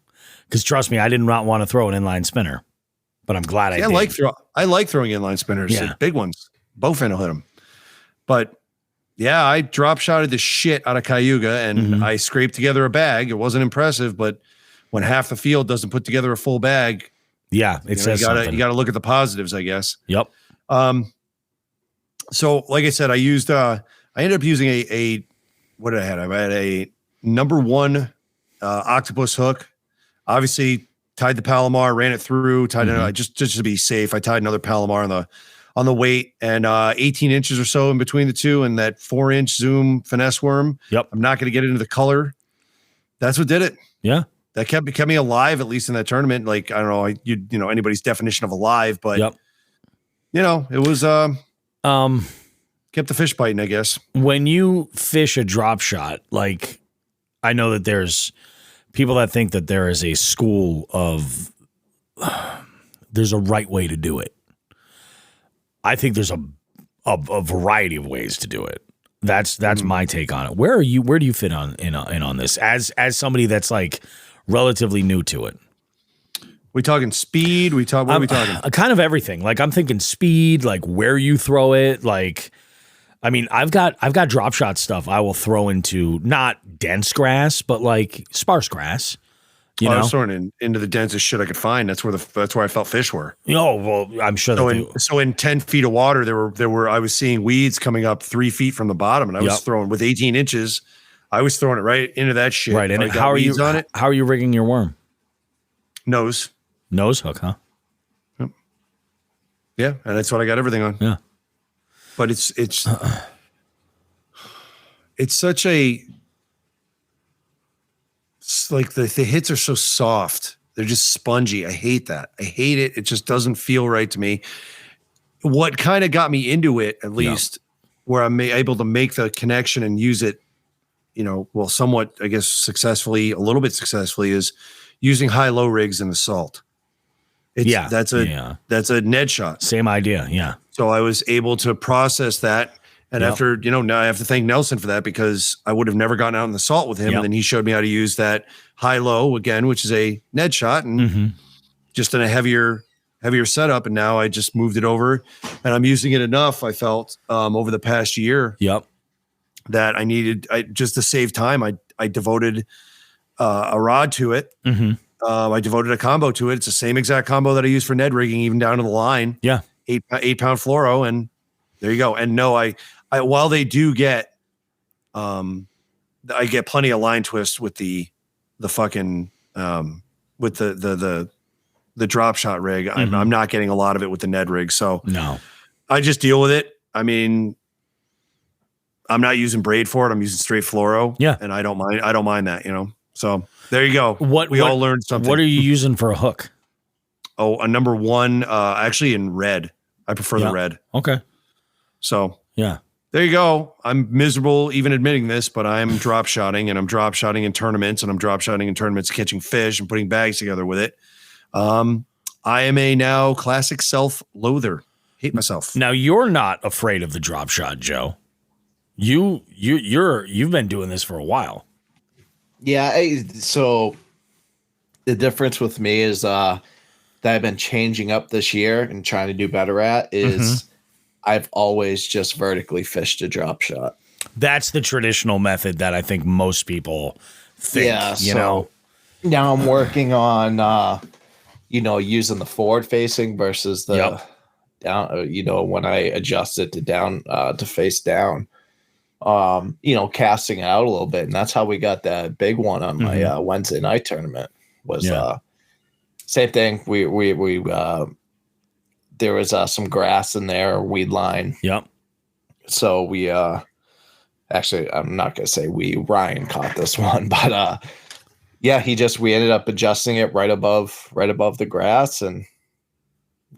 Because trust me, I did not want to throw an inline spinner, but I'm glad I did. I like throwing inline spinners, big ones. Bowfin will hit them. But yeah, I drop shotted the shit out of Cayuga and I scraped together a bag. It wasn't impressive, but when half the field doesn't put together a full bag, says something. You got to look at the positives, I guess. Yep. So like I said, I ended up using what did I have? I had a number 1 octopus hook. Obviously tied the Palomar, ran it through, tied it just to be safe. I tied another Palomar on the weight and 18 inches or so in between the two, and that 4-inch Zoom finesse worm. Yep. I'm not going to get into the color. That's what did it. Yeah. That kept me alive, at least in that tournament. Like, I don't know, anybody's definition of alive, but it was kept the fish biting, I guess. When you fish a drop shot, like, I know that there's people that think that there is a school of there's a right way to do it. I think there's a variety of ways to do it. That's my take on it. Where do you fit in on this as somebody that's like relatively new to it? We talking speed? What are we talking? Kind of everything. Like I'm thinking speed, like where you throw it. Like, I mean, I've got drop shot stuff I will throw into not dense grass, but like sparse grass. You know, I was throwing into the densest shit I could find. That's where I felt fish were. Oh well, I'm sure. So in 10 feet of water, there were I was seeing weeds coming up 3 feet from the bottom, and I was throwing with 18 inches. I was throwing it right into that shit. Right, and how are you on it? How are you rigging your worm? Nose hook, huh? Yep. Yeah, and that's what I got everything on. Yeah, but it's such a. Like the hits are so soft. They're just spongy. I hate that. I hate it. It just doesn't feel right to me. What kind of got me into it, at least, where I'm able to make the connection and use it, somewhat, I guess, successfully, a little bit successfully, is using high-low rigs in the salt. That's a Ned shot. Same idea. Yeah. So I was able to process that. And after, now I have to thank Nelson for that, because I would have never gotten out in the salt with him. And then he showed me how to use that high-low again, which is a Ned shot, and just in a heavier setup. And now I just moved it over, and I'm using it enough, I felt, over the past year that just to save time, I devoted a rod to it. I devoted a combo to it. It's the same exact combo that I use for Ned rigging, even down to the line. Yeah. 8-pound fluoro. And there you go. And no, I while they do get, I get plenty of line twists with the fucking, with the drop shot rig. I'm not getting a lot of it with the Ned rig. So no, I just deal with it. I mean, I'm not using braid for it. I'm using straight fluoro. Yeah. And I don't mind that, so there you go. We all learned something. What are you using for a hook? Oh, a number one, actually in red. I prefer the red. Okay. So yeah, there you go. I'm miserable even admitting this, but I'm drop shotting, and I'm drop shotting in tournaments, and I'm drop shotting in tournaments, catching fish and putting bags together with it. I am a now classic self-loather. Hate myself. Now you're not afraid of the drop shot, Joe. You've been doing this for a while. Yeah. So the difference with me is that I've been changing up this year and trying to do better at is I've always just vertically fished a drop shot. That's the traditional method that I think most people think. Yeah. Now I'm working on, using the forward facing versus the down, when I adjust it to down, to face down, casting out a little bit. And that's how we got that big one on my Wednesday night tournament was, same thing. We there was some grass in there, weed line. Yep. So we actually, I'm not gonna say Ryan caught this one, but we ended up adjusting it right above the grass and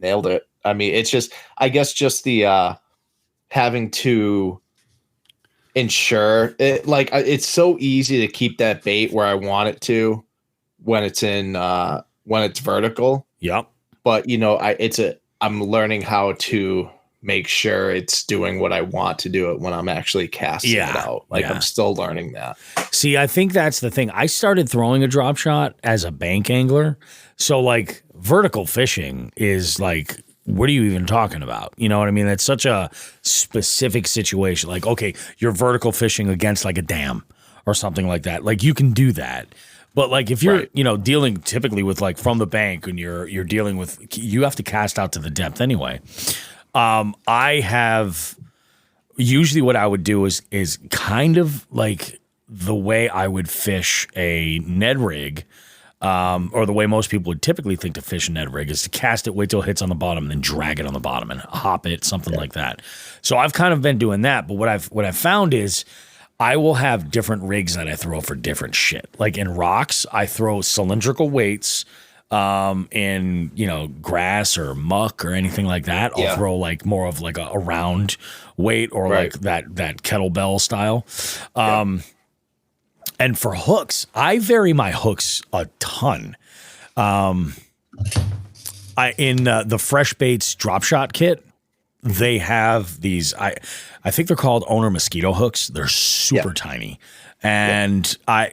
nailed it. I mean, it's just, I guess, just the having to ensure it. Like, it's so easy to keep that bait where I want it to when it's when it's vertical. Yep. But I'm learning how to make sure it's doing what I want to do it when I'm actually casting it out. Like, I'm still learning that. See, I think that's the thing. I started throwing a drop shot as a bank angler. So like vertical fishing is like, what are you even talking about? You know what I mean? That's such a specific situation. Like, okay, you're vertical fishing against like a dam or something like that. Like, you can do that. But like if you're, dealing typically with like from the bank and you're dealing with, you have to cast out to the depth anyway. I have usually what I would do is kind of like the way I would fish a Ned rig, or the way most people would typically think to fish a Ned rig is to cast it, wait till it hits on the bottom, and then drag it on the bottom and hop it, something like that. So I've kind of been doing that. But what I've found is I will have different rigs that I throw for different shit. Like in rocks, I throw cylindrical weights. In grass or muck or anything like that, I'll throw like more of like a round weight or like that kettlebell style. And for hooks, I vary my hooks a ton. In the Fresh Baits drop shot kit, they have these, I think they're called owner mosquito hooks. They're super tiny. And I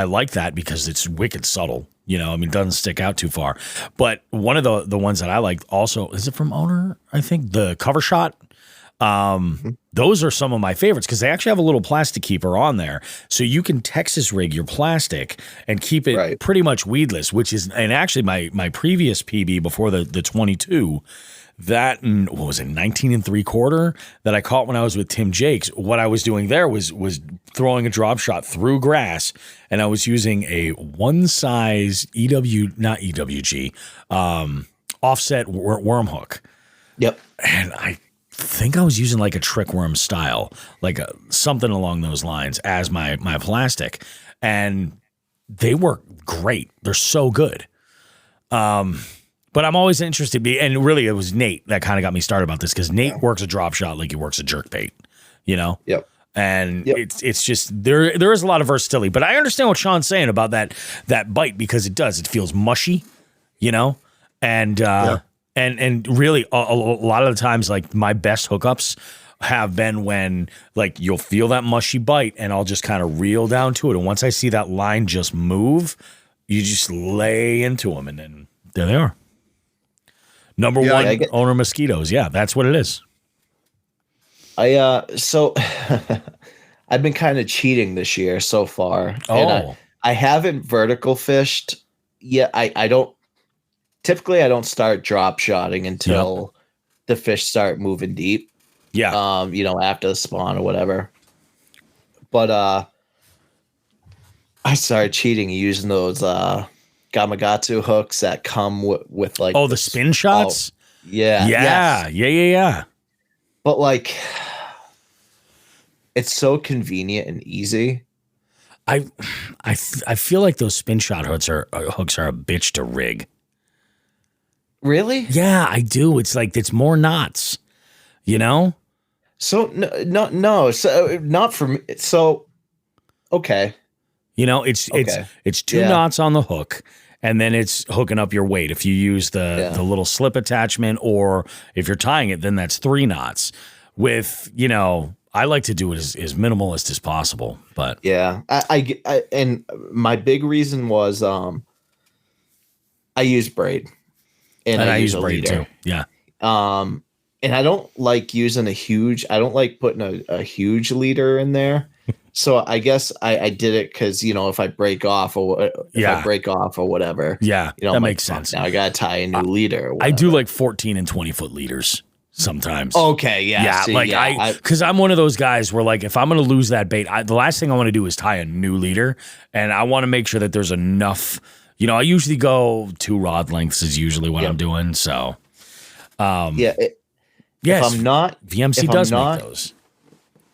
like that because it's wicked subtle. You know, I mean, it doesn't stick out too far. But one of the ones that I like also, is it from Owner? I think the Cover Shot. Those are some of my favorites because they actually have a little plastic keeper on there. So you can Texas rig your plastic and keep it pretty much weedless, which is, and actually my previous PB before the 22, that, what was it, 19 3/4 that I caught when I was with Tim Jakes. What I was doing there was throwing a drop shot through grass, and I was using a one size offset worm hook. Yep. And I think I was using like a trick worm style, like something along those lines as my plastic, and they work great. They're so good. But I'm always interested, and really it was Nate that kind of got me started about this because Nate works a drop shot like he works a jerk bait, you know? Yep. And it's just there is a lot of versatility, but I understand what Shawn's saying about that bite because it feels mushy, you know? And and really a lot of the times, like my best hookups have been when like you'll feel that mushy bite and I'll just kind of reel down to it. And once I see that line just move, you just lay into them and then there they are. Number one, owner mosquitoes. Yeah, that's what it is. So I've been kind of cheating this year so far. Oh. And I haven't vertical fished yet. I don't start drop shotting until the fish start moving deep. Yeah. After the spawn or whatever. But I started cheating using those Gamakatsu hooks that come with like the spin shots. Yeah. But like, it's so convenient and easy. I feel like those spin shot hooks are a bitch to rig. Really? Yeah, I do. It's like it's more knots, you know. So no. So not for me. So okay. You know, it's two knots on the hook, and then it's hooking up your weight. If you use the little slip attachment, or if you're tying it, then that's 3 knots. With, I like to do it as minimalist as possible. But yeah, I and my big reason was I use braid, and I use braid too. Yeah. And I don't like using I don't like putting a huge leader in there. So I guess I did it because, if I break off or whatever. Yeah, that makes sense. Now I got to tie a new leader. I do like 14 and 20 foot leaders sometimes. Okay, yeah. Yeah, because I'm one of those guys where like if I'm going to lose that bait, the last thing I want to do is tie a new leader. And I want to make sure that there's enough. I usually go 2 rod lengths is usually what I'm doing. So, yes, if I'm not, VMC does make those.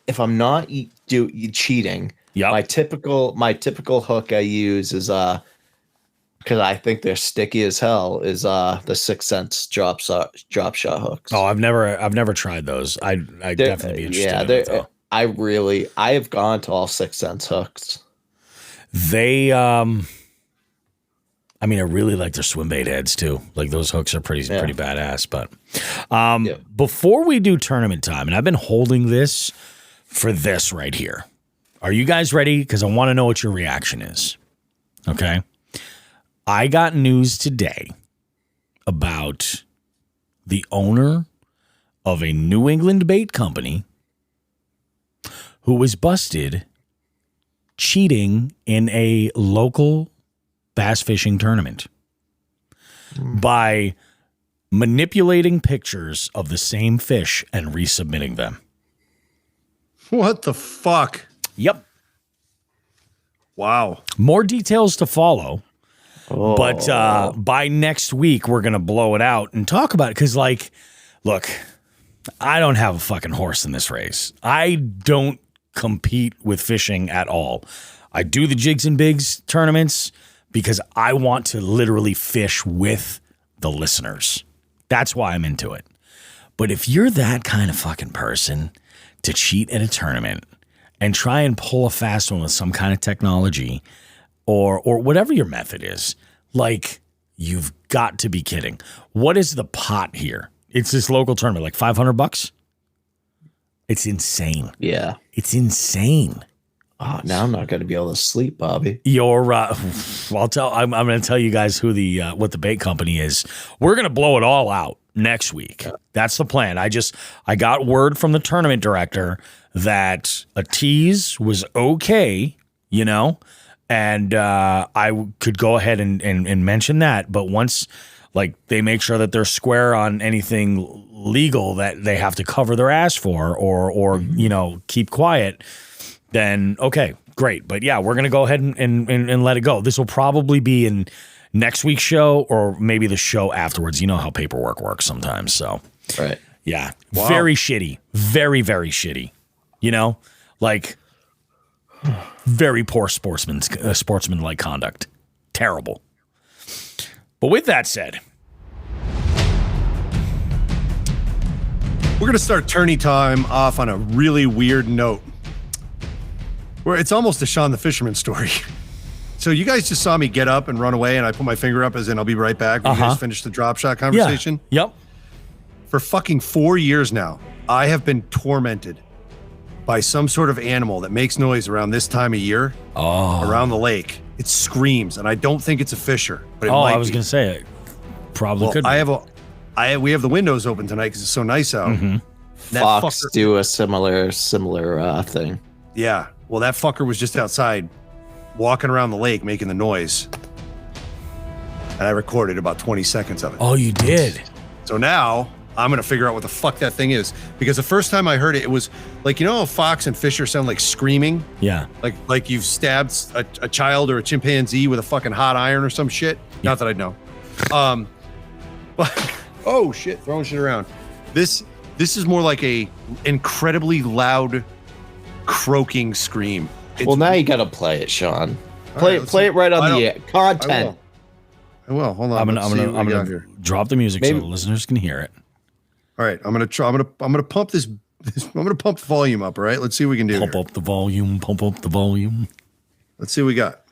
If I'm not cheating, my typical hook I use is because I think they're sticky as hell is the 6 cents drop shot hooks. Oh, I've never tried those. I definitely be interested in it, though. I have gone to all 6 cents hooks. They I really like their swim bait heads too. Like those hooks are pretty badass. But before we do tournament time, and I've been holding this for this right here. Are you guys ready? Because I want to know what your reaction is. Okay. I got news today about the owner of a New England bait company who was busted cheating in a local bass fishing tournament by manipulating pictures of the same fish and resubmitting them. What the fuck? Yep. Wow. More details to follow. But by next week, we're going to blow it out and talk about it. Because, look, I don't have a fucking horse in this race. I don't compete with fishing at all. I do the Jigs and Bigs tournaments because I want to literally fish with the listeners. That's why I'm into it. But if you're that kind of fucking person to cheat at a tournament and try and pull a fast one with some kind of technology or whatever your method is, you've got to be kidding. What is the pot here? It's this local tournament, like $500. It's insane. Yeah. It's insane. Oh, now I'm not going to be able to sleep, Bobby. I'm going to tell you guys who what the bait company is. We're going to blow it all out next week. Yeah. That's the plan. I got word from the tournament director that a tease was okay, and I could go ahead and mention that. But once they make sure that they're square on anything legal that they have to cover their ass for or keep quiet, then okay, great. But yeah, we're going to go ahead and let it go. This will probably be in next week's show or maybe the show afterwards. You know how paperwork works sometimes. So, right. Yeah. Wow. Very shitty. Very, very shitty. Very poor sportsman-like conduct. Terrible. But with that said, we're going to start tourney time off on a really weird note. Where it's almost a Shawn the Fisherman story. So you guys just saw me get up and run away, and I put my finger up as in I'll be right back when you guys finish the drop shot conversation. Yeah. Yep. For fucking 4 years now, I have been tormented by some sort of animal that makes noise around this time of year around the lake. It screams, and I don't think it's a fisher. But I was going to say it probably could be. We have the windows open tonight because it's so nice out. Mm-hmm. Fox do a similar thing. Yeah. Well, that fucker was just outside walking around the lake making the noise. And I recorded about 20 seconds of it. Oh, you did? So now I'm going to figure out what the fuck that thing is. Because the first time I heard it, it was like, how fox and fisher sound like screaming? Yeah. Like you've stabbed a child or a chimpanzee with a fucking hot iron or some shit. Yeah. Not that I'd know. But, oh shit, throwing shit around. This is more like a incredibly loud croaking scream. Well, now you got to play it, Shawn. Play it right on the content. I will. Hold on. I'm gonna drop the music so the listeners can hear it. All right, I'm gonna pump this. I'm gonna pump the volume up. All right, let's see what we can do. Pump up the volume. Pump up the volume. Let's see what we got.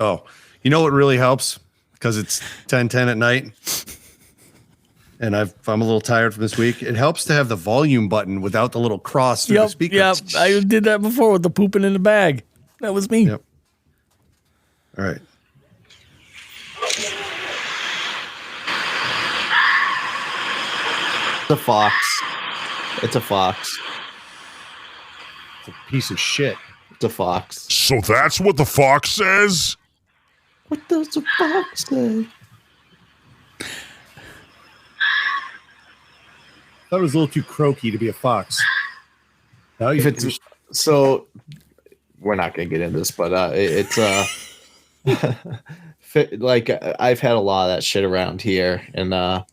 Oh, you know what really helps? Because it's 10:10 at night, and I'm a little tired from this week. It helps to have the volume button without the little cross through the speaker. Yep, I did that before with the pooping in the bag. That was me. Yep. All right. It's a fox. It's a fox. It's a piece of shit. It's a fox. So that's what the fox says? What does the fox say? I thought it was a little too croaky to be a fox. No, so we're not going to get into this, but it's like I've had a lot of that shit around here, and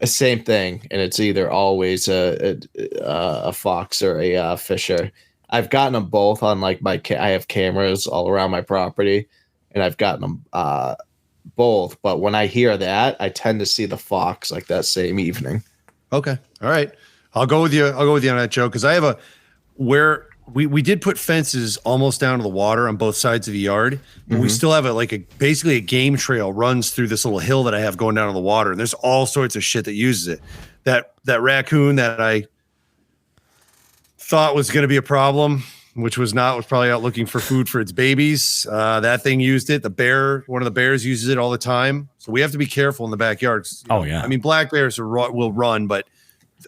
same thing, and it's either always a fox or a fisher. I've gotten them both on I have cameras all around my property, and I've gotten them both. But when I hear that, I tend to see the fox that same evening. Okay. All right. I'll go with you on that, Joe, because I have where we did put fences almost down to the water on both sides of the yard, but we still have basically a game trail runs through this little hill that I have going down to the water, and there's all sorts of shit that uses it. That raccoon that I thought was going to be a problem, which was not, was probably out looking for food for its babies. That thing used it. One of the bears uses it all the time. So we have to be careful in the backyard. Yeah. I mean, black bears will run, but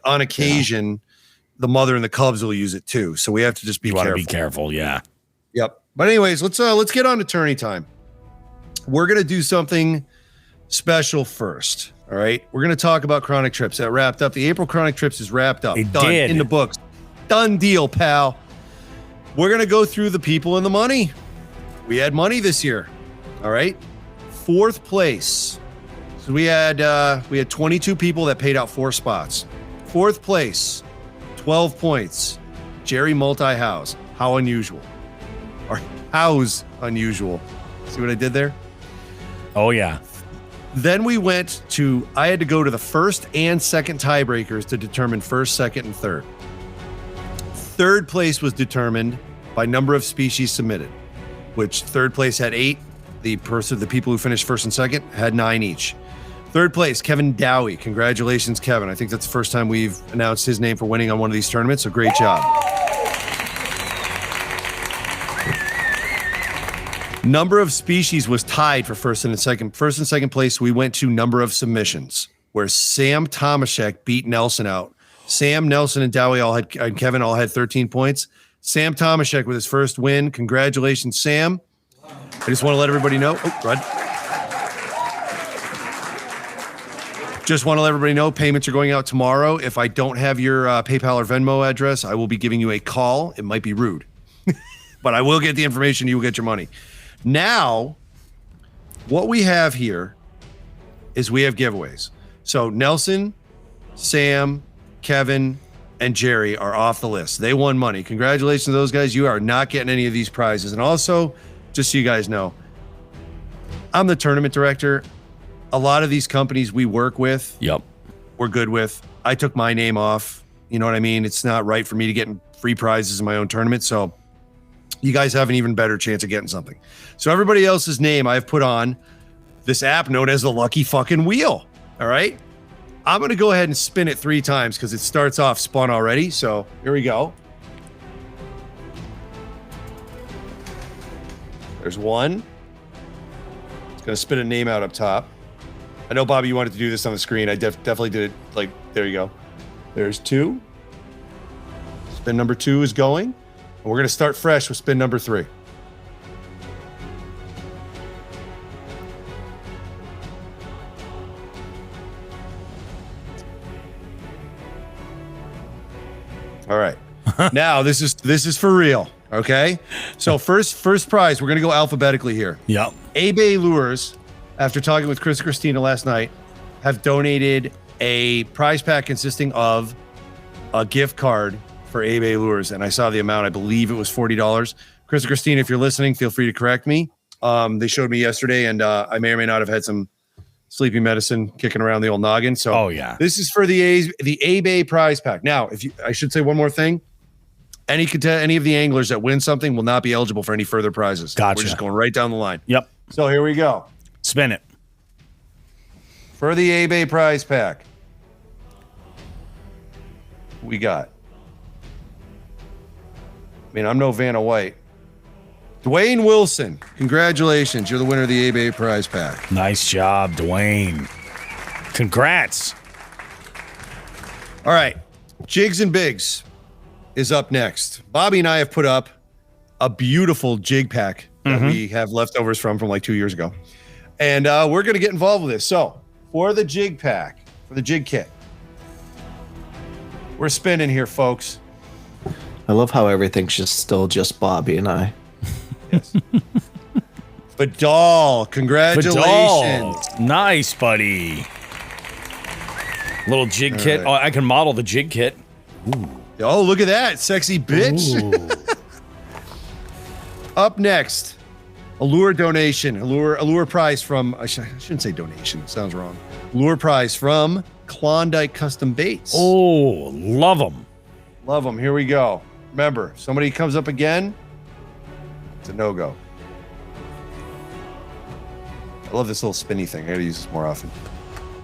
on occasion, the mother and the cubs will use it too. So we have to just be careful. Be careful. Yeah. Yep. But anyways, let's get on to tourney time. We're going to do something special first. All right. We're going to talk about Chronic Trips. That wrapped up. The April Chronic Trips is wrapped up. Done. In the books. Done deal, pal. We're going to go through the people and the money. We had money this year. All right. Fourth place. So we had 22 people that paid out 4 spots. Fourth place, 12 points. Jerry Multi-House. How unusual. Or how's unusual. See what I did there? Oh, yeah. Then I had to go to the first and second tiebreakers to determine first, second, and third. Third place was determined by number of species submitted, which third place had 8. The people who finished first and second had 9 each. Third place, Kevin Dowie. Congratulations, Kevin. I think that's the first time we've announced his name for winning on one of these tournaments, so great job. Number of species was tied for first and second. First and second place, we went to number of submissions, where Sam Tomaszek beat Nelson out. Sam, Nelson, and Dowie and Kevin all had 13 points. Sam Tomaszek with his first win. Congratulations, Sam. I just want to let everybody know. Oh, Rod. Just want to let everybody know payments are going out tomorrow. If I don't have your PayPal or Venmo address, I will be giving you a call. It might be rude, but I will get the information. You will get your money. Now, what we have here is we have giveaways. So Nelson, Sam, Kevin, and Jerry are off the list. They won money. Congratulations to those guys. You are not getting any of these prizes. And also, just so you guys know, I'm the tournament director. A lot of these companies we work with, we're good with. I took my name off. You know what I mean? It's not right for me to get free prizes in my own tournament. So you guys have an even better chance of getting something. So everybody else's name I've put on this app known as the Lucky Fucking Wheel. All right? I'm going to go ahead and spin it 3 times because it starts off spun already. So here we go. There's 1. It's going to spit a name out up top. I know, Bobby, you wanted to do this on the screen. I definitely did it. Like, there you go. There's 2. Spin number 2 is going. And we're going to start fresh with spin number 3. All right. Now this is for real. Okay. So first prize, we're gonna go alphabetically here. Yep. A-Bay Lures, after talking with Chris and Christina last night, have donated a prize pack consisting of a gift card for A-Bay Lures, and I saw the amount. I believe it was $40. Chris and Christina, if you're listening, feel free to correct me. They showed me yesterday, and I may or may not have had some sleeping medicine kicking around the old noggin. So this is for the A-Bay prize pack. Now, I should say one more thing. Any of the anglers that win something will not be eligible for any further prizes. Gotcha. We're just going right down the line. Yep. So here we go. Spin it. For the A-Bay prize pack, we got, I'm no Vanna White. Dwayne Wilson, congratulations. You're the winner of the A-Bay prize pack. Nice job, Dwayne. Congrats. All right. Jigs and Bigs is up next. Bobby and I have put up a beautiful jig pack that we have leftovers from like 2 years ago. And we're going to get involved with this. So for the jig pack, for the jig kit, we're spinning here, folks. I love how everything's still just Bobby and I. Yes. Vidal, congratulations. Vidal. Nice, buddy. Little jig kit. right. Oh, I can model the jig kit. Ooh. Oh, look at that. Sexy bitch. Up next, a lure donation. A lure prize from, I shouldn't say donation. It sounds wrong. Lure prize from Klondike Custom Baits. Oh, love them. Love them. Here we go. Remember, if somebody comes up again, it's a no-go. I love this little spinny thing. I gotta use this more often.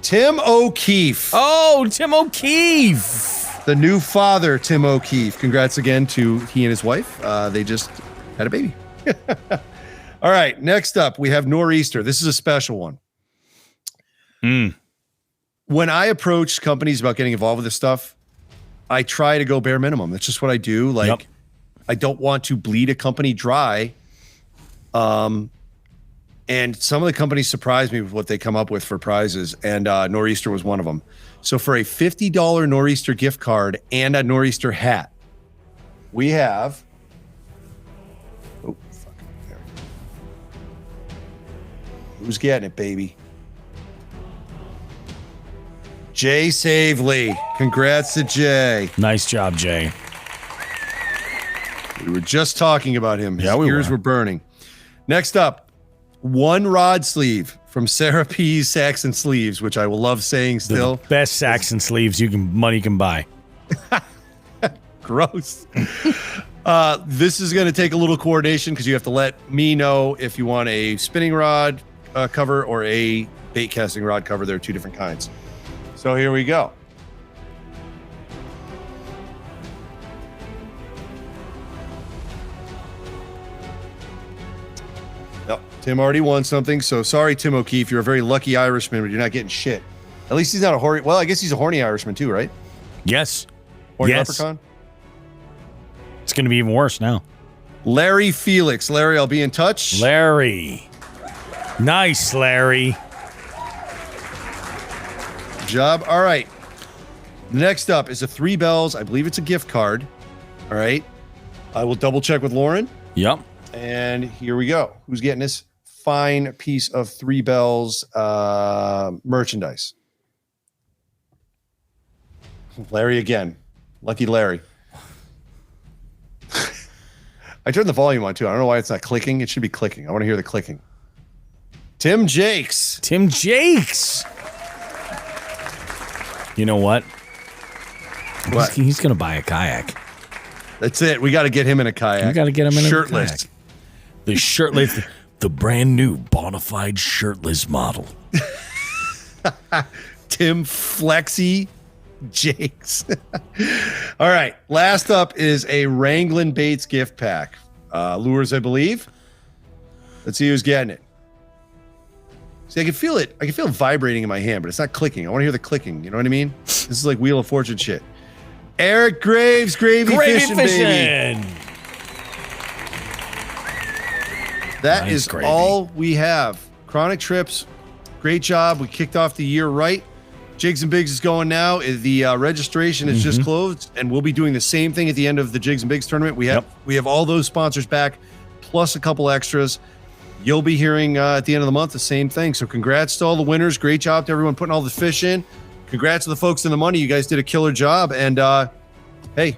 Tim O'Keefe. Oh, Tim O'Keefe. The new father, Tim O'Keefe. Congrats again to he and his wife. They just had a baby. All right, next up, we have Nor'easter. This is a special one. When I approach companies about getting involved with this stuff, I try to go bare minimum. That's just what I do. Like, I don't want to bleed a company dry. And some of the companies surprise me with what they come up with for prizes, and Nor'easter was one of them. So for a $50 Nor'easter gift card and a Nor'easter hat, we have... Oh, fuck. There. Who's getting it, baby? Jay Savely. Congrats to Jay. Nice job, Jay. We were just talking about him. His ears were burning. Next up, one rod sleeve from Sarah P's Saxon Sleeves, which I will love saying still. The best Saxon sleeves money can buy. Gross. This is going to take a little coordination because you have to let me know if you want a spinning rod cover or a bait casting rod cover. There are 2 different kinds. So here we go. Yep. Tim already won something. So sorry, Tim O'Keefe. You're a very lucky Irishman, but you're not getting shit. At least he's not a horny. Well, I guess he's a horny Irishman too, right? Yes. Horny Yes. leprechaun. It's going to be even worse now. Larry Felix. Larry, I'll be in touch. Larry. Nice, Larry. Good job. All right. Next up is a 3 Bells. I believe it's a gift card. All right. I will double check with Lauren. Yep. And here we go. Who's getting this fine piece of 3 Bells merchandise? Larry again. Lucky Larry. I turned the volume on too. I don't know why it's not clicking. It should be clicking. I want to hear the clicking. Tim Jakes. Tim Jakes. You know what? What? He's going to buy a kayak. That's it. We got to get him in a kayak. We got to get him in shirtless. a kayak. The shirtless, the brand new bonafide shirtless model. Tim Flexi Jakes. All right. Last up is a Wranglin Baits gift pack. Lures, I believe. Let's see who's getting it. See, I can feel it. I can feel it vibrating in my hand, but it's not clicking. I want to hear the clicking. You know what I mean? This is like Wheel of Fortune shit. Eric Graves, Gravy Fishing, baby. That Nice is gravy. all we have. Chronic Trips, great job. We kicked off the year right. Jigs and Bigs is going now. The registration is just closed, and we'll be doing the same thing at the end of the Jigs and Bigs tournament. We have all those sponsors back, plus a couple extras. You'll be hearing at the end of the month the same thing. So congrats to all the winners. Great job to everyone putting all the fish in. Congrats to the folks in the money. You guys did a killer job. And hey,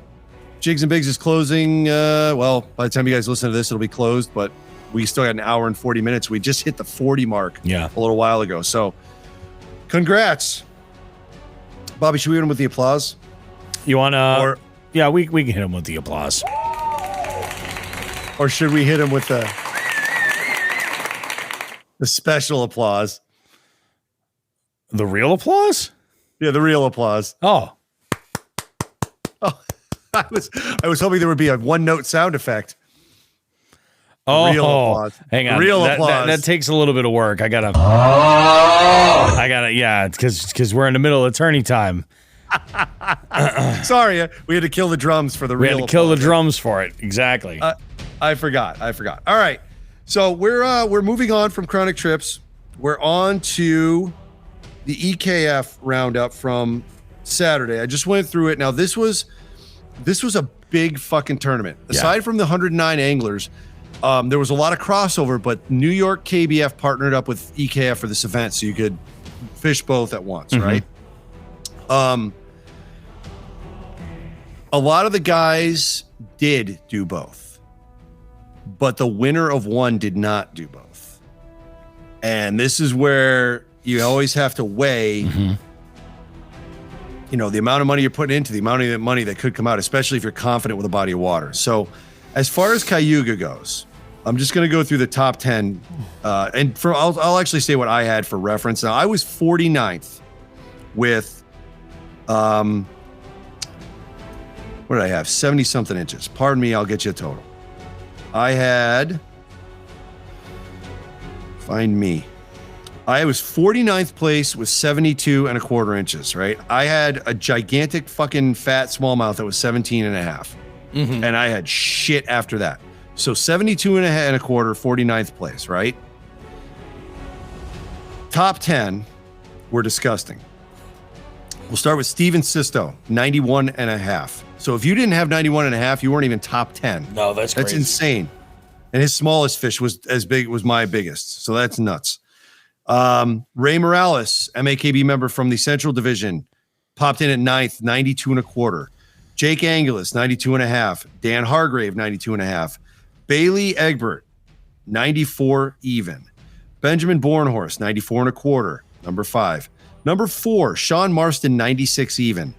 Jigs and Bigs is closing. Well, by the time you guys listen to this, it'll be closed, but we still got an hour and 40 minutes. We just hit the 40 mark a little while ago. So congrats. Bobby, should we hit him with the applause? You want to? Yeah, we can hit him with the applause. Or should we hit him with the special applause? The real applause? Yeah, the real applause. Oh, I was hoping there would be a one-note sound effect. Oh, real applause. Hang on. Real that, applause. That takes a little bit of work. I gotta, yeah, because we're in the middle of attorney time. Sorry, we had to kill the drums for the We real had to kill the applause. drums for it. Exactly. I forgot. All right. So we're moving on from Chronic Trips. We're on to the EKF roundup from Saturday. I just went through it. Now this was a big fucking tournament. Aside from the 109 anglers, there was a lot of crossover, but New York KBF partnered up with EKF for this event so you could fish both at once, right? A lot of the guys did do both, but the winner of one did not do both. And this is where you always have to weigh, you know, the amount of money you're putting into the amount of money that could come out, especially if you're confident with a body of water. So as far as Cayuga goes, I'm just going to go through the top 10. And I'll actually say what I had for reference. Now, I was 49th with, what did I have? 70 something inches. Pardon me, I'll get you a total. I had, find me. I was 49th place with 72 and a quarter inches, right? I had a gigantic fucking fat smallmouth that was 17 and a half. And I had shit after that. So 72 and a quarter, 49th place, right? Top 10 were disgusting. We'll start with Steven Sisto, 91 and a half. So if you didn't have 91 and a half, you weren't even top 10. No, that's crazy. Insane. And his smallest fish was as big, was my biggest. So that's nuts. Ray Morales, MAKB member from the Central Division, popped in at 9th, 92 and a quarter. Jake Angulis, 92 and a half. Dan Hargrave, 92 and a half. Bailey Egbert, 94 even. Benjamin Bornhorst, 94 and a quarter, number 5. Number 4, Shawn Marston, 96 even.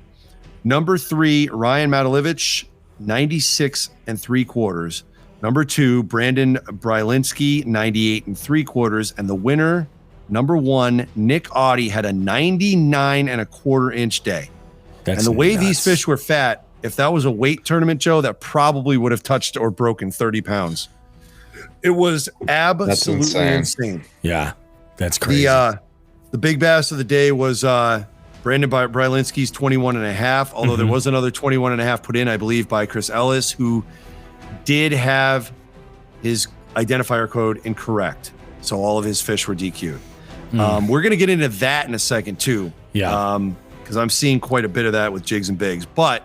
Number 3, Ryan Matalevich, 96 3/4. Number 2, Brandon Brylinski, 98 3/4. And the winner, number 1, Nick Audie, had a 99 1/4 inch day. That's and the way nuts. these fish were fat, if that was a weight tournament, Joe, that probably would have touched or broken 30 pounds. It was absolutely insane. Yeah, that's crazy. The big bass of the day was Brandon Brylinski's 21.5, although there was another 21.5 put in, I believe, by Chris Ellis, who did have his identifier code incorrect. So all of his fish were DQ'd. We're going to get into that in a second too. Yeah. Because I'm seeing quite a bit of that with jigs and bigs. But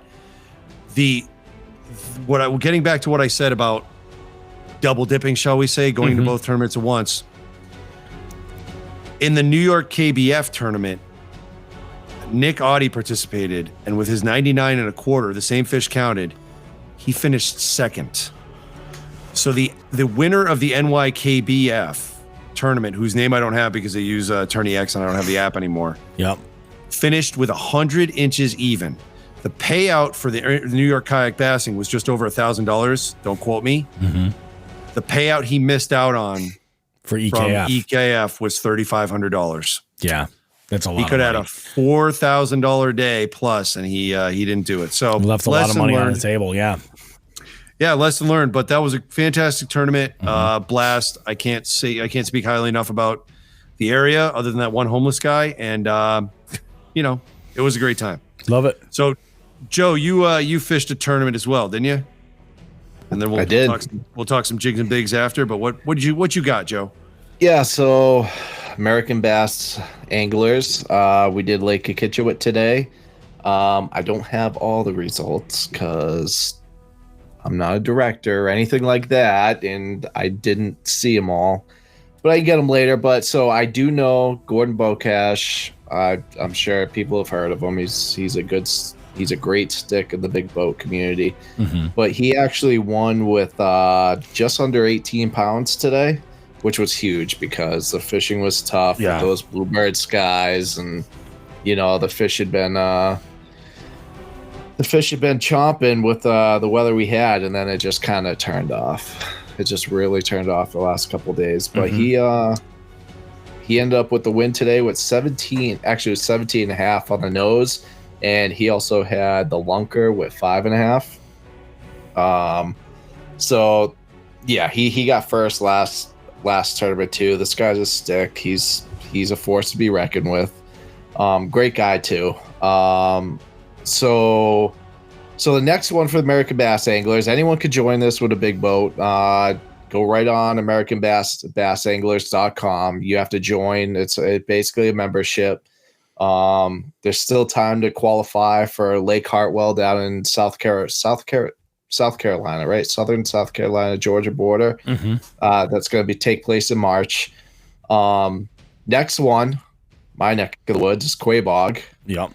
getting back to what I said about double dipping, shall we say, going to both tournaments at once. In the New York KBF tournament, Nick Audie participated, and with his 99 1/4, the same fish counted, he finished second. So the winner of the NYKBF tournament, whose name I don't have because they use Tourney X and I don't have the app anymore, finished with 100 inches even. The payout for the New York kayak bassing was just over $1,000. Don't quote me. The payout he missed out on from EKF was $3,500. Yeah, that's a lot. He could have had a $4,000 day plus, and he didn't do it. So left a lot of money on the table. Yeah, lesson learned. But that was a fantastic tournament, blast. I can't speak highly enough about the area, other than that one homeless guy, and it was a great time. Love it. So, Joe, you fished a tournament as well, didn't you? And then we'll talk some jigs and bigs after. But what you got, Joe? Yeah, so American Bass Anglers. We did Lake Kikitchewit today. I don't have all the results because I'm not a director or anything like that, and I didn't see them all. But I can get them later. But so I do know Gordon Bocash. I'm sure people have heard of him. He's a great stick in the big boat community. But he actually won with just under 18 pounds today, which was huge because the fishing was tough with those bluebird skies, and the fish had been chomping with the weather we had, and then it just kind of turned off. It just really turned off the last couple of days. But he ended up with the win today with 17 and a half on the nose. And he also had the lunker with 5.5. So yeah, he got first last tournament too. This guy's a stick. He's a force to be reckoned with. Great guy too. So the next one for the American Bass Anglers, anyone could join this with a big boat. Go right on AmericanBassAnglers.com. You have to join. It's basically a membership. There's still time to qualify for Lake Hartwell down in South Carolina, right? Southern South Carolina, Georgia border. That's going to take place in March. Next one, my neck of the woods, is Quabog. Yep.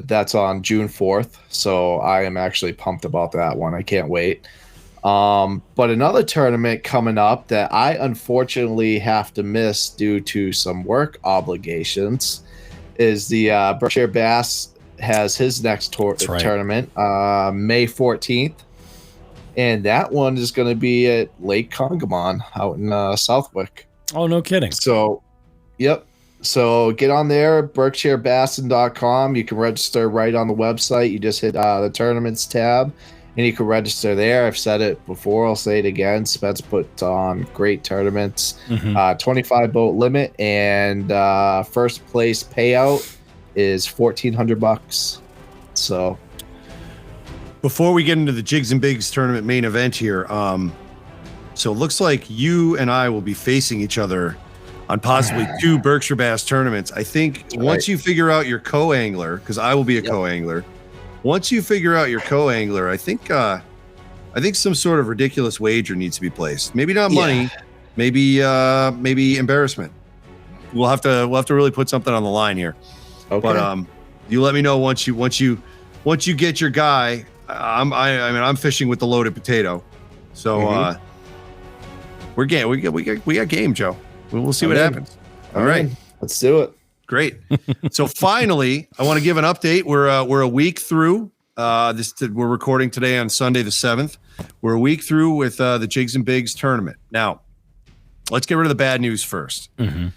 That's on June 4th. So I am actually pumped about that one. I can't wait. But another tournament coming up that I unfortunately have to miss due to some work obligations is the Berkshire Bass has his next tournament, May 14th. And that one is going to be at Lake Congamon out in Southwick. Oh, no kidding. So, yep. So get on there, BerkshireBassin.com. You can register right on the website. You just hit the tournaments tab, and you can register there. I've said it before. I'll say it again. Spence put on great tournaments. 25 boat limit, and first place payout is $1,400. So before we get into the Jigs and Bigs tournament main event here, so it looks like you and I will be facing each other on possibly 2 Berkshire Bass tournaments. I think once you figure out your co-angler, because I will be a co-angler. Once you figure out your co-angler, I think some sort of ridiculous wager needs to be placed. Maybe not money, maybe embarrassment. We'll have to really put something on the line here. Okay. But you let me know once you get your guy. I'm fishing with the loaded potato, so we got game, Joe. We'll see what happens. All right, let's do it. Great. So finally, I want to give an update. We're a week through We're recording today on Sunday the 7th. We're a week through with the Jigs and Bigs tournament. Now, let's get rid of the bad news first. Mm-hmm.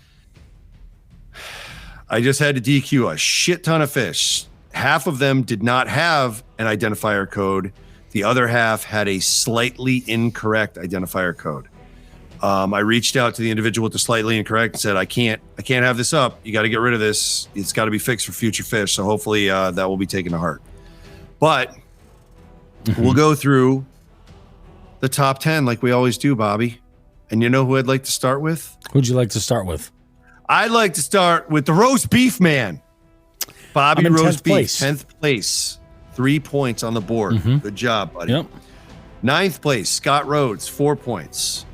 I just had to DQ a shit ton of fish. Half of them did not have an identifier code. The other half had a slightly incorrect identifier code. I reached out to the individual with the slightly incorrect and said, I can't have this up. You got to get rid of this. It's got to be fixed for future fish. So hopefully that will be taken to heart. But we'll go through the top 10 like we always do, Bobby. And you know who I'd like to start with? Who'd you like to start with? I'd like to start with the roast beef man. Bobby roast beef, 10th place. 3 points on the board. Mm-hmm. Good job, buddy. Yep. 9th place, Scott Rhodes, 4 points.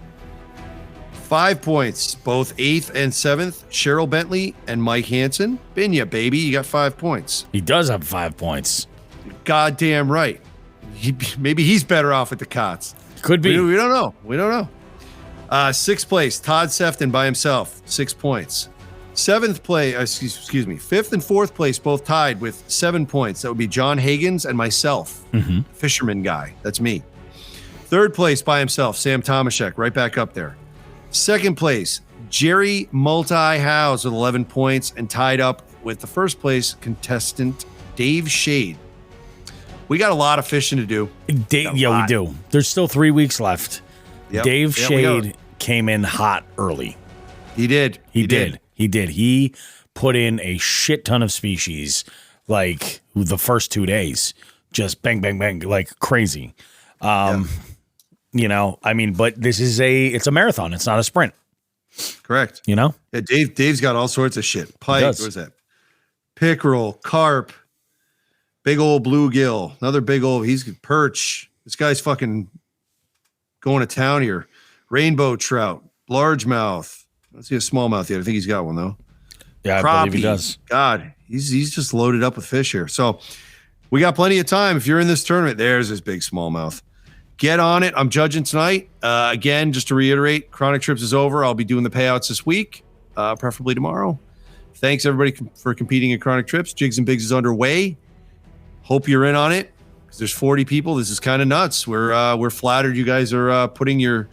5 points, both 8th and 7th, Cheryl Bentley and Mike Hansen. Binya, baby, you got 5 points. He does have 5 points. Goddamn right. Maybe he's better off at the cots. Could be. We don't know. 6th place, Todd Sefton by himself, 6 points. 7th place, excuse me, 5th and 4th place both tied with 7 points. That would be John Hagens and myself, fisherman guy. That's me. 3rd place by himself, Sam Tomaszek, right back up there. 2nd place, Jerry Multi-House with 11 points and tied up with the 1st place contestant, Dave Shade. We got a lot of fishing to do. Yeah, we do. There's still 3 weeks left. Yep. Dave Shade came in hot early. He did. He did. He put in a shit ton of species like the first 2 days. Just bang, bang, bang, like crazy. You know, I mean, but it's a marathon. It's not a sprint. Correct. You know? Yeah, Dave's got all sorts of shit. Pike, what was that? Pickerel, carp, big old bluegill, another big old, he's perch. This guy's fucking going to town here. Rainbow trout, largemouth. I don't see a smallmouth yet. I think he's got one though. Yeah, I believe he does. God, he's just loaded up with fish here. So we got plenty of time. If you're in this tournament, there's this big smallmouth. Get on it. I'm judging tonight. Again, just to reiterate, Chronic Trips is over. I'll be doing the payouts this week, preferably tomorrow. Thanks, everybody, for competing in Chronic Trips. Jigs and Bigs is underway. Hope you're in on it because there's 40 people. This is kind of nuts. We're flattered you guys are putting your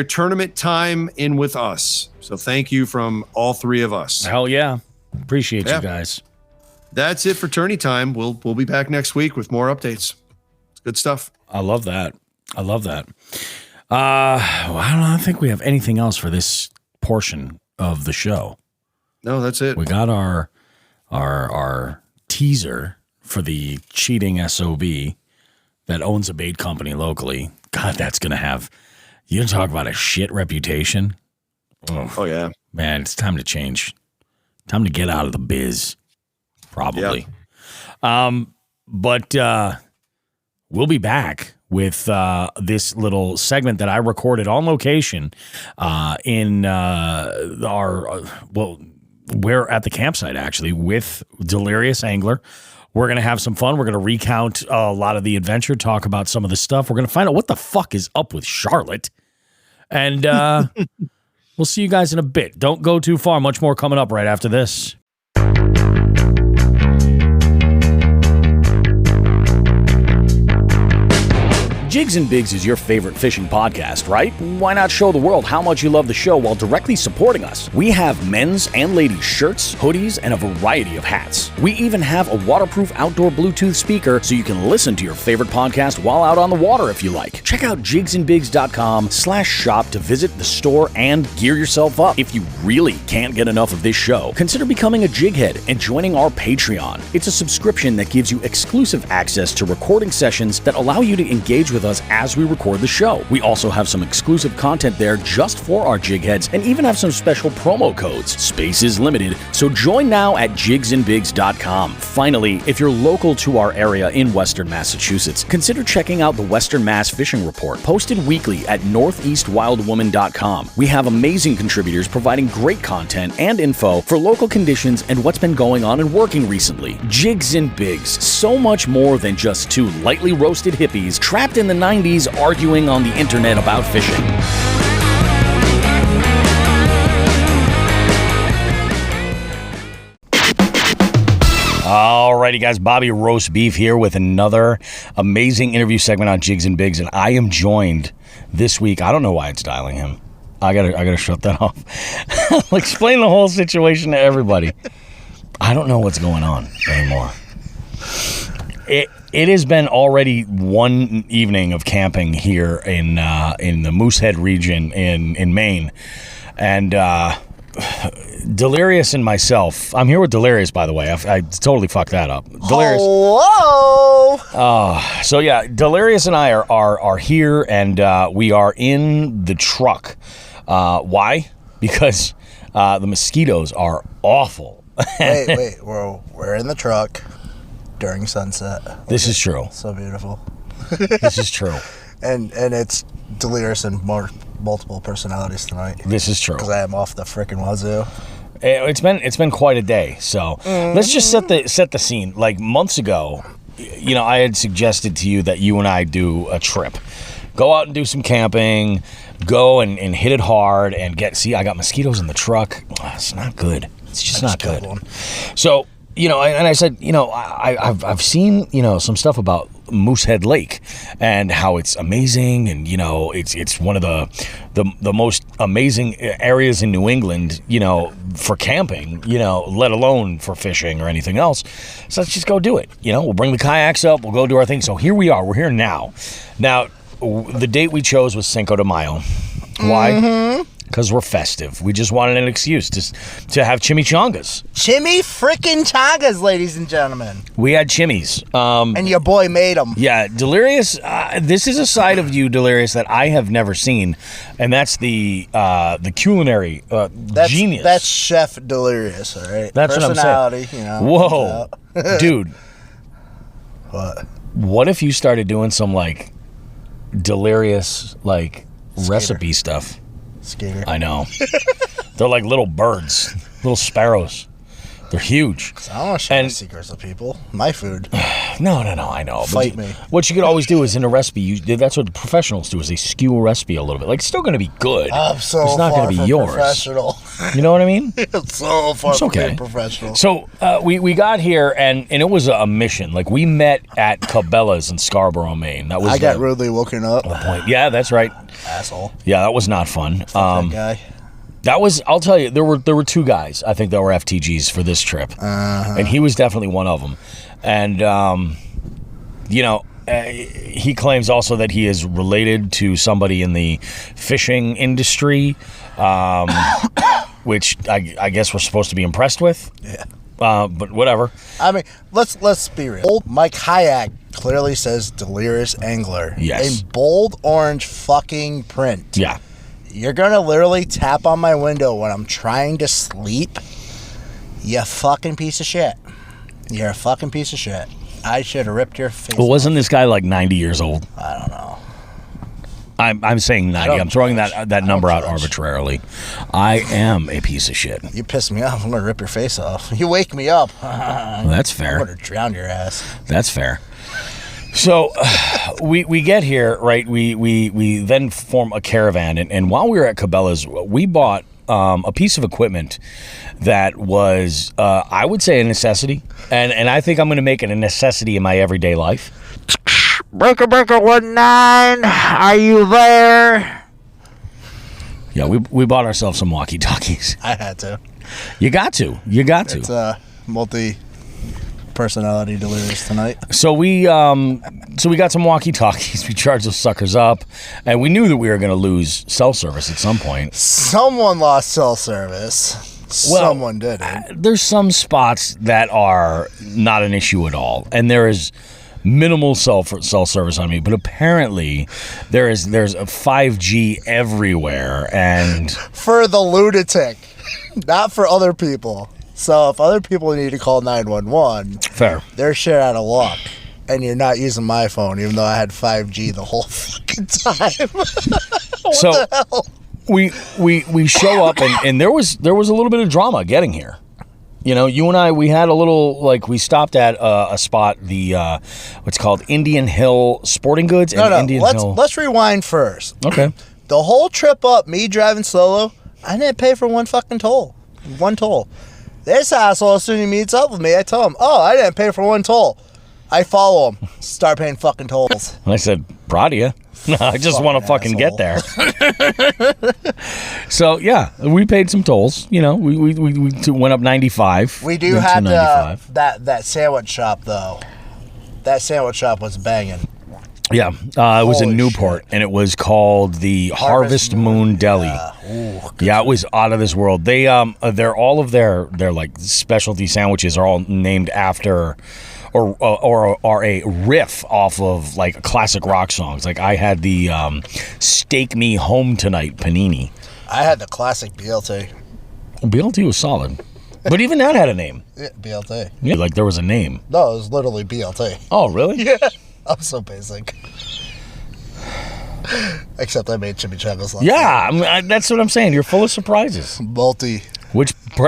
tournament time in with us. So thank you from all three of us. Hell yeah. Appreciate you guys. That's it for tourney time. We'll be back next week with more updates. It's good stuff. I love that. I don't think we have anything else for this portion of the show. No, that's it. We got our teaser for the cheating SOB that owns a bait company locally. God, that's going to have, you talk about a shit reputation. Oh, yeah. Man, it's time to change. Time to get out of the biz, probably. Yeah. But we'll be back with this little segment that I recorded on location in we're at the campsite, actually, with Delirious Angler. We're going to have some fun. We're going to recount a lot of the adventure, talk about some of the stuff. We're going to find out what the fuck is up with Charlotte. And we'll see you guys in a bit. Don't go too far. Much more coming up right after this. Jigs and Bigs is your favorite fishing podcast, right? Why not show the world how much you love the show while directly supporting us? We have men's and ladies' shirts, hoodies, and a variety of hats. We even have a waterproof outdoor Bluetooth speaker so you can listen to your favorite podcast while out on the water if you like. Check out jigsandbigs.com/shop to visit the store and gear yourself up. If you really can't get enough of this show, consider becoming a jighead and joining our Patreon. It's a subscription that gives you exclusive access to recording sessions that allow you to engage with us as we record the show. We also have some exclusive content there just for our jigheads and even have some special promo codes. Space is limited, so join now at jigsandbigs.com. Finally, if you're local to our area in Western Massachusetts, consider checking out the Western Mass Fishing Report, posted weekly at northeastwildwoman.com. We have amazing contributors providing great content and info for local conditions and what's been going on and working recently. Jigs and Bigs, so much more than just two lightly roasted hippies trapped in the 90s arguing on the internet about fishing. All Alrighty, guys. Bobby Roast Beef here with another amazing interview segment on Jigs and Bigs, and I am joined this week. I don't know why it's dialing him. I gotta shut that off. I'll explain the whole situation to everybody. I don't know what's going on anymore. It has been already one evening of camping here in the Moosehead region in Maine, and Delirious and myself. I'm here with Delirious, by the way. I totally fucked that up. Delirious. Hello. So yeah, Delirious and I are here, and we are in the truck. Why? Because the mosquitoes are awful. wait. We're in the truck during sunset. This is true. So beautiful. This is true. And it's Delirious and multiple personalities tonight. This is true. Because I am off the frickin' wazoo. It's been quite a day. So let's just set the scene. Like months ago, I had suggested to you that you and I do a trip, go out and do some camping, go and hit it hard and I got mosquitoes in the truck. It's not good. It's just not good. So, and I said, I've seen, some stuff about Moosehead Lake and how it's amazing, and it's one of the most amazing areas in New England, for camping, let alone for fishing or anything else. So let's just go do it. We'll bring the kayaks up, we'll go do our thing. So here we are. We're here now. Now, the date we chose was Cinco de Mayo. Why? Because we're festive. We just wanted an excuse to have chimichangas. Chimmy-frickin' ladies and gentlemen. We had chimmies. And your boy made them. Yeah, Delirious, this is a side of you, Delirious, that I have never seen, and that's the culinary genius. That's Chef Delirious, all right? That's personality, what I'm saying. Whoa. Dude. What if you started doing some, Delirious, recipe stuff? Skater. I know. They're like little birds, little sparrows. They're huge. I don't want to share secrets with people. My food. No, I know. Fight me. What you could always do is in a recipe, that's what the professionals do, is they skew a recipe a little bit. It's still going to be good. I'm so it's not far gonna be from yours. Professional. You know what I mean? It's so far from being professional. So we got here, and it was a mission. We met at Cabela's in Scarborough, Maine. That was I got rudely woken up. The point. Yeah, that's right. Asshole. Yeah, that was not fun. That guy. That was, I'll tell you, there were two guys, I think, that were FTGs for this trip. And he was definitely one of them. And, he claims also that he is related to somebody in the fishing industry, which I guess we're supposed to be impressed with. Yeah. But whatever. I mean, let's be real. My kayak clearly says Delirious Angler. Yes. In bold orange fucking print. Yeah. You're going to literally tap on my window when I'm trying to sleep? You fucking piece of shit. You're a fucking piece of shit. I should have ripped your face Well, wasn't off. this guy 90 years old? I don't know. I'm saying 90. I'm throwing that number out arbitrarily. I am a piece of shit. You piss me off, I'm going to rip your face off. You wake me up. Well, that's fair. I'm going to drown your ass. That's fair. So we get here, right? We then form a caravan, and while we were at Cabela's, we bought a piece of equipment that was, I would say, a necessity, and I think I'm going to make it a necessity in my everyday life. Breaker 19, are you there? Yeah, we bought ourselves some walkie-talkies. I had to. You got to. It's a multi-personality Delirious tonight. So we got some walkie-talkies. We charged those suckers up, and we knew that we were going to lose cell service at some point. Someone lost cell service. Well, someone didn't. There's some spots that are not an issue at all, and there is minimal cell service on me, but apparently there's a 5G everywhere, and for the lunatic, not for other people. So if other people need to call 911, fair, they're shit out of luck, and you're not using my phone, even though I had 5G the whole fucking time. What the hell? We show up, and there was a little bit of drama getting here. You and I, we had a little, we stopped at a spot, the what's called Indian Hill Sporting Goods. Let's rewind first. Okay. The whole trip up, me driving solo, I didn't pay for one fucking toll. One toll. This asshole, as soon as he meets up with me, I tell him, oh, I didn't pay for one toll. I follow him. Start paying fucking tolls. And I said, proud of you. I just want to fucking get there. So, yeah, we paid some tolls. You know, we went up 95. We do have that sandwich shop, though. That sandwich shop was banging. Yeah, it was in Newport, and it was called the Harvest Moon Deli. Yeah, it was out of this world. They're all of their like specialty sandwiches are all named after or are a riff off of like classic rock songs. Like I had the "Stake Me Home Tonight" panini. I had the classic BLT. BLT was solid, but even that had a name. Yeah, BLT. Yeah, like there was a name. No, it was literally BLT. Oh, really? Yeah. I'm so basic. Except I made chimichangas last night. That's what I'm saying. You're full of surprises.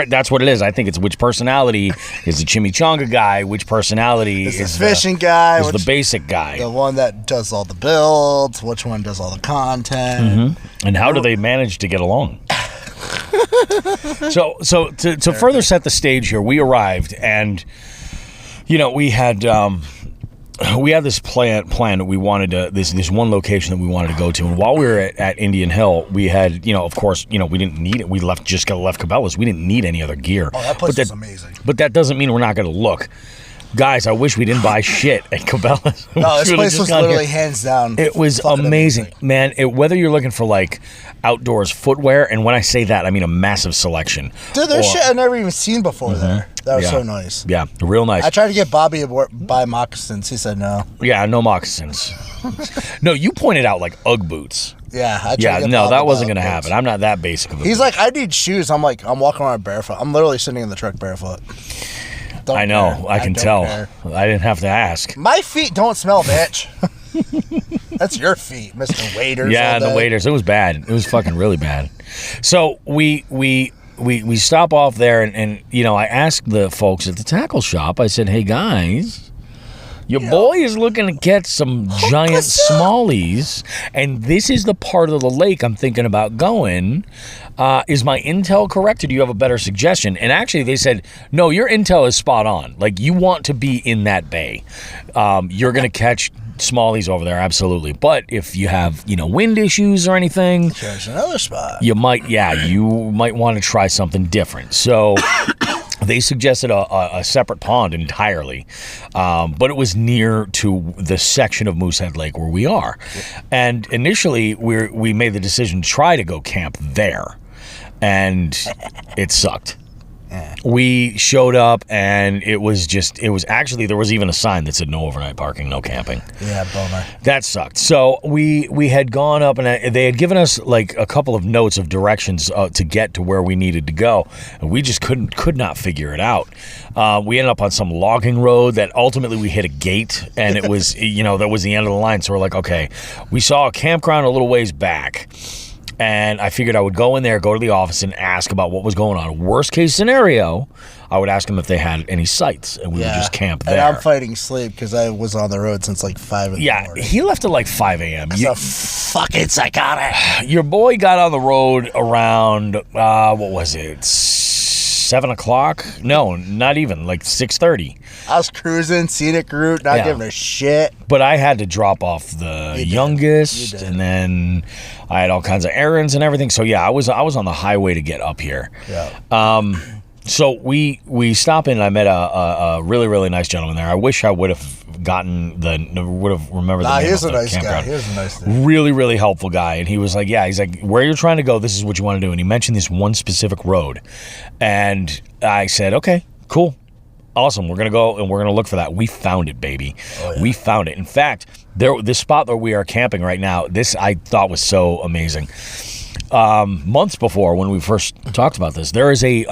That's what it is. I think it's which personality is the chimichanga guy, which personality is the fishing guy, is the basic guy. The one that does all the builds, which one does all the content. Mm-hmm. And how do they manage to get along? So to further set the stage here, we arrived and, you know, we had this plan that we wanted to this one location that we wanted to go to, and while we were at Indian Hill, we had, you know, of course, you know, we didn't need it. We left Cabela's. We didn't need any other gear. Oh, that place is amazing. But that doesn't mean we're not going to look. Guys, I wish we didn't buy shit at Cabela's. No, this place was literally hands down. It was amazing, man. Whether you're looking for like outdoors footwear, and when I say that, I mean a massive selection. Dude, there's shit I've never even seen before there. That was so nice. Yeah, real nice. I tried to get Bobby to buy moccasins. He said no. Yeah, no moccasins. No, you pointed out like Ugg boots. Yeah, I tried yeah, to get no, Bobby that wasn't Ugg going to boots. happen. I'm not that basic of a He's dude. like, I need shoes. I'm like, I'm walking around barefoot. I'm literally sitting in the truck barefoot. I know. I can tell. Care. I didn't have to ask. My feet don't smell, bitch. That's your feet, Mr. Waiters. Yeah, the waiters. It was bad. It was fucking really bad. So we stop off there, and you know, I asked the folks at the tackle shop. I said, "Hey guys, your boy is looking to catch some giant smallies, and this is the part of the lake I'm thinking about going. Is my intel correct, or do you have a better suggestion?" And actually, they said, "No, your intel is spot on. Like, you want to be in that bay. You're going to catch smallies over there, absolutely. But if you have, you know, wind issues or anything, there's another spot. You might want to try something different." So they suggested a separate pond entirely, but it was near to the section of Moosehead Lake where we are. And initially, we made the decision to try to go camp there, and it sucked. We showed up, and it was actually, there was even a sign that said no overnight parking, no camping. Yeah, bummer. That sucked. So we had gone up, and they had given us like a couple of notes of directions to get to where we needed to go, and we just could not figure it out. We ended up on some logging road that ultimately we hit a gate, and it was, you know, that was the end of the line. So we're like, okay, we saw a campground a little ways back. And I figured I would go in there, go to the office, and ask about what was going on. Worst case scenario, I would ask them if they had any sites, and we would just camp there. And I'm fighting sleep because I was on the road since like 5 in the morning. Yeah, he left at like 5 a.m. He's a fucking psychotic. Your boy got on the road around, what was it, 7 o'clock? No, not even, like 6:30. I was cruising, scenic route, not giving a shit. But I had to drop off the youngest, and then I had all kinds of errands and everything. So yeah, I was on the highway to get up here. Yeah. So we stop in, and I met a really, really nice gentleman there. I wish I would have remembered the name of the nice campground. Guy. He was a nice dude. Really, really helpful guy. And he was like, he's like, where you're trying to go, this is what you want to do. And he mentioned this one specific road. And I said, okay, cool. Awesome. We're going to go and we're going to look for that. We found it, baby. Oh, yeah. We found it. In fact, this spot where we are camping right now, this I thought was so amazing. Months before, when we first talked about this, there is a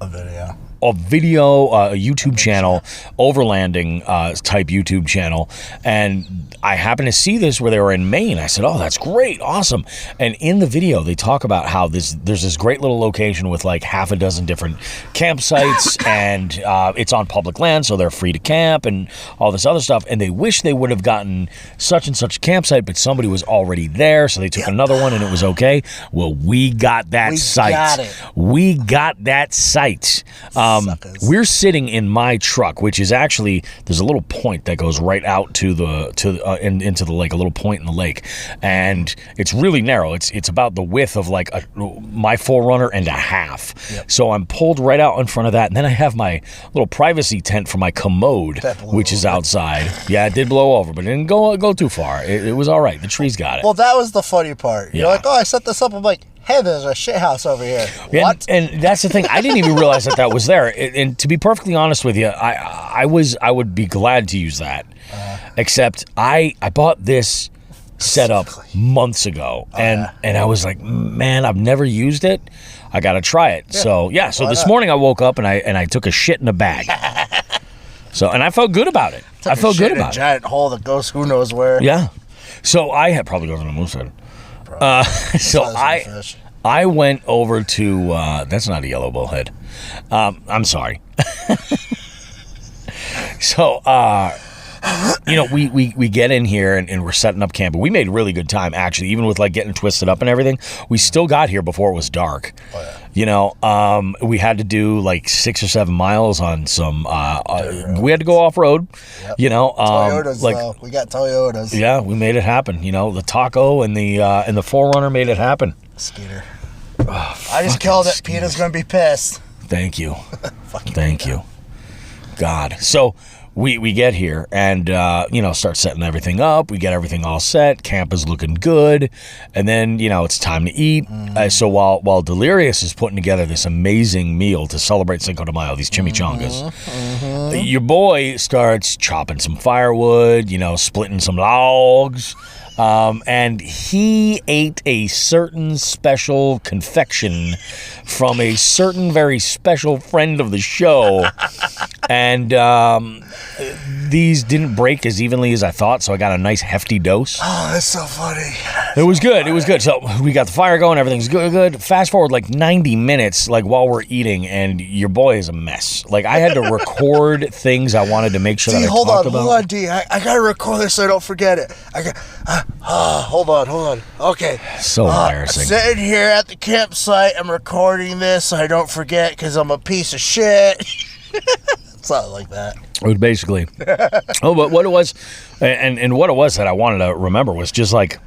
video. a video, a YouTube channel, overlanding type YouTube channel, and I happened to see this where they were in Maine. I said, "Oh, that's great, awesome!" And in the video, they talk about how there's this great little location with like half a dozen different campsites, and it's on public land, so they're free to camp and all this other stuff. And they wish they would have gotten such and such campsite, but somebody was already there, so they took another one, and it was okay. Well, we got that site. We got that site. We're sitting in my truck, which is actually, there's a little point that goes right out to into the lake, a little point in the lake, and it's really narrow. It's about the width of like my 4Runner and a half. So I'm pulled right out in front of that, and then I have my little privacy tent for my commode, which is outside. Yeah, it did blow over, but it didn't go too far. It was all right. The trees got it. Well, that was the funny part. You're like, oh, I set this up. I'm like, hey, there's a shit house over here. What? And that's the thing. I didn't even realize that was there. And to be perfectly honest with you, I would be glad to use that. Except I bought this setup months ago, and I was like, man, I've never used it. I got to try it. Yeah. So this morning I woke up and I took a shit in a bag. And I felt good about it. I felt good about it. A giant hole that goes who knows where. Yeah. So I had probably goes on a Moosehead. I went over to that's not a yellow bullhead. I'm sorry. We get in here and we're setting up camp. We made really good time, actually, even with like getting twisted up and everything. We still got here before it was dark. We had to do like 6 or 7 miles on some. We had to go off road. Toyotas, though. We got Toyotas. Yeah, we made it happen. The Taco and the 4Runner made it happen. Skeeter. I just killed it. Skeeters. Peter's gonna be pissed. Thank you. Thank you. God. So we get here and start setting everything up. We get everything all set. Camp is looking good, and then it's time to eat. So while Delirious is putting together this amazing meal to celebrate Cinco de Mayo, these chimichangas, your boy starts chopping some firewood, splitting some logs. And he ate a certain special confection from a certain very special friend of the show. And these didn't break as evenly as I thought, so I got a nice hefty dose. Oh, that's so funny. It was good. So we got the fire going, everything's good. Fast forward like 90 minutes, like while we're eating, and your boy is a mess. Like I had to record things I wanted to make sure that I talked about. Hold on, D. I gotta record this so I don't forget it. Hold on. Okay. So embarrassing. Sitting here at the campsite, I'm recording this so I don't forget because I'm a piece of shit. Something like that. It was basically. But what it was, and what it was that I wanted to remember was just like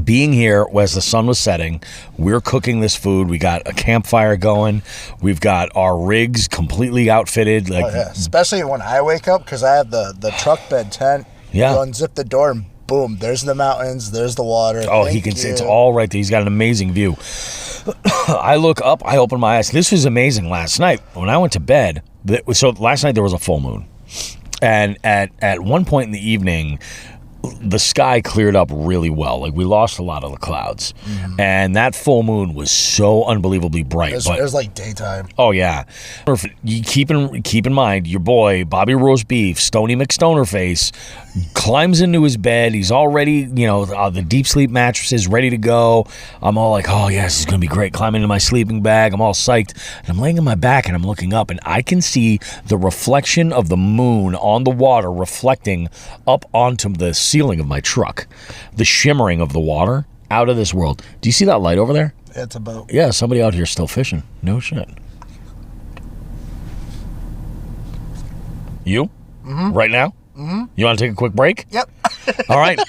being here as the sun was setting. We're cooking this food. We got a campfire going. We've got our rigs completely outfitted. Like, especially when I wake up because I have the truck bed tent. Yeah. You unzip the door and boom, there's the mountains, there's the water. Oh, he can see it's all right there. He's got an amazing view. I look up, I open my eyes. This was amazing last night. When I went to bed, so last night there was a full moon. And at one point in the evening, the sky cleared up really well. Like we lost a lot of the clouds, and that full moon was so unbelievably bright. It was like daytime. Oh yeah. You keep in mind your boy Bobby Roast Beef, Stony McStonerface, climbs into his bed. He's already the deep sleep mattress is ready to go. I'm all like, oh yes, this is gonna be great. Climbing into my sleeping bag. I'm all psyched, and I'm laying on my back and I'm looking up, and I can see the reflection of the moon on the water reflecting up onto the ceiling of my truck. The shimmering of the water, out of this world. Do you see that light over there? It's a boat. Yeah, somebody out here still fishing. No shit. You? Right now? You want to take a quick break? Yep. All right.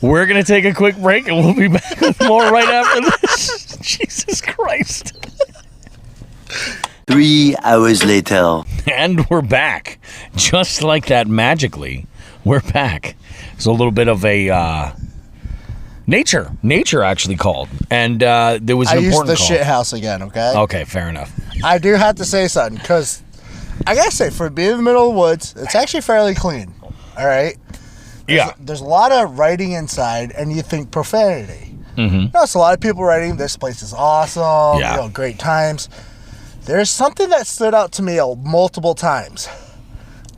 We're going to take a quick break and we'll be back with more right after this. Jesus Christ. 3 hours later. And we're back. Just like that, magically, we're back. It's a little bit of a nature actually called. And there was an important call. I used the shit house again, okay? Okay, fair enough. I do have to say something, because I got to say, for being in the middle of the woods, it's actually fairly clean. All right? There's a lot of writing inside, and you think profanity. There's a lot of people writing, this place is awesome, great times. There's something that stood out to me multiple times.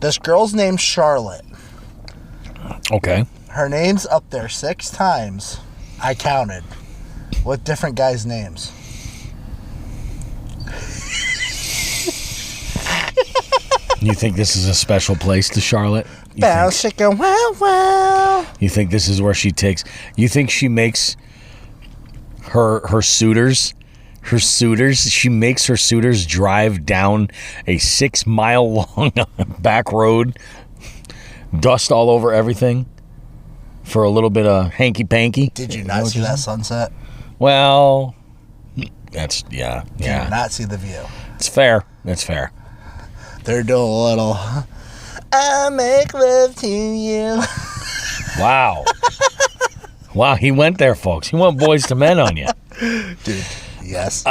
This girl's name's Charlotte. Okay. Her name's up there 6 times. I counted. With different guys' names. You think this is a special place to Charlotte? Bow, chicken, wow, wow. You think this is where she takes... You think she makes her suitors... She makes her suitors drive down a 6-mile-long back road, dust all over everything, for a little bit of hanky-panky? Did you not see that sunset? Well, that's... Yeah. Did you not see the view? It's fair. That's fair. They're doing a little... I make love to you. Wow. Wow, he went there, folks. He went Boys to Men on you. Dude, yes.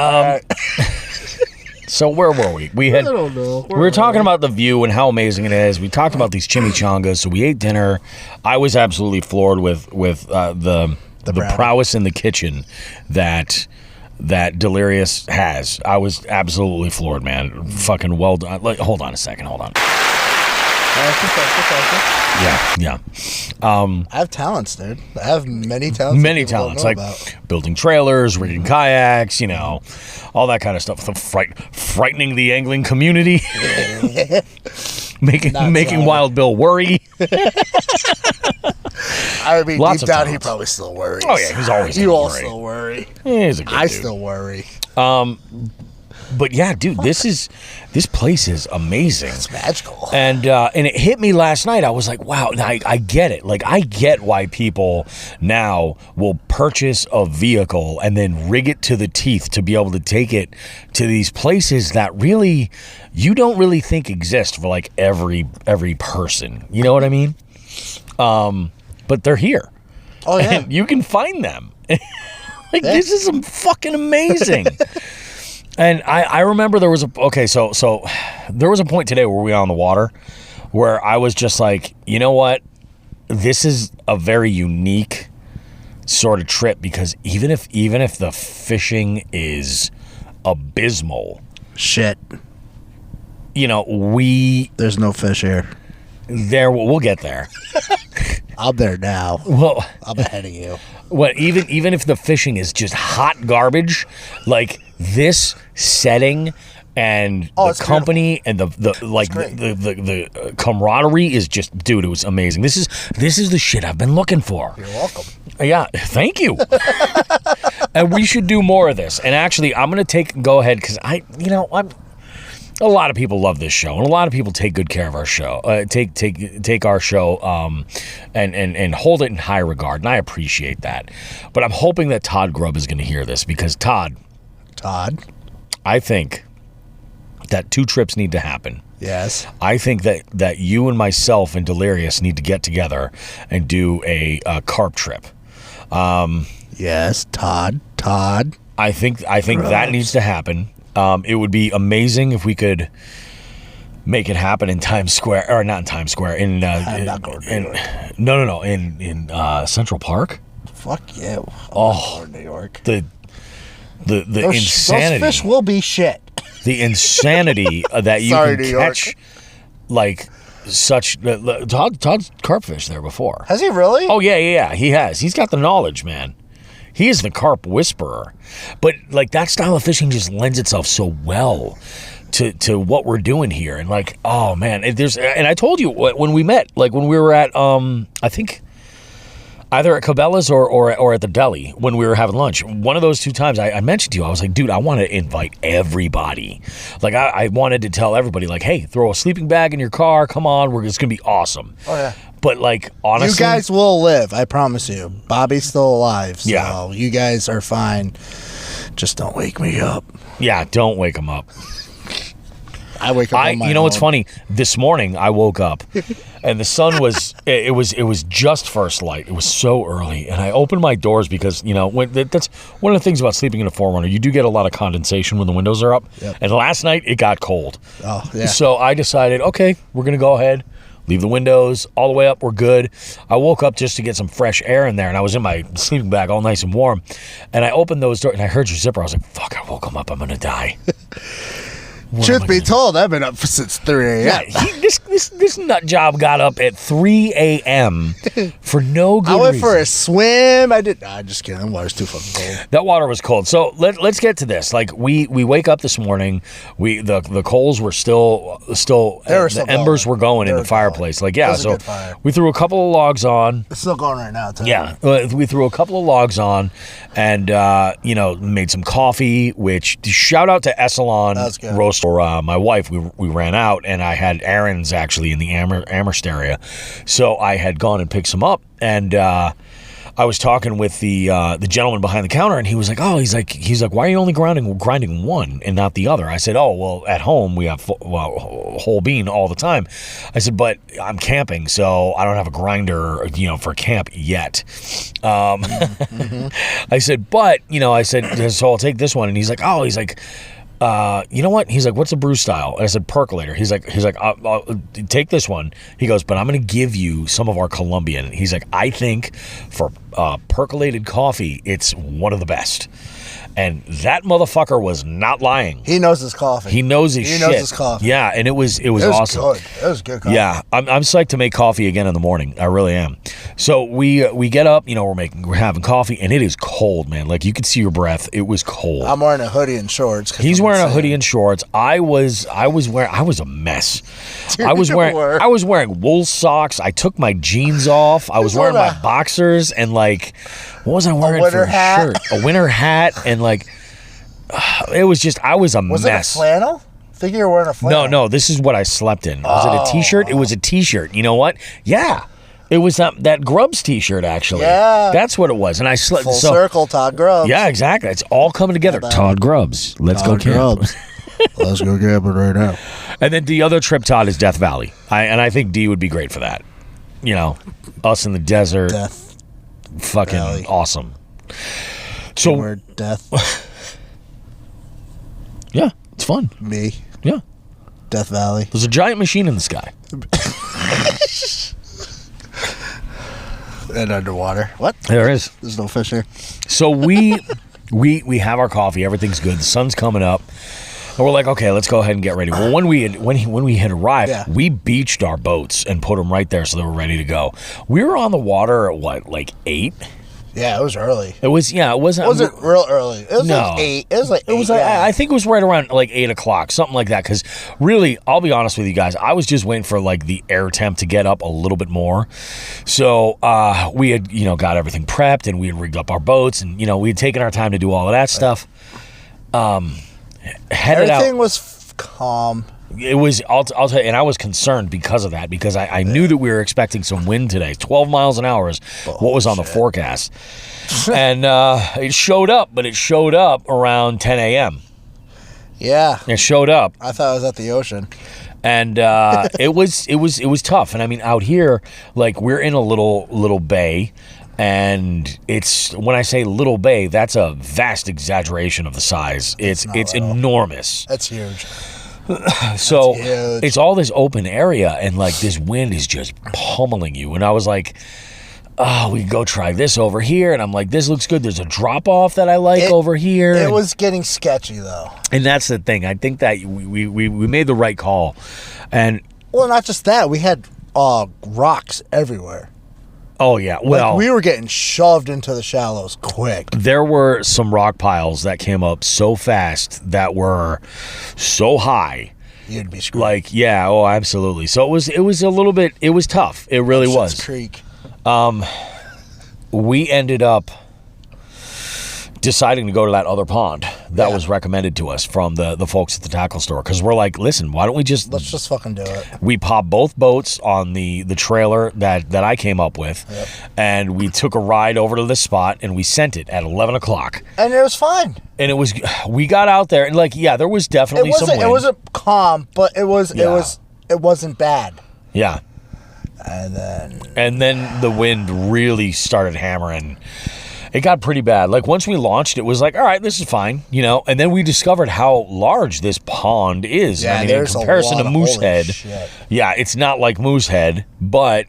So where were we? I don't know. We were talking about the view and how amazing it is. We talked about these chimichangas. So we ate dinner. I was absolutely floored with the prowess in the kitchen that Delirious has. I was absolutely floored, man. Fucking well done. Hold on a second. Hold on. Yeah. I have talents, dude. I have many talents. Many talents, like building trailers, rigging kayaks, all that kind of stuff. Frightening the angling community, making Wild Bill worry. I mean, Lots deep of down, talents. he probably still worries. Oh yeah, he's always. You all worry. still worry. He's a good I dude. still worry. But yeah, dude, this place is amazing. It's magical. And it hit me last night. I was like, wow, I get it. Like, I get why people now will purchase a vehicle and then rig it to the teeth to be able to take it to these places that really you don't really think exist for like every person. You know what I mean? But they're here. Oh yeah, and you can find them. This is fucking amazing. And I remember there was so there was a point today where we were on the water where I was just like, you know what? This is a very unique sort of trip because even if the fishing is abysmal, shit. There's no fish here. We'll get there. I'm there now. Well, I'm ahead of you. What even if the fishing is just hot garbage, like this setting and the company beautiful. And the camaraderie is just, dude, it was amazing. This is the shit I've been looking for. You're welcome. Yeah, thank you. And we should do more of this. And actually, I'm gonna go ahead because a lot of people love this show, and a lot of people take good care of our show. Take our show, and hold it in high regard, and I appreciate that. But I'm hoping that Todd Grubb is going to hear this because Todd, I think that 2 trips need to happen. Yes. I think that you and myself and Delirious need to get together and do a carp trip. Yes, Todd. I think that needs to happen. It would be amazing if we could make it happen in Times Square, or not in Times Square, in Central Park. Fuck yeah! Oh, New York. The insanity. Those fish will be shit. The insanity that you can catch, like such. Todd's carp fished there before. Has he really? Oh yeah, he has. He's got the knowledge, man. He is the carp whisperer. But like that style of fishing just lends itself so well to what we're doing here. And like, oh man, and I told you when we met, like when we were at I think either at Cabela's or at the deli when we were having lunch. One of those 2 times I mentioned to you, I was like, dude, I want to invite everybody. Like I wanted to tell everybody, like, hey, throw a sleeping bag in your car. Come on, it's gonna be awesome. Oh yeah. But like honestly, you guys will live. I promise you. Bobby's still alive, so yeah. You guys are fine. Just don't wake me up. Yeah, don't wake him up. I wake up. On my own. What's funny? This morning I woke up, and the sun was. It was just first light. It was so early, and I opened my doors because that's one of the things about sleeping in a 4Runner. You do get a lot of condensation when the windows are up. Yep. And last night it got cold. Oh yeah. So I decided, okay, we're gonna go ahead. Leave the windows all the way up. We're good. I woke up just to get some fresh air in there, and I was in my sleeping bag all nice and warm. And I opened those doors, and I heard your zipper. I was like, fuck, I woke him up. I'm going to die. Truth be told, I've been up since 3 a.m. Yeah, this nut job got up at 3 a.m. for no good I went reason. for a swim. I did. Nah, just kidding. The water's too fucking cold. That water was cold. So let's get to this. Like we wake up this morning. The coals were still the embers were going in the fireplace. Like yeah, so we threw a couple of logs on. It's still going right now. Too. Yeah, we threw a couple of logs on, and made some coffee. Which shout out to Essalon Roast for my wife. We ran out, and I had errands actually in the Amherst area, so I had gone and picked some up, and I was talking with the gentleman behind the counter, and he was like, "Oh, he's like, why are you only grinding one and not the other?" I said, "Oh, well, at home we have whole bean all the time." I said, "But I'm camping, so I don't have a grinder, for camp yet." I said, "But I said, so I'll take this one," and he's like, "Oh, he's like." You know what? He's like, "What's the brew style?" And I said, "Percolator." He's like, I'll take this one. He goes, "But I'm going to give you some of our Colombian." He's like, "I think for percolated coffee, it's one of the best." And that motherfucker was not lying. He knows his coffee. He knows his shit. He knows his coffee. Yeah, and it was awesome. Good. It was good coffee. Yeah, I'm psyched to make coffee again in the morning. I really am. So we get up, we're having coffee, and it is cold, man. Like you could see your breath. It was cold. I'm wearing a hoodie and shorts. He's wearing a hoodie and shorts. I was a mess. Dude, I was wearing wool socks. I took my jeans off. I was wearing my boxers and like, what was I wearing for a shirt? A winter hat and like, it was just, I was a mess. Was it a flannel? I think you were wearing a flannel. No, this is what I slept in. Was it a t-shirt? It was a t-shirt. You know what? Yeah. It was that Grubbs t-shirt, actually. Yeah. That's what it was. And I slept. Full circle, Todd Grubbs. Yeah, exactly. It's all coming together. Todd Grubbs. Let's go camp. Let's go camping right now. And then the other trip, Todd, is Death Valley. I think D would be great for that. Us in the desert. Death fucking Valley. Awesome. So word death. Yeah, it's fun. Me. Yeah. Death Valley. There's a giant machine in the sky. And underwater. What? There is. There's no fish here. So we have our coffee. Everything's good. The sun's coming up. And we're like, okay, let's go ahead and get ready. Well, when we had arrived, we beached our boats and put them right there so they were ready to go. We were on the water at what, like 8? Yeah, it was early. It was, yeah, it wasn't. It wasn't real early. It was no. like 8. It was like 8. It was like, I think it was right around like 8 o'clock, something like that. Because really, I'll be honest with you guys, I was just waiting for like the air temp to get up a little bit more. So we had, got everything prepped and we had rigged up our boats and, we had taken our time to do all of that stuff. Everything was calm. It was, I'll tell you, and I was concerned because of that, because I knew that we were expecting some wind today. 12 miles an hour is what was on the forecast. And it showed up, but it showed up around 10 a.m. Yeah. It showed up. I thought I was at the ocean. And it was tough. And I mean, out here, like we're in a little bay. And it's, when I say little bay, that's a vast exaggeration of the size. It's enormous. That's huge. So it's all this open area, and like this wind is just pummeling you. And I was like, oh, we can go try this over here. And I'm like, this looks good. There's a drop off that I like over here. It was getting sketchy though. And that's the thing. I think that we made the right call. And well, not just that, we had rocks everywhere. Oh, yeah. Well, like we were getting shoved into the shallows quick. There were some rock piles that came up so fast that were so high. You'd be screwed. Like, yeah, oh, absolutely. So it was a little bit, it was tough. It really was. Creek. We ended up deciding to go to that other pond that was recommended to us from the folks at the tackle store, because we're like, listen, why don't we let's just fucking do it. We popped both boats on the trailer that I came up with, and we took a ride over to this spot, and we sent it at 11 o'clock, and it was fine. And we got out there, and like, yeah, there was definitely some wind. It wasn't calm, but it wasn't bad. Yeah. And then the wind really started hammering. It got pretty bad. Like, once we launched, it was like, all right, this is fine, and then we discovered how large this pond is. Yeah, I mean, in comparison to Moosehead, yeah, it's not like Moosehead, but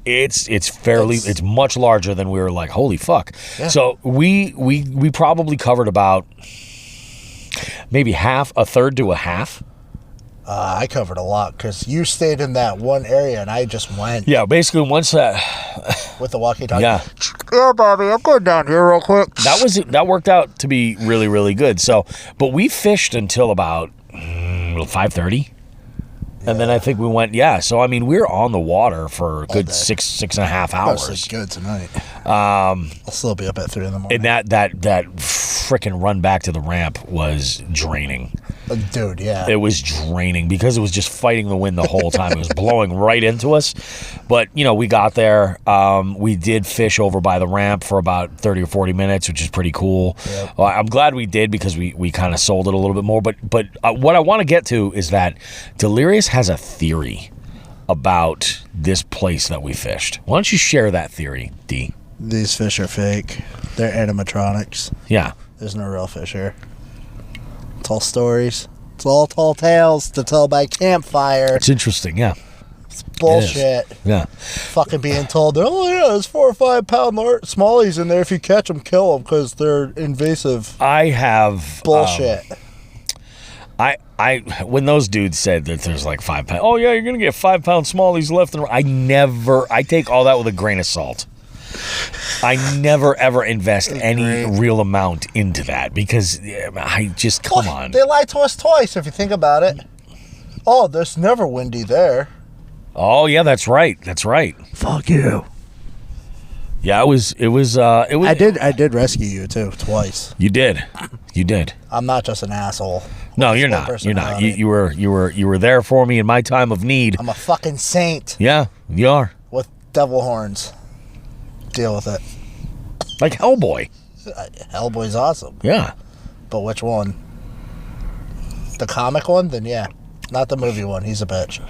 it's much larger than we were like, holy fuck. Yeah. So we probably covered about maybe a third to a half I covered a lot because you stayed in that one area and I just went. Yeah, basically once that with the walkie-talkie. Yeah. Yeah, Bobby, I'm going down here real quick. That worked out to be really, really good. So, but we fished until about 5:30. And then I think we went, so I mean, we were on the water for a good 6.5 hours. It's good tonight. I'll still be up at 3 in the morning. And that freaking run back to the ramp was draining. Dude, yeah. It was draining because it was just fighting the wind the whole time. It was blowing right into us. But, we got there. We did fish over by the ramp for about 30 or 40 minutes, which is pretty cool. Yep. I'm glad we did because we kind of sold it a little bit more. But what I want to get to is that Delirious has a theory about this place that we fished. Why don't you share that theory, D? These fish are fake. They're animatronics. Yeah. There's no real fish here. It's all stories. It's all tall tales to tell by campfire. It's interesting, yeah. It's bullshit. Yeah. Fucking being told, there's 4 or 5 pound smallies in there. If you catch them, kill them because they're invasive. I have... Bullshit. I when those dudes said that there's like 5 pounds, oh yeah, you're gonna get 5 pound smallies left and right. I take all that with a grain of salt. I never ever invest any real amount into that because I just come on. They lied to us twice if you think about it. Oh, there's never windy there. Oh yeah, that's right. Fuck you. Yeah, it was. I did rescue you too twice. You did. I'm not just an asshole. No, you're not. You're not. You were there for me in my time of need. I'm a fucking saint. Yeah, you are. With devil horns. Deal with it. Like Hellboy. Hellboy's awesome. Yeah. But which one? The comic one? Then yeah. Not the movie one. He's a bitch.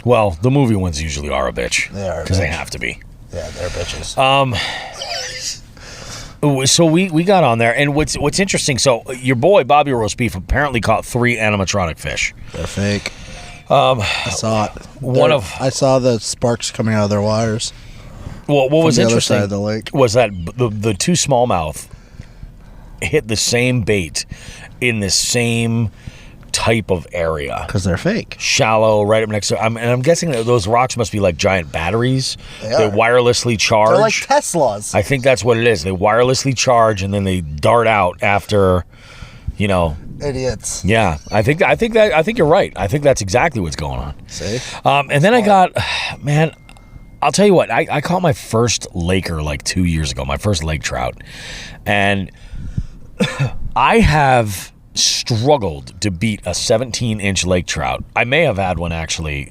Well, the movie ones usually are a bitch. They are. Because they have to be. Yeah, they're bitches. So we got on there, and what's interesting, so your boy Bobby Roast Beef apparently caught 3 animatronic fish. They're fake. I saw it. I saw the sparks coming out of their wires. Well, what was interesting side of the lake was that the 2 smallmouth hit the same bait in the same type of area because they're fake, shallow, right up next to. And I'm guessing that those rocks must be like giant batteries. They wirelessly charge. They're like Teslas. I think that's what it is. They wirelessly charge and then they dart out after, idiots. Yeah, I think you're right. I think that's exactly what's going on. See, and then I got, man. I'll tell you what, I caught my first laker like 2 years ago, my first lake trout. And I have struggled to beat a 17-inch lake trout. I may have had one actually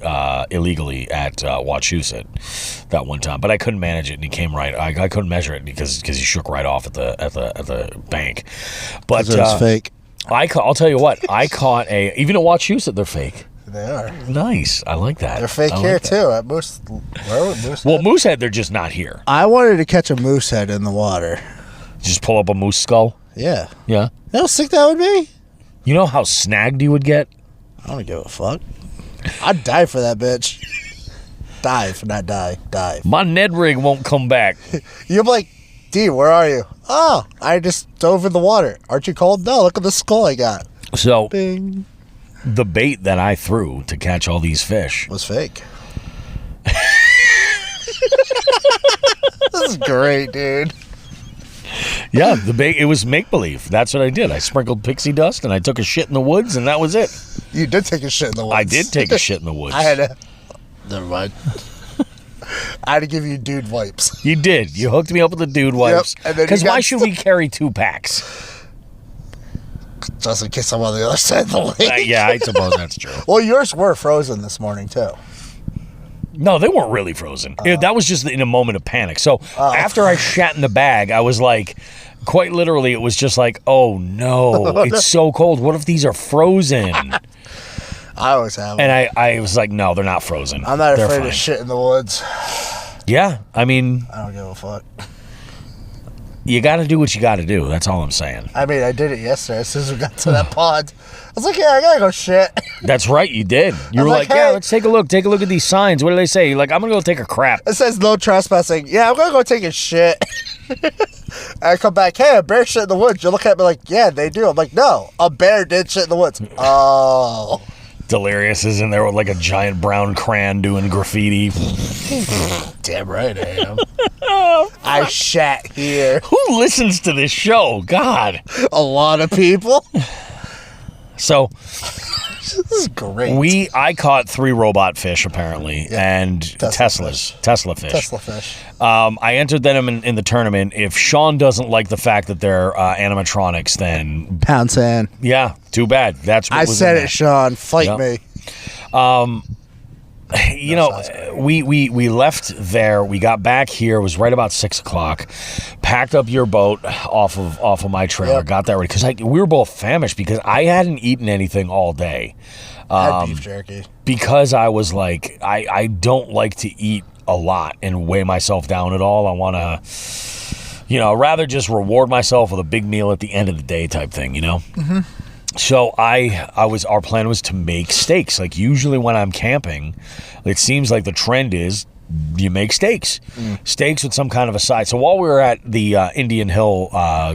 illegally at Wachusett that one time, but I couldn't manage it and he came right. I couldn't measure it because he shook right off at the bank. But it's fake. I'll tell you what, I caught even at Wachusett, they're fake. They are. Nice. I like that. They're fake here too. At Moosehead. Well, Moosehead, they're just not here. I wanted to catch a moosehead in the water. Just pull up a moose skull? Yeah. Yeah. You know how sick that would be? You know how snagged you would get? I don't give a fuck. I'd die for that bitch. Dive, not die. Dive. My Ned rig won't come back. You're like, D, where are you? Oh, I just dove in the water. Aren't you cold? No, look at the skull I got. So, Bing. The bait that I threw to catch all these fish was fake. This is great, dude. Yeah, the bait, it was make-believe. That's what I did. I sprinkled pixie dust and I took a shit in the woods and that was it. You did take a shit in the woods. I did take a shit in the woods. I had to... Never mind. I had to give you dude wipes. You did. You hooked me up with the dude wipes. Because why should we carry 2 packs? Just in case I'm on the other side of the lake. Yeah, I suppose that's true. Well, yours were frozen this morning, too. No, they weren't really frozen. That was just in a moment of panic. So after I shat in the bag, I was like, quite literally, it was just like, oh no, it's so cold. What if these are frozen? I always have them. And I was like, no, they're not frozen. I'm not afraid of shit in the woods. Yeah, I mean... I don't give a fuck. You got to do what you got to do. That's all I'm saying. I mean, I did it yesterday as soon as we got to that pond. I was like, yeah, I got to go shit. That's right, you did. You were like, hey, yeah, let's take a look. Take a look at these signs. What do they say? You're like, I'm going to go take a crap. It says no trespassing. Yeah, I'm going to go take a shit. I come back, hey, a bear shit in the woods. You look at me like, yeah, they do. I'm like, no, a bear did shit in the woods. Oh. Delirious is in there with like a giant brown crayon doing graffiti. Damn right I am. I shat here. Who listens to this show? God. A lot of people. So this is great. I caught 3 robot fish apparently, and Tesla fish. Tesla fish. I entered them in the tournament. If Shawn doesn't like the fact that they're animatronics, then pound sand. Yeah, too bad. That's what I said it, Shawn. Fight me. You know, we left there. We got back here. It was right about 6 o'clock. Packed up your boat off of my trailer. Got that ready because we were both famished because I hadn't eaten anything all day. Had beef jerky because I was like, I don't like to eat a lot and weigh myself down at all. I want to, rather just reward myself with a big meal at the end of the day type thing. Mm-hmm. So our plan was to make steaks. Like usually when I'm camping, it seems like the trend is you make steaks. Steaks with some kind of a side. So while we were at the Indian Hill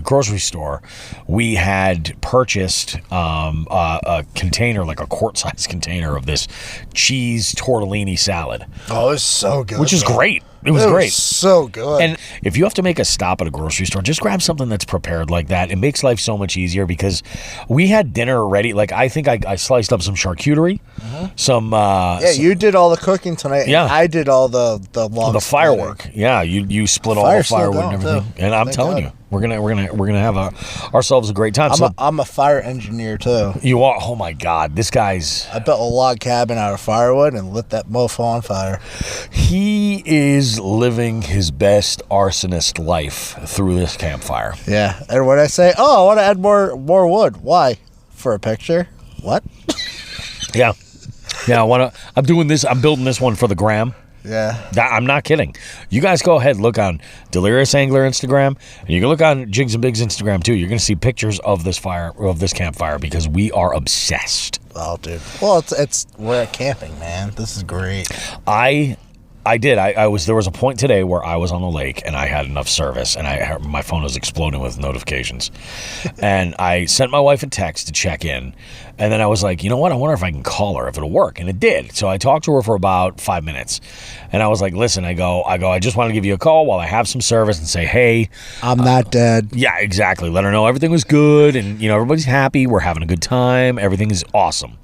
grocery store, we had purchased a container, like a quart-sized container of this cheese tortellini salad. Oh, it's so good. Which is great. It was great. So good. And if you have to make a stop at a grocery store, just grab something that's prepared like that. It makes life so much easier because we had dinner ready. Like, I think I sliced up some charcuterie, some... you did all the cooking tonight. Yeah. And I did all the long firework. splitting. Yeah, you split all the firewood and everything. Too. And I'm telling you, we're gonna have ourselves a great time. I'm a fire engineer too. You are? Oh my God, this guy's... I built a log cabin out of firewood and lit that mofo on fire. He is living his best arsonist life through this campfire. Yeah, and when I say, "Oh, I want to add more wood," why? For a picture? What? Yeah. I'm doing this. I'm building this one for the gram. Yeah. I'm not kidding. You guys go ahead, look on Delirious Angler Instagram, and you can look on Jigs and Bigs Instagram too. You're going to see pictures of this campfire because we are obsessed. Oh, dude. Well, we're camping, man. This is great. I did. There was a point today where I was on the lake and I had enough service and my phone was exploding with notifications. And I sent my wife a text to check in. And then I was like, you know what? I wonder if I can call her, if it'll work. And it did. So I talked to her for about 5 minutes. And I was like, listen, I just want to give you a call while I have some service and say, hey. I'm not dead. Yeah, exactly. Let her know everything was good and, everybody's happy. We're having a good time. Everything is awesome.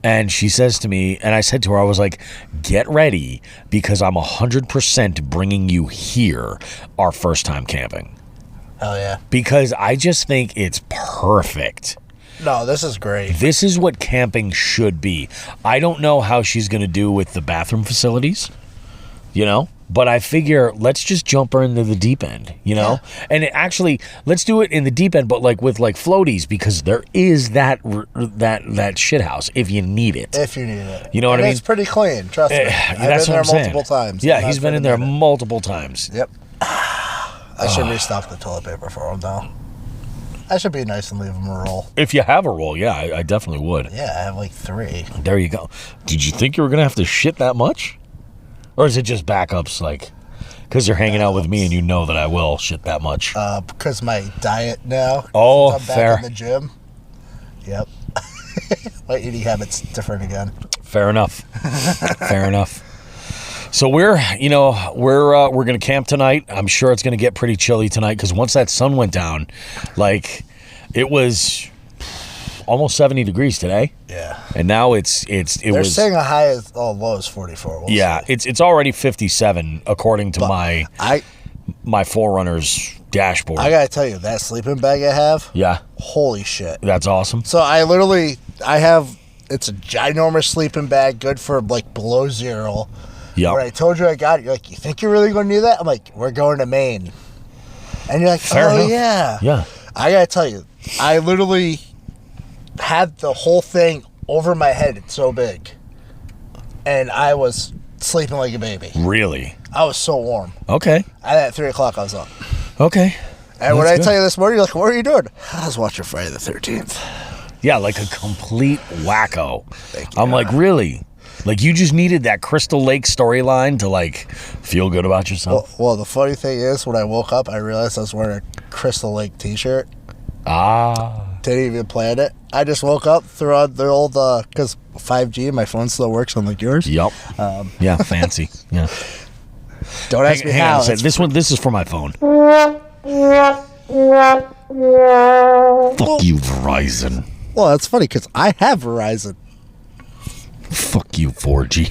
And she says to me, and I said to her, I was like, get ready because I'm 100% bringing you here our first time camping. Hell yeah. Because I just think it's perfect. No, this is great. This is what camping should be. I don't know how she's going to do with the bathroom facilities, but I figure let's just jump her into the deep end, Yeah. And let's do it in the deep end, but with floaties because there is that shit house if you need it. If you need it. You know what I mean? It's pretty clean, trust me. I've been there multiple times. Yeah, he's been in there multiple times. Yep. I should restock the toilet paper for him, though. I should be nice and leave him a roll. If you have a roll, yeah, I definitely would. Yeah, I have 3. There you go. Did you think you were going to have to shit that much? Or is it just backups, because you're hanging out with me and you know that I will shit that much? Because my diet now. Oh, I'm back fair. in the gym. Yep. My eating habits different again. Fair enough. Fair enough. So we're going to camp tonight. I'm sure it's going to get pretty chilly tonight because once that sun went down, it was almost 70 degrees today. Yeah. And now They're saying a high is low is 44. See. It's already 57 according to my Forerunner's dashboard. I gotta tell you, that sleeping bag I have. Yeah. Holy shit. That's awesome. So I have it's a ginormous sleeping bag, good for below zero. Yeah. When I told you I got it, you're like, you think you're really going to do that? I'm like, we're going to Maine. And you're like, Fair enough. Yeah. Yeah. I got to tell you, I literally had the whole thing over my head. It's so big. And I was sleeping like a baby. Really? I was so warm. Okay. And at 3 o'clock, I was up. Okay. And when I tell you this morning, you're like, what are you doing? I was watching Friday the 13th. Yeah, like a complete wacko. I'm like, really? You just needed that Crystal Lake storyline to feel good about yourself. Well, the funny thing is, when I woke up, I realized I was wearing a Crystal Lake t-shirt. Ah. Didn't even plan it. I just woke up, threw on the old, because 5G, my phone still works on like yours. Yep. Yeah, fancy. Yeah. Don't ask me hang how. on a second. This is for my phone. Fuck you, Verizon. Well, that's funny because I have Verizon. Fuck you, 4G.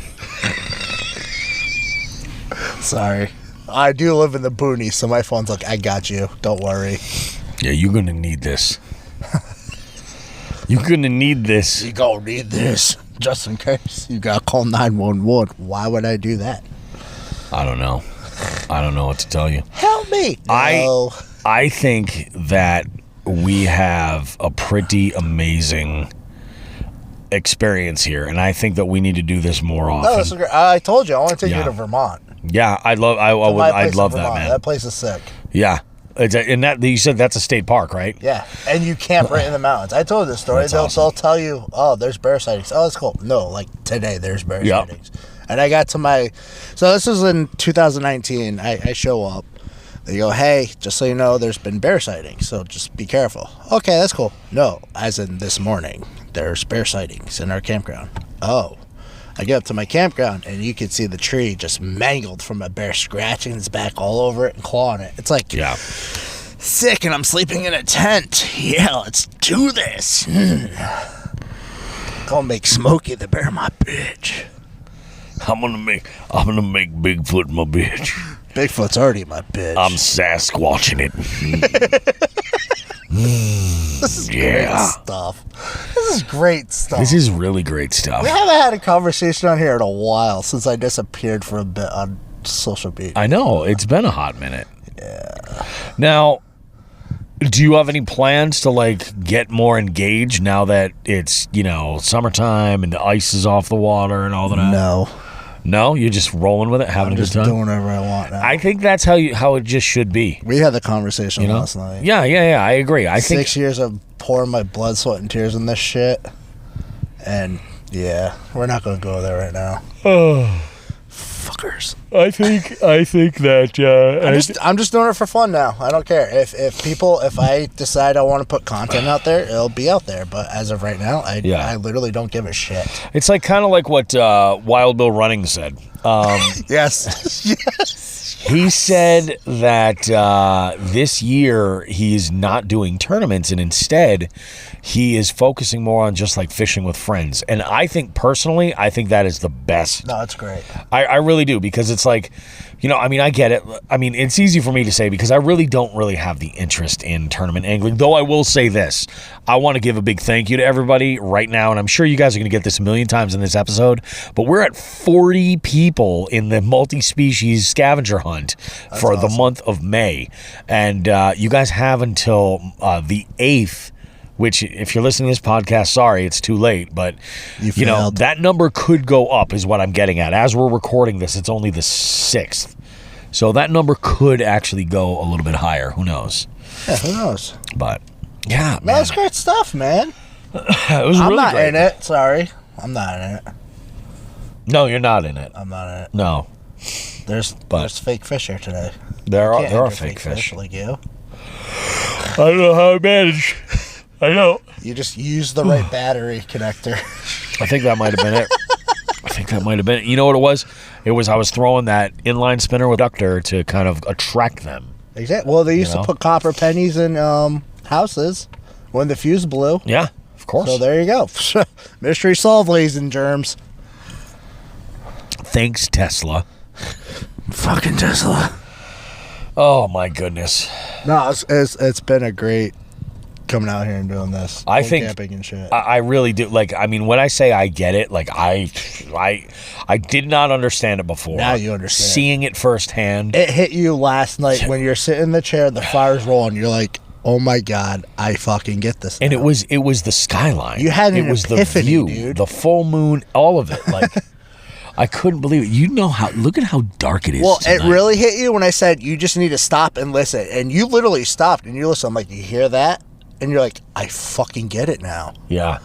Sorry. I do live in the boonies, so my phone's like, I got you. Don't worry. Yeah, you're going to need this. You're going to need this. You gonna need this. Just in case. You gotta call 911. Why would I do that? I don't know. I don't know what to tell you. Help me. No. I think that we have a pretty amazing experience here, and I think that we need to do this more often. No, this is great. I told you I want to take you to Vermont. Yeah, I'd love that, man. That place is sick. Yeah. And that you said that's a state park, right? Yeah, and you camp right in the mountains. I told this story. They'll tell you, oh, there's bear sightings. Oh, that's cool. No, like today, there's bear sightings. And I got to so this was in 2019. I show up. They go, hey, just so you know, there's been bear sightings, so just be careful. Okay, that's cool. No, as in this morning, there's bear sightings in our campground. Oh. I get up to my campground, and you can see the tree just mangled from a bear scratching its back all over it and clawing it. It's like, sick, and I'm sleeping in a tent. Yeah, let's do this. Gonna make Smokey the Bear my bitch. I'm gonna make Bigfoot my bitch. Bigfoot's already my bitch. I'm Sasquatching it. This is great stuff. This is great stuff. This is really great stuff. We haven't had a conversation on here in a while since I disappeared for a bit on social media. I know. It's been a hot minute. Yeah. Now, do you have any plans to, like, get more engaged now that it's, summertime and the ice is off the water and all that? No. No? You're just rolling with it, having a good time? I'm just doing whatever I want now. I think that's how it just should be. We had the conversation last night. Yeah, I agree. I think 6 years of pouring my blood, sweat, and tears in this shit. And, yeah, we're not going to go there right now. Oh. Fuckers. I think that I'm just doing it for fun now. I don't care if I decide I want to put content out there, it'll be out there. But as of right now, I literally don't give a shit. It's like kind of like what Wild Bill Running said. Yes. He said that this year he's not doing tournaments, and instead he is focusing more on just like fishing with friends. And I think personally, that is the best. No, it's great. I really do, because it's like, I get it. I mean, it's easy for me to say because I really don't really have the interest in tournament angling, though I will say this. I want to give a big thank you to everybody right now, and I'm sure you guys are going to get this a million times in this episode, but we're at 40 people in the multi-species scavenger hunt for the month of May, and you guys have until the 8th, which, if you're listening to this podcast, sorry, it's too late, but that number could go up is what I'm getting at. As we're recording this, it's only the 6th. So that number could actually go a little bit higher. Who knows? Yeah, who knows? But, yeah, man. That's great stuff, man. It was I'm really not great. in it. Sorry. I'm not in it. No, you're not in it. I'm not in it. No. There's fake fish here today. There are fake fish. Like you. I don't know how I manage. I know. You just use the right battery connector. I think that might have been it. You know what it was? I was throwing that inline spinner with ductor to kind of attract them. Exactly. Well, they used to put copper pennies in houses when the fuse blew. Yeah, of course. So there you go. Mystery solved, ladies and germs. Thanks, Tesla. Fucking Tesla. Oh, my goodness. No, it's been a great coming out here and doing this. I think camping and shit. I really do. Like, I mean, when I say I get it, like I did not understand it before. Now you understand. Seeing it firsthand. It hit you last night when you're sitting in the chair, the fire's rolling. You're like, oh my God, I fucking get this now. And it was the skyline. You had an It was epiphany, the view, dude. the full moon, all of it. Like, I couldn't believe it. Look at how dark it is. Well, tonight. it really hit you when I said you just need to stop and listen. And you literally stopped and you listened. I'm like, you hear that? And you're like, I fucking get it now. Yeah.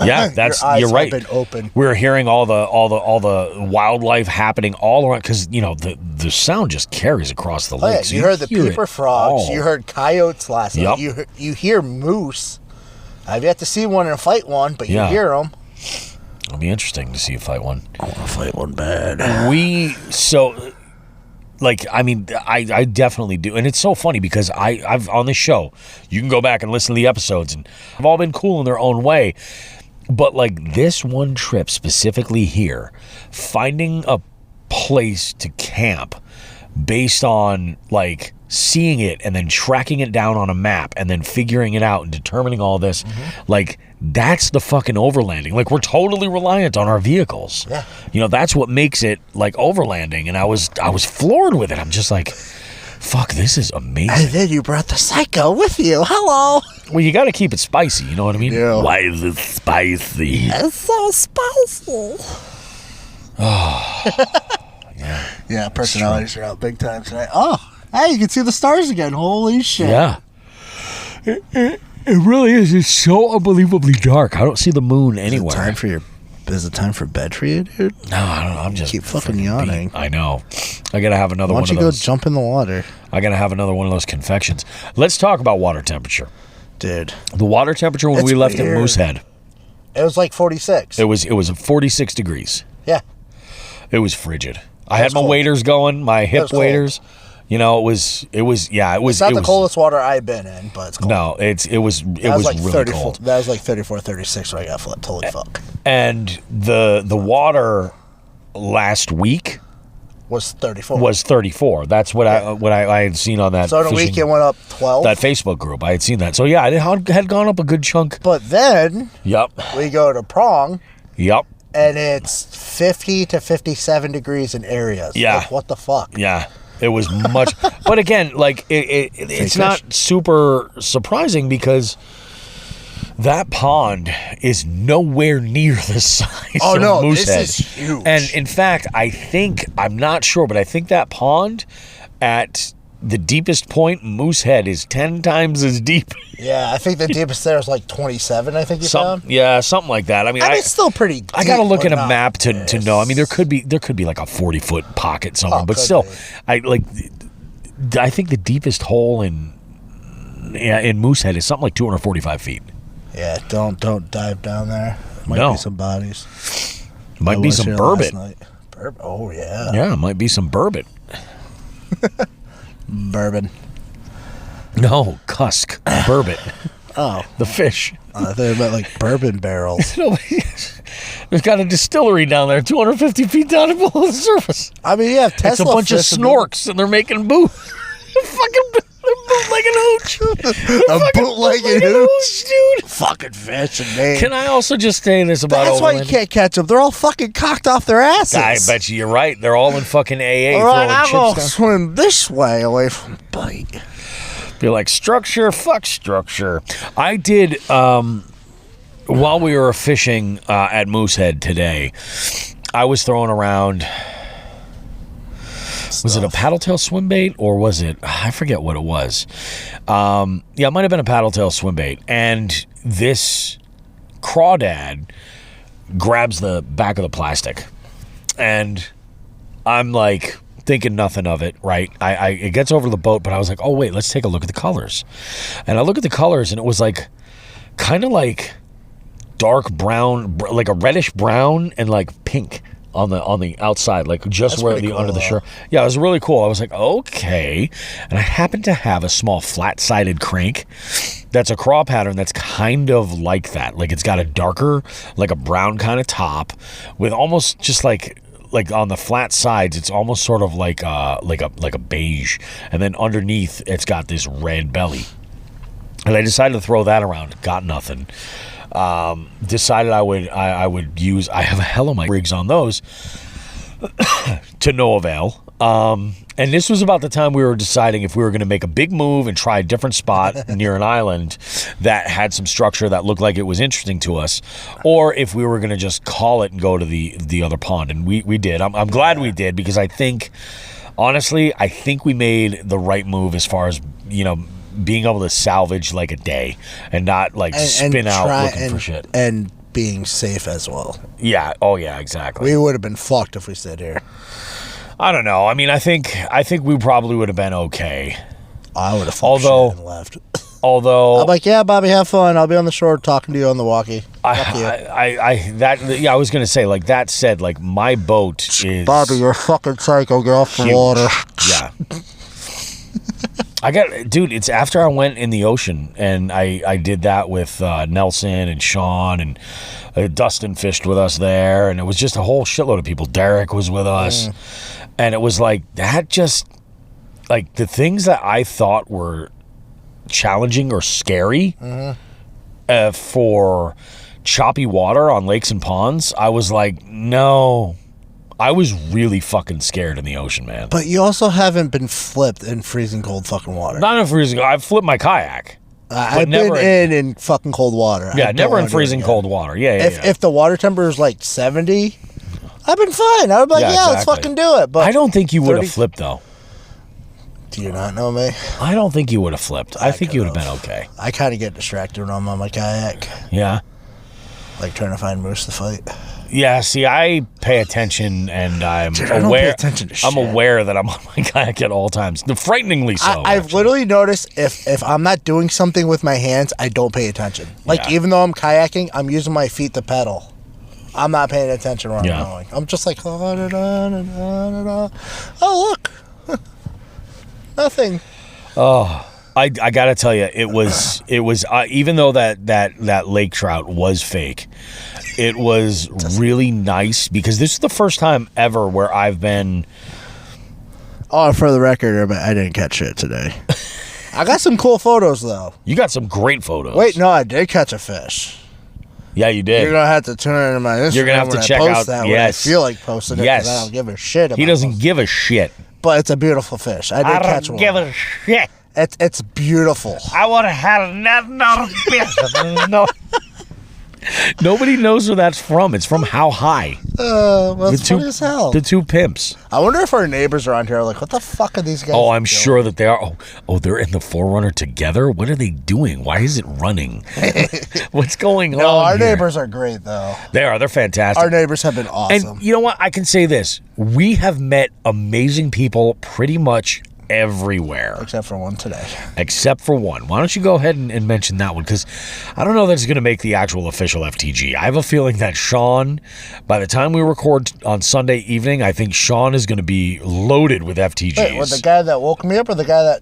Yeah, you're right. Have been open. We're hearing all the wildlife happening all around, because the sound just carries across the lake. Yeah, you heard the peeper frogs. You heard coyotes last night. You hear moose I've yet to see one and fight one, but Yeah. you hear them. It'll be interesting to see you fight one. I want to fight one bad. I definitely do. And it's so funny because I've on this show, you can go back and listen to the episodes, and they've all been cool in their own way. But like this one trip specifically here, finding a place to camp based on like seeing it and then tracking it down on a map and then figuring it out and determining all this, like that's the fucking overlanding. Like we're totally reliant on our vehicles. Yeah. You know, that's what makes it like overlanding. And I was floored with it. I'm just like, fuck, this is amazing. And then you brought the Psycho with you. Hello. Well, you got to keep it spicy. You know what I mean? Yeah. Why is it spicy? It's so spicy. Yeah, personalities are out big time tonight. Oh, hey, you can see the stars again. Holy shit. Yeah. It really is. It's so unbelievably dark. I don't see the moon anywhere. Is it time for bed for you, dude? No, I don't know. I'm just keep fucking yawning. beat. I know. I got to have another Why one don't of you those. go jump in the water? I got to have another one of those confections. Let's talk about water temperature. Dude. The water temperature when It's we left at weird. Moosehead. It was like 46. It was 46 degrees. Yeah. It was frigid. I had was my cold. waders going, my hip was cold. waders. You know, it was It's not the coldest water I've been in, but it's cold. No, it was like really 34, cold. That was like 34, 36 when I got flat. Totally fuck. And the water last week Was 34. was 34. That's what I had seen on that. So in a week fishing- it went up 12. that Facebook group. I had seen that. So yeah, it had gone up a good chunk. But then Yep. we go to Prong Yep. and it's 50 to 57 degrees in areas. Yeah. Like, what the fuck? Yeah. It was much, but again, like it's not super surprising because that pond is nowhere near the size Oh, of no, Moosehead. this is huge. And in fact, I'm not sure, but I think that pond at the deepest point, Moosehead, is 10 times as deep. Yeah, I think the deepest there is like 27, I think you found. Yeah, something like that. I mean, it's still pretty deep. I got to look but at a not map to this. know. I mean, there could be like a 40-foot pocket somewhere, Oh, but could still, be. I think the deepest hole in Moosehead is something like 245 feet. Yeah, don't dive down there. Might No. be some bodies. Might be some bourbon. Oh, yeah. Yeah, might be some bourbon. Bourbon. No, cusk bourbon. Oh. The fish. I thought it meant like bourbon barrels. They've got a distillery down there, 250 feet down below the surface. I mean, you have Tesla. It's a bunch of fish and- snorks, and they're making booze. They're bootlegging hooch. A bootlegging hooch, dude. Fucking fish and me. Can I also just say this about That's why you overlanding? can't catch them. They're all fucking cocked off their asses. I bet you're right. They're all in fucking AA All right, throwing I'm gonna chips down. swim this way away from the bite. Be like, structure, fuck structure. I did, while we were fishing at Moosehead today, I was throwing around, was it a paddle tail swim bait or was it, I forget what it was. Yeah, it might have been a paddle tail swim bait. And this crawdad grabs the back of the plastic. And I'm like thinking nothing of it, right? It gets over the boat, but I was like, oh wait, let's take a look at the colors. And I look at the colors and it was like kind of like dark brown, like a reddish brown and like pink on the outside, like just That's where pretty the cool, under the though. shirt. Yeah, it was really cool. I was like, okay. And I happen to have a small flat-sided crank that's a craw pattern that's kind of like that. Like it's got a darker, like a brown kind of top with almost just like on the flat sides, it's almost sort of like a beige, and then underneath it's got this red belly. And I decided to throw that around. Got nothing. Decided I would use. I have a hell of my rigs on those to no avail. And this was about the time we were deciding if we were going to make a big move and try a different spot near an island that had some structure that looked like it was interesting to us, or if we were going to just call it and go to the other pond. And we did. I'm glad we did, because I think, honestly, we made the right move as far as, being able to salvage like a day and not like spin out looking for shit. And being safe as well. Yeah. Oh yeah, exactly. We would have been fucked if we stayed here. I don't know. I mean, I think we probably would have been okay. I would have Although left. Although I'm like, yeah, Bobby, have fun. I'll be on the shore talking to you on the walkie. I was gonna say, like, that said, like, my boat is Bobby, you're fucking psycho. Get off the huge. water. Yeah. Dude, it's after I went in the ocean, and I did that with Nelson and Shawn, and Dustin fished with us there, and it was just a whole shitload of people. Derek was with us, and it was like, that just, like, the things that I thought were challenging or scary for choppy water on lakes and ponds, I was like, no. I was really fucking scared in the ocean, man. But you also haven't been flipped in freezing cold fucking water. Not in freezing. I've flipped my kayak. I've been in fucking cold water. Yeah, never in freezing cold water. Yeah. If the water temperature is like 70, I've been fine. I would be like, yeah, let's fucking do it. But I don't think you would have flipped, though. Do you not know me? I don't think you would have flipped. I think you would have been okay. I kind of get distracted when I'm on my kayak. Yeah? Like trying to find moose to fight. Yeah, see, I pay attention, and I'm Dude, aware. I don't pay attention to I'm shit. aware that I'm on my kayak at all times. Frighteningly so. I've literally noticed if I'm not doing something with my hands, I don't pay attention. Like, even though I'm kayaking, I'm using my feet to pedal. I'm not paying attention where I'm going. I'm just like, oh, look. Nothing. Oh, I gotta tell you, it was even though that lake trout was fake, it was really nice because this is the first time ever where I've been. Oh, for the record, I didn't catch it today. I got some cool photos though. You got some great photos. Wait, no, I did catch a fish. Yeah, you did. You're gonna have to tune into my Instagram. You're gonna have to check out that yes. when I feel like posting it. Yes, I don't give a shit. He doesn't give a shit. But it's a beautiful fish. I did catch one. Give a shit. It's beautiful. I would have had another fish. No. Nobody knows where that's from. It's from How High. Well, it's funny as hell. The two pimps. I wonder if our neighbors around here are like, what the fuck are these guys Oh, I'm doing? sure that they are. Oh, they're in the Forerunner together? What are they doing? Why is it running? What's going on? No, our here? neighbors are great, though. They are. They're fantastic. Our neighbors have been awesome. And you know what? I can say this. We have met amazing people pretty much everywhere. Except for one today. Except for one. Why don't you go ahead and mention that one? Because I don't know that it's going to make the actual official FTG. I have a feeling that Shawn, by the time we record on Sunday evening, I think Shawn is going to be loaded with FTGs. Wait, with the guy that woke me up or the guy that...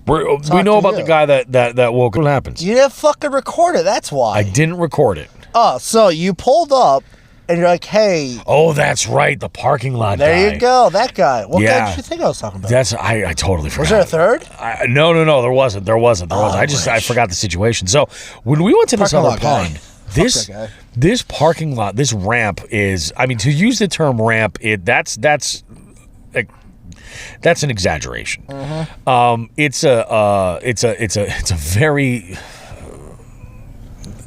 We know about the guy that woke. What happens? You didn't fucking record it. That's why. I didn't record it. Oh, so you pulled up and you're like, hey. Oh, that's right. The parking lot guy. There you go. That guy. What guy did you think I was talking about? I totally forgot. Was there a third? No. There wasn't. I forgot the situation. So when we went to this other pond, this parking lot, this ramp is, I mean, to use the term ramp, that's an exaggeration. It's a very.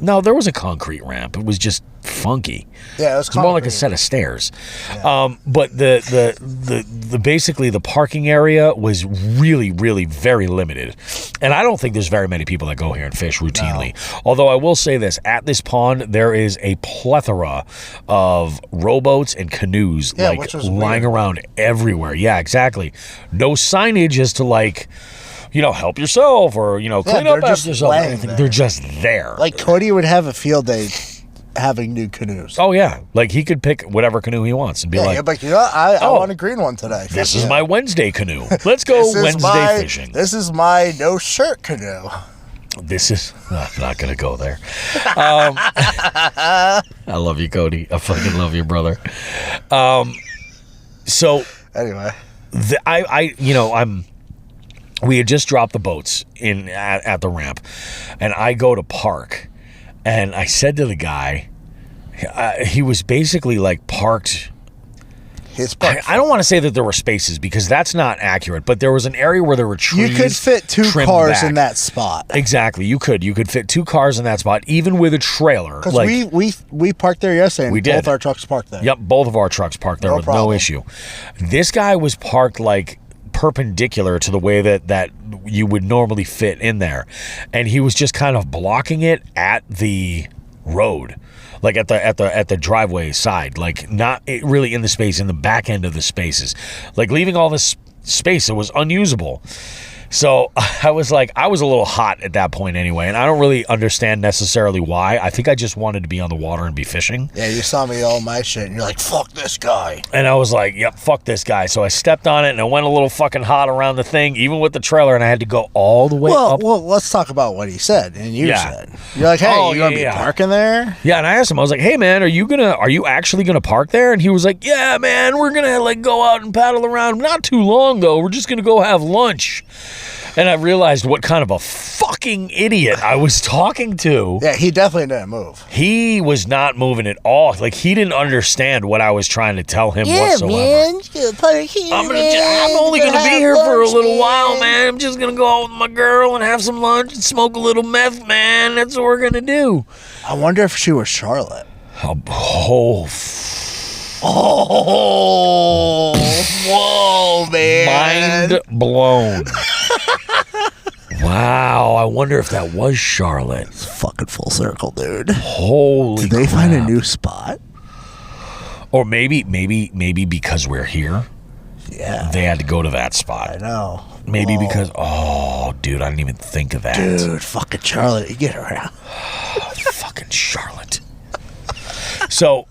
No, there was a concrete ramp. It was just funky. Yeah, it was more like a set of stairs. Yeah. But the basically the parking area was really, really very limited. And I don't think there's very many people that go here and fish routinely. No. Although I will say this, at this pond there is a plethora of rowboats and canoes lying around everywhere. Yeah, exactly. No signage as to like, help yourself or, clean up after yourself. They're just there. Like Cody would have a field day having new canoes. Oh, yeah. Like he could pick whatever canoe he wants and be like, I want a green one today. This is my Wednesday canoe. Let's go Wednesday fishing. This is my no shirt canoe. I'm not going to go there. I love you, Cody. I fucking love you, brother. So anyway, we had just dropped the boats in at the ramp, and I go to park, and I said to the guy, he was basically like parked. I don't want to say that there were spaces because that's not accurate, but there was an area where there were trees. You could fit two cars in that spot. Exactly, you could fit two cars in that spot, even with a trailer. Because we parked there yesterday. And we did. Both our trucks parked there. Yep, both of our trucks parked there with no issue. This guy was parked like perpendicular to the way that you would normally fit in there, and he was just kind of blocking it at the road, like at the driveway side, like not really in the space, in the back end of the spaces, like leaving all this space that was unusable. So I was like, I was a little hot at that point anyway, and I don't really understand necessarily why. I think I just wanted to be on the water and be fishing. Yeah, you saw me all my shit, and you're like, fuck this guy. And I was like, yep, fuck this guy. So I stepped on it, and I went a little fucking hot around the thing, even with the trailer, and I had to go all the way up. Well, let's talk about what he said, and you said. You're like, hey, you gonna be parking there? Yeah, and I asked him, I was like, hey, man, are you actually gonna park there? And he was like, yeah, man, we're gonna like go out and paddle around. Not too long, though. We're just gonna go have lunch. And I realized what kind of a fucking idiot I was talking to. Yeah, he definitely didn't move. He was not moving at all. Like, he didn't understand what I was trying to tell him whatsoever. Man, I'm only going to be here for a little while, man. I'm just going to go out with my girl and have some lunch and smoke a little meth, man. That's what we're going to do. I wonder if she was Charlotte. Whoa, man. Mind blown. Wow, I wonder if that was Charlotte. It's fucking full circle, dude. Holy Did they find a new spot? Or maybe because we're here. Yeah. They had to go to that spot. I know. Maybe because, dude, I didn't even think of that. Dude, fucking Charlotte, you get around. Fucking Charlotte. So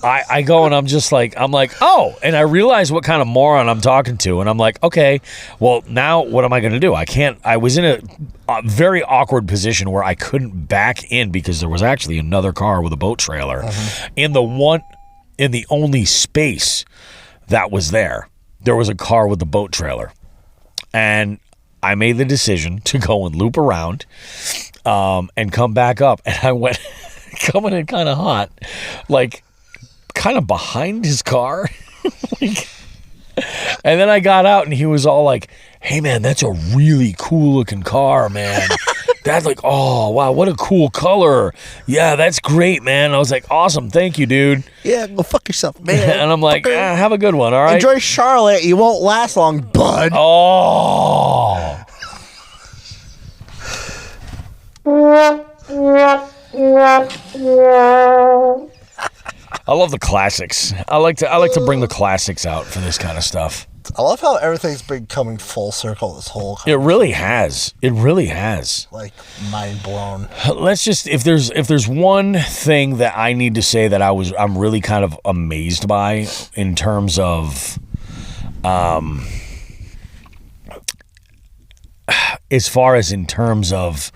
I go and I'm like, oh, and I realize what kind of moron I'm talking to. And I'm like, okay, well, now what am I going to do? I was in a very awkward position where I couldn't back in because there was actually another car with a boat trailer in the only space that was there. There was a car with the boat trailer. And I made the decision to go and loop around and come back up. And I went coming in kind of hot, like, kind of behind his car. And then I got out and he was all like, hey man, that's a really cool looking car, man. That's like, oh wow, what a cool color. Yeah, that's great, man. I was like, awesome, thank you, dude. Yeah, go fuck yourself, man. And I'm like, have a good one, all right? Enjoy Charlotte. You won't last long, bud. Oh. I love the classics. I like to bring the classics out for this kind of stuff. I love how everything's been coming full circle this whole It really has. It really has. Like, mind blown. Let's just if there's one thing that I need to say that I'm really kind of amazed by in terms of as far as in terms of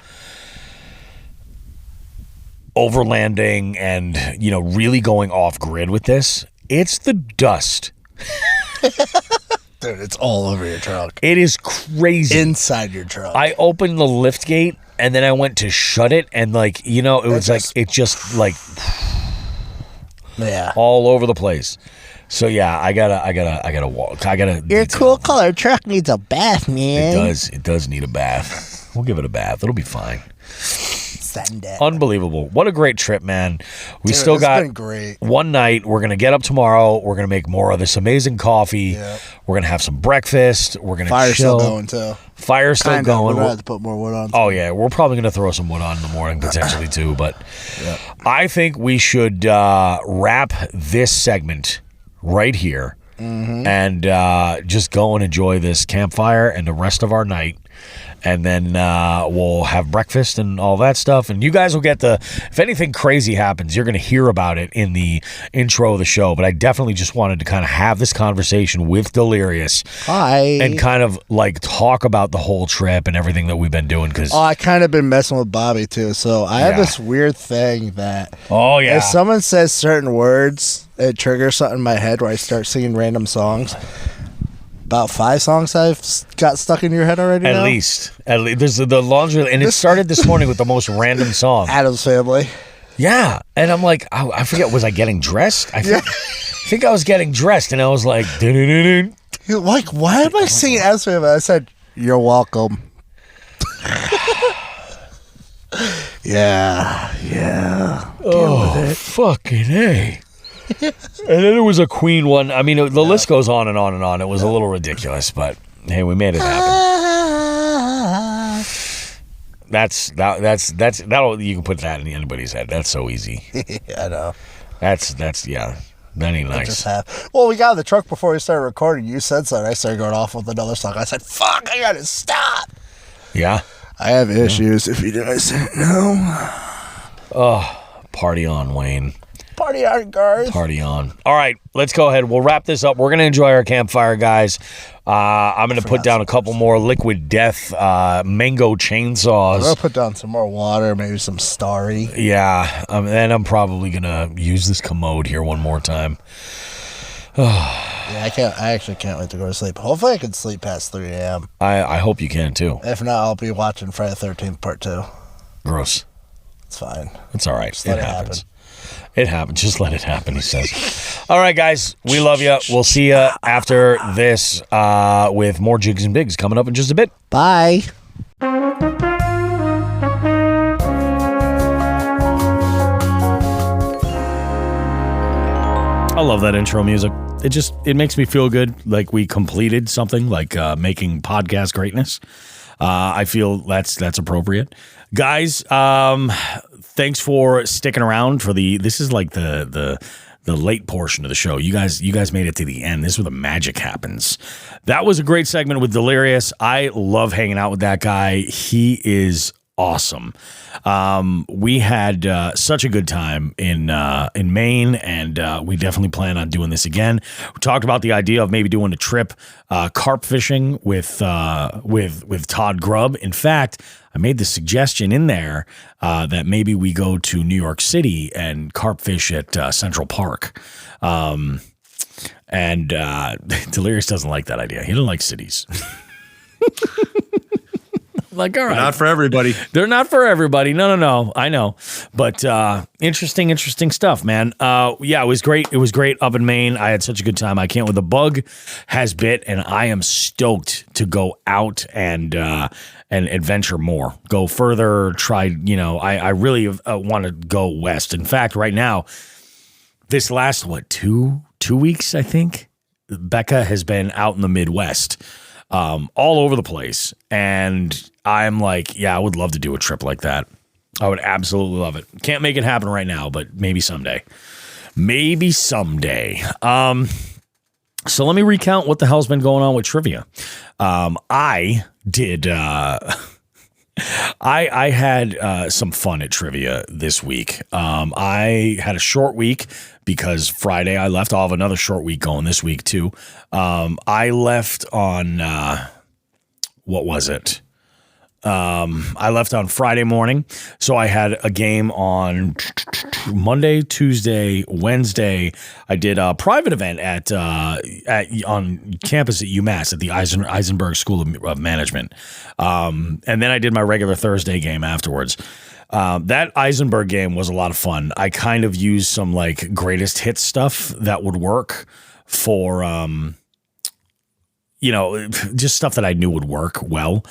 overlanding and, you know, really going off grid with this, it's the dust. Dude, it's all over your truck. It is crazy. Inside your truck. I opened the lift gate and then I went to shut it and, like, you know, it just yeah, all over the place. So yeah, I gotta walk. Your cool color truck needs a bath, man. It does need a bath. We'll give it a bath. It'll be fine. Send it. Unbelievable. What a great trip, man. Dude, still got been great. One night. We're going to get up tomorrow. We're going to make more of this amazing coffee. Yep. We're going to have some breakfast. We're going to Fire's chill. still going, too. Fire's still Kinda. going. We're going to have to put more wood on. Oh, yeah. We're probably going to throw some wood on in the morning, potentially, too. But I think we should wrap this segment right here and just go and enjoy this campfire and the rest of our night. And then we'll have breakfast and all that stuff. And you guys will get if anything crazy happens, you're going to hear about it in the intro of the show. But I definitely just wanted to kind of have this conversation with Delirious. Hi. And kind of like talk about the whole trip and everything that we've been doing. I kind of been messing with Bobby too. So I have this weird thing that if someone says certain words, it triggers something in my head where I start singing random songs. About 5 songs I've got stuck in your head already. At least there's the laundry, and it started this morning with the most random song. Adam's Family. Yeah, and I'm like, I forget, was I getting dressed? I think I was getting dressed, and I was like, dun-dun-dun-dun. You're like, why am I singing Adam's Family? I said, you're welcome. Yeah. Deal with it. Fucking A. And then there was a Queen one. I mean, the list goes on and on and on. It was a little ridiculous, but hey, we made it happen. That'll you can put that in anybody's head. That's so easy. I know. That's yeah. That ain't It nice. just happened. Well, we got in the truck before we started recording. You said something. I started going off with another song. I said, fuck, I gotta stop. Yeah. I have issues if you guys know. Oh, party on, Wayne. Party on, guys. Party on. All right, let's go ahead. We'll wrap this up. We're going to enjoy our campfire, guys. I'm going to put down a couple more Liquid Death mango chainsaws. I'm going to put down some more water, maybe some Starry. Yeah, and I'm probably going to use this commode here one more time. Yeah, I actually can't wait to go to sleep. Hopefully I can sleep past 3 a.m. I hope you can, too. If not, I'll be watching Friday the 13th Part 2. Gross. It's fine. It's all right. Just let it it happens. happen. It happens. Just let it happen, he says. All right, guys. We love you. We'll see you after this with more Jigs and Bigs coming up in just a bit. Bye. I love that intro music. It makes me feel good, like we completed something, like making podcast greatness. I feel that's appropriate. Guys, thanks for sticking around for this is like the late portion of the show. You guys made it to the end. This is where the magic happens. That was a great segment with Delirious. I love hanging out with that guy. He is awesome. We had such a good time in Maine, and we definitely plan on doing this again. We talked about the idea of maybe doing a trip carp fishing with Todd Grubb. In fact, I made the suggestion in there that maybe we go to New York City and carp fish at Central Park. And Delirious doesn't like that idea. He doesn't like cities. Like, all right. Not for everybody. They're not for everybody. No. I know. But interesting stuff, man. Yeah, it was great. It was great up in Maine. I had such a good time. I can't wait. The bug has bit, and I am stoked to go out and adventure more. Go further, try, I really want to go west. In fact, right now, this last, 2 weeks, I think, Becca has been out in the Midwest. All over the place. And I'm like, yeah, I would love to do a trip like that. I would absolutely love it. Can't make it happen right now, but maybe someday. So let me recount what the hell's been going on with trivia. I did, I had some fun at trivia this week. I had a short week because Friday I left. I'll have another short week going this week too. I left on, what was it? I left on Friday morning. So I had a game on Monday, Tuesday, Wednesday. I did a private event on campus at UMass at the Eisenberg School of Management. And then I did my regular Thursday game afterwards. That Eisenberg game was a lot of fun. I kind of used some like greatest hits stuff that would work for, just stuff that I knew would work well.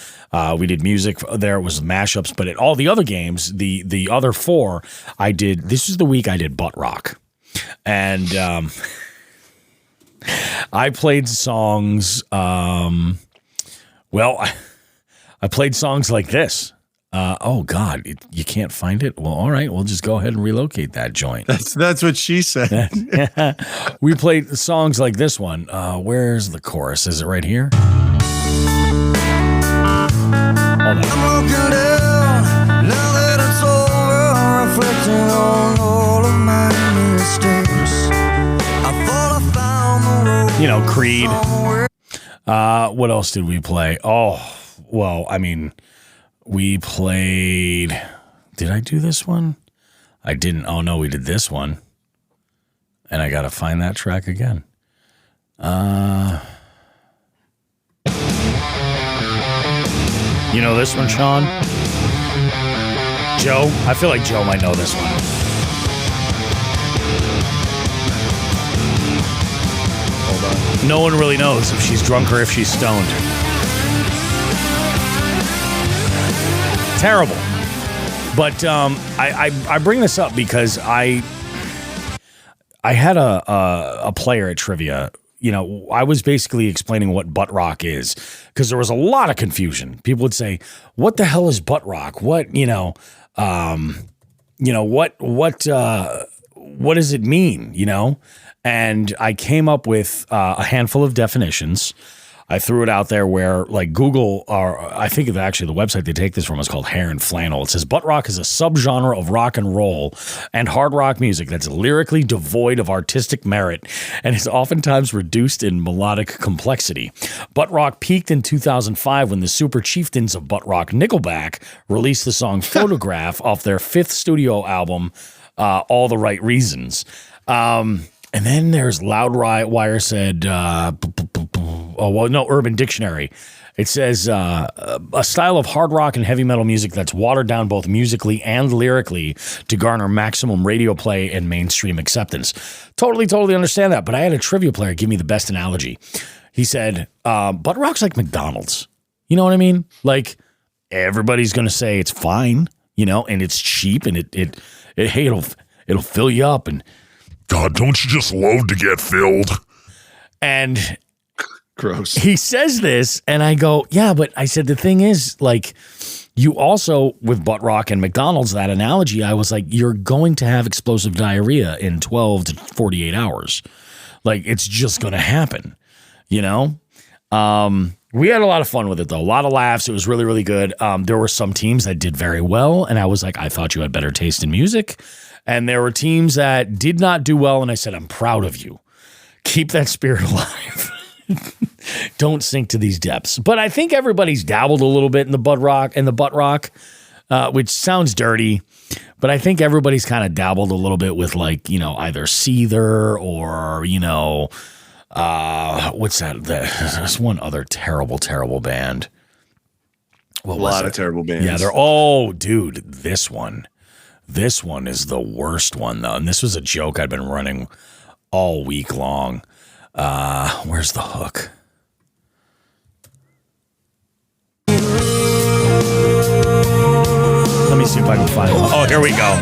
We did music there. It was mashups, but at all the other games, the other 4, I did. This is the week I did butt rock, and I played songs. I played songs like this. Oh God, you can't find it? Well, all right, we'll just go ahead and relocate that joint. That's what she said. We played songs like this one. Where's the chorus? Is it right here? Hold on. I'm looking down, now that it's over, reflecting on all of my mistakes. I thought I found the road. Creed. What else did we play? Oh, well, I mean, we played. Did I do this one? I didn't. Oh no, we did this one. And I gotta find that track again. You know this one, Shawn? Joe? I feel like Joe might know this one. Hold on. No one really knows if she's drunk or if she's stoned. Terrible. But I bring this up because I had a player at trivia. I was basically explaining what butt rock is because there was a lot of confusion. People would say, "What the hell is butt rock? What what does it mean?" And I came up with a handful of definitions. I threw it out there where, like, Google, or I think of actually the website they take this from is called Hair and Flannel. It says butt rock is a subgenre of rock and roll and hard rock music that's lyrically devoid of artistic merit and is oftentimes reduced in melodic complexity. Butt rock peaked in 2005 when the Super Chieftains of butt rock, Nickelback, released the song Photograph off their 5th studio album, All the Right Reasons. And then there's Loudwire said, Urban Dictionary. It says a style of hard rock and heavy metal music that's watered down both musically and lyrically to garner maximum radio play and mainstream acceptance. Totally understand that. But I had a trivia player give me the best analogy. He said, butt rock's like McDonald's. You know what I mean? Like, everybody's going to say it's fine, and it's cheap, and it'll fill you up, and God, don't you just love to get filled? And gross. He says this, and I go, yeah, but I said, the thing is, like, you also, with butt rock and McDonald's, that analogy, I was like, you're going to have explosive diarrhea in 12 to 48 hours. Like, it's just going to happen, We had a lot of fun with it, though. A lot of laughs. It was really, really good. There were some teams that did very well, and I was like, I thought you had better taste in music. And there were teams that did not do well, and I said, I'm proud of you. Keep that spirit alive. Don't sink to these depths. But I think everybody's dabbled a little bit in the butt rock, which sounds dirty. But I think everybody's kind of dabbled a little bit with, like, either Seether or, what's that? There's one other terrible band. A lot of terrible bands. Yeah, dude, this one. This one is the worst one, though. And this was a joke I'd been running all week long. Where's the hook? Let me see if I can find one. Oh, here we go.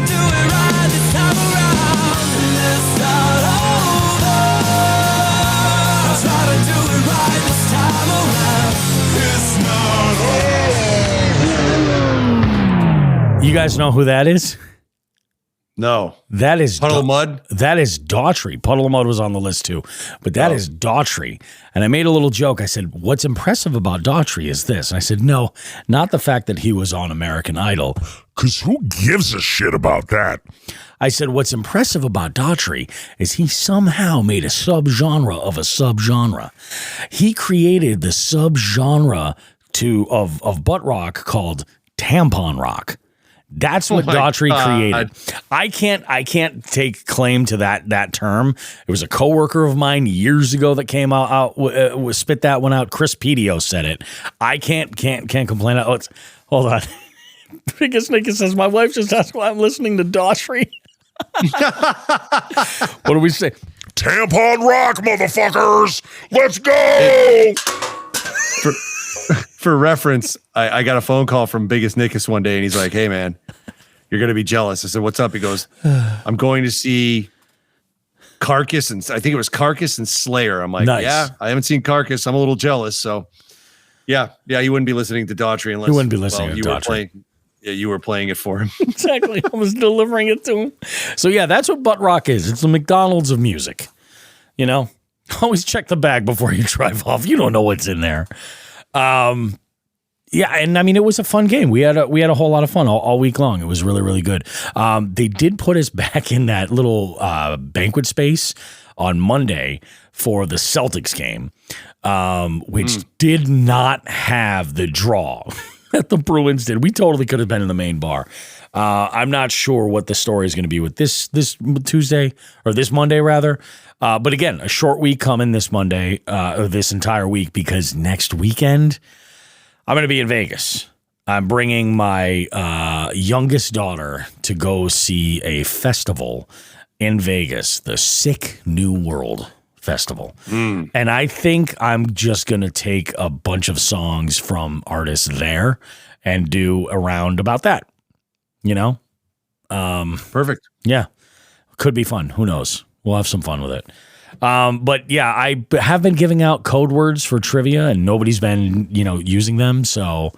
You guys know who that is? No. That is Puddle of Mud? That is Daughtry. Puddle of Mud was on the list too. But that is Daughtry. And I made a little joke. I said, what's impressive about Daughtry is this. And I said, no, not the fact that he was on American Idol. Because who gives a shit about that? I said, what's impressive about Daughtry is he somehow made a subgenre of a subgenre. He created the subgenre of butt rock called tampon rock. That's what Daughtry created. I can't take claim to that term. It was a coworker of mine years ago that came out spit that one out. Chris Pedio said it. I can't complain. Hold on. Biggest Nick says my wife just asked why I'm listening to Daughtry. What do we say? Tampon rock, motherfuckers! Let's go! For reference, I got a phone call from Biggest Nickus one day, and he's like, hey, man, you're going to be jealous. I said, what's up? He goes, I'm going to see Carcass, and I think it was Carcass and Slayer. I'm like, nice. Yeah, I haven't seen Carcass. I'm a little jealous. So, yeah, you wouldn't be listening to Daughtry unless you wouldn't be listening to Daughtry. You were playing it for him. Exactly. I was delivering it to him. So, yeah, that's what butt rock is. It's the McDonald's of music. Always check the bag before you drive off. You don't know what's in there. Yeah, and I mean, it was a fun game. We had a whole lot of fun all week long. It was really, really good. They did put us back in that little banquet space on Monday for the Celtics game, which did not have the draw that the Bruins did. We totally could have been in the main bar. I'm not sure what the story is going to be with this Tuesday or this Monday rather. But again, a short week coming this Monday, or this entire week, because next weekend I'm going to be in Vegas. I'm bringing my youngest daughter to go see a festival in Vegas, the Sick New World Festival. And I think I'm just going to take a bunch of songs from artists there and do a round about that. Perfect. Yeah. Could be fun. Who knows? We'll have some fun with it. But yeah, I have been giving out code words for trivia and nobody's been, using them. So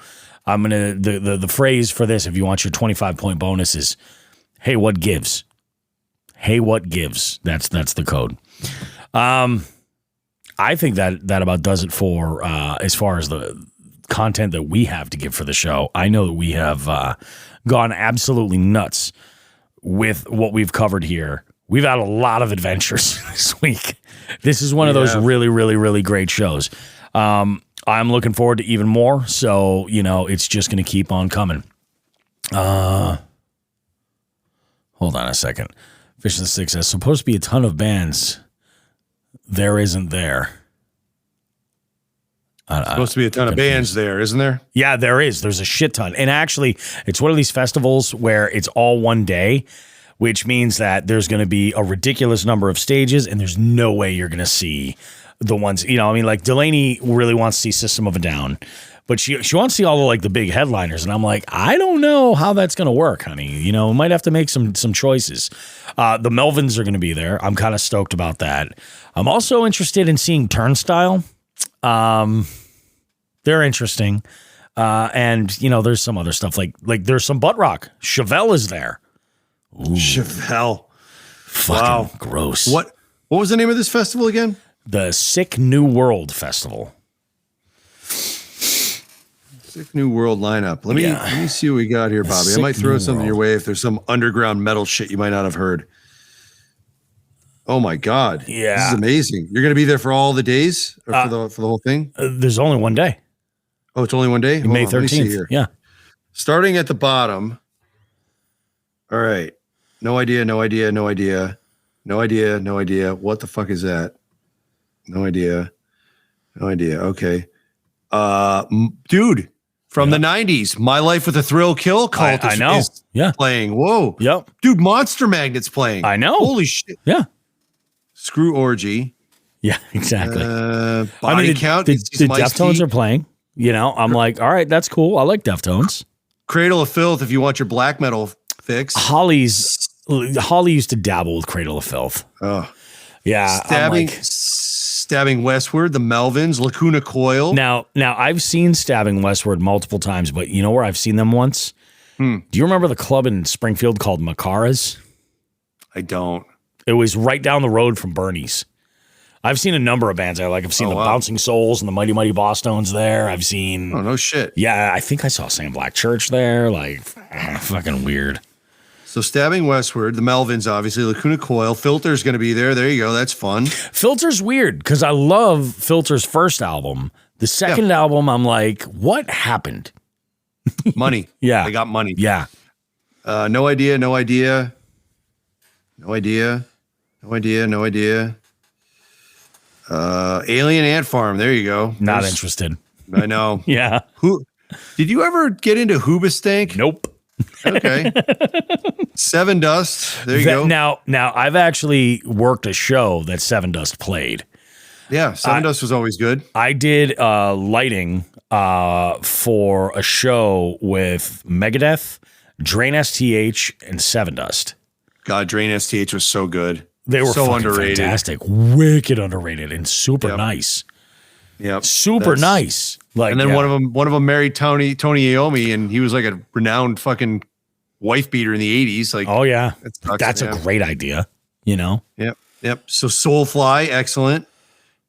I'm going to, the phrase for this, if you want your 25-point bonus is, hey, what gives? Hey, what gives? That's the code. I think that about does it for as far as the content that we have to give for the show. I know that we have gone absolutely nuts with what we've covered here. We've had a lot of adventures this week. This is one of those really, really, really great shows. I'm looking forward to even more. So, it's just going to keep on coming. Hold on a second. Fish and Six says, supposed to be a ton of bands. There isn't there. Supposed to be a ton of bands there, isn't there? Yeah, there is. There's a shit ton. And actually, it's one of these festivals where it's all one day, which means that there's going to be a ridiculous number of stages, and there's no way you're going to see the ones, like Delaney really wants to see System of a Down, but she wants to see all the big headliners. And I'm like, I don't know how that's going to work, honey. We might have to make some choices. The Melvins are going to be there. I'm kind of stoked about that. I'm also interested in seeing Turnstile. They're interesting. And there's some other stuff like there's some butt rock. Chevelle is there. Ooh. Chevelle. Fucking gross. What was the name of this festival again? The Sick New World Festival. Sick New World lineup. Let me see what we got here, Bobby. I might throw something your way if there's some underground metal shit you might not have heard. Oh my God. Yeah. This is amazing. You're going to be there for all the days or for the whole thing? There's only one day. Oh, it's only one day? May 13th. Yeah. Starting at the bottom. All right. No idea. What the fuck is that? No idea. Okay. Dude, from the 90s, My Life with a Thrill Kill Cult I know. is playing. Whoa. Yep. Dude, Monster Magnet's playing. I know. Holy shit. Yeah. Screw Orgy. Yeah, exactly. Body Count. The Deftones are playing. I'm like, all right, that's cool. I like Deftones. Cradle of Filth if you want your black metal fix. Holly used to dabble with Cradle of Filth. Oh. Yeah. Stabbing Westward, the Melvins, Lacuna Coil. Now I've seen Stabbing Westward multiple times, but you know where I've seen them once? Do you remember the club in Springfield called Macara's? I don't. It was right down the road from Bernie's. I've seen a number of bands there. I've seen the Bouncing Souls and the Mighty Mighty Bosstones there. I've seen. Oh, no shit. Yeah, I think I saw Sam Black Church there. Fucking weird. So Stabbing Westward, the Melvins, obviously, Lacuna Coil, Filter's going to be there. There you go. That's fun. Filter's weird because I love Filter's first album. The second album, I'm like, what happened? Money. Yeah. They got money. Yeah. No idea. Alien Ant Farm. There you go. Not interested. I know. Yeah. Who? Did you ever get into Hoobastank? Nope. Okay. Seven Dust. There you go. Now I've actually worked a show that Seven Dust played. Yeah, Seven Dust was always good. I did lighting for a show with Megadeth, Drain STH, and Seven Dust. God, Drain STH was so good. They were so underrated. Fantastic. Wicked underrated and super nice. Yep. Super nice. And then one of them married Tony Iommi, and he was like a renowned fucking wife beater in the 80s. Oh yeah. That's a great idea, Yep. So Soulfly, excellent.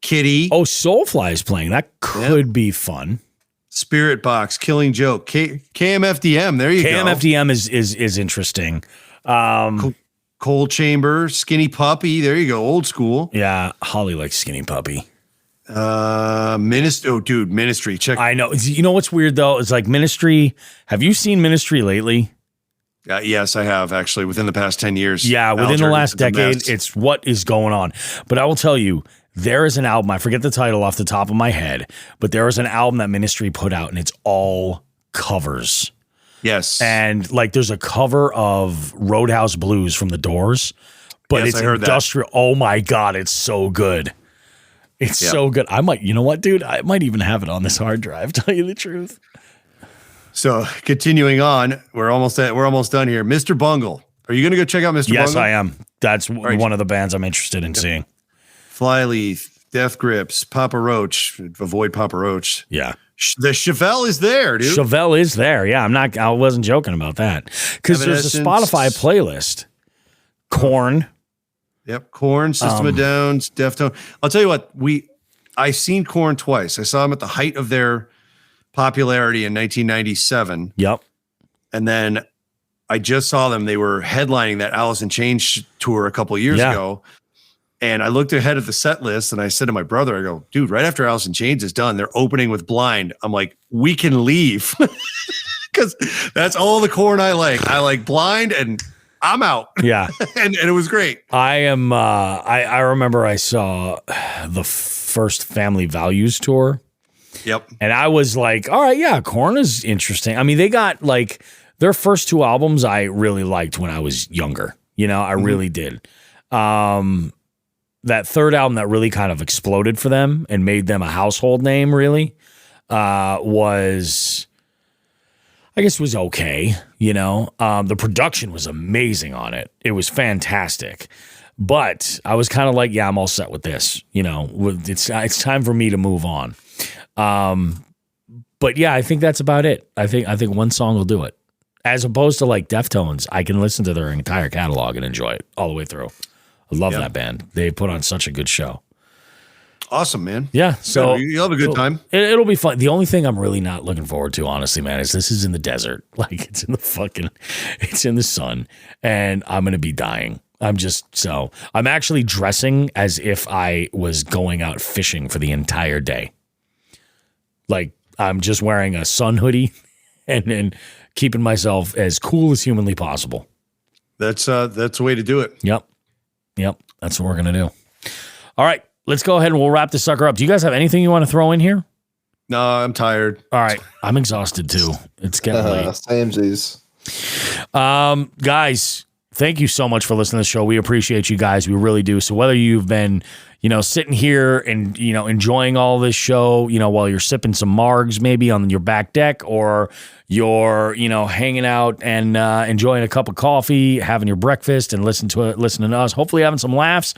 Kitty. Oh, Soulfly is playing. That could be fun. Spirit Box, Killing Joke, KMFDM. There you go. KMFDM is interesting. Cold Chamber, Skinny Puppy. There you go. Old school. Yeah, Holly likes Skinny Puppy. Ministry. Check. I know. You know what's weird though? It's like Ministry. Have you seen Ministry lately? Yes, I have actually within the past 10 years. Yeah, within the last decade, it's what is going on. But I will tell you, there is an album. I forget the title off the top of my head, but there is an album that Ministry put out, and it's all covers. Yes, and there's a cover of Roadhouse Blues from The Doors, but it's industrial. That. Oh my God, it's so good. It's so good. You know what, dude? I might even have it on this hard drive, tell you the truth. So continuing on, we're almost done here. Mr. Bungle. Are you going to go check out Mr. Bungle? Yes, I am. That's one of the bands I'm interested in seeing. Flyleaf, Death Grips, Papa Roach. Avoid Papa Roach. Yeah. The Chevelle is there, dude. Chevelle is there. Yeah, I wasn't joking about that. Because there's a Spotify playlist. Korn, Yep. Korn, System of Downs, Deftone. I'll tell you what, I seen Korn twice. I saw them at the height of their popularity in 1997. Yep. And then I just saw them. They were headlining that Alice in Chains tour a couple of years ago. And I looked ahead at the set list and I said to my brother, I go, dude, right after Alice in Chains is done, they're opening with Blind. I'm like, we can leave. Because that's all the Korn I like. I like Blind and I'm out. Yeah. and it was great. I remember I saw the first Family Values tour. Yep. And I was like, all right, yeah, Korn is interesting. I mean, they got like their first two albums I really liked when I was younger. You know, I really did. That third album that really kind of exploded for them and made them a household name really was okay. You know, the production was amazing on it. It was fantastic. But I was kind of like, yeah, I'm all set with this. You know, it's time for me to move on. But yeah, I think that's about it. I think one song will do it. As opposed to like Deftones, I can listen to their entire catalog and enjoy it all the way through. I love that band. They put on such a good show. Awesome, man. Yeah. So you'll have a good time. It'll be fun. The only thing I'm really not looking forward to, honestly, man, is this is in the desert. Like it's in the sun and I'm going to be dying. I'm actually dressing as if I was going out fishing for the entire day. Like I'm just wearing a sun hoodie and keeping myself as cool as humanly possible. That's the way to do it. Yep. That's what we're going to do. All right. Let's go ahead and we'll wrap this sucker up. Do you guys have anything you want to throw in here? No, I'm tired. All right. I'm exhausted too. It's getting late. Samesies. Guys, thank you so much for listening to the show. We appreciate you guys. We really do. So whether you've been, sitting here and, enjoying all this show, while you're sipping some margs maybe on your back deck, or you're, hanging out and enjoying a cup of coffee, having your breakfast and listening to us, hopefully having some laughs.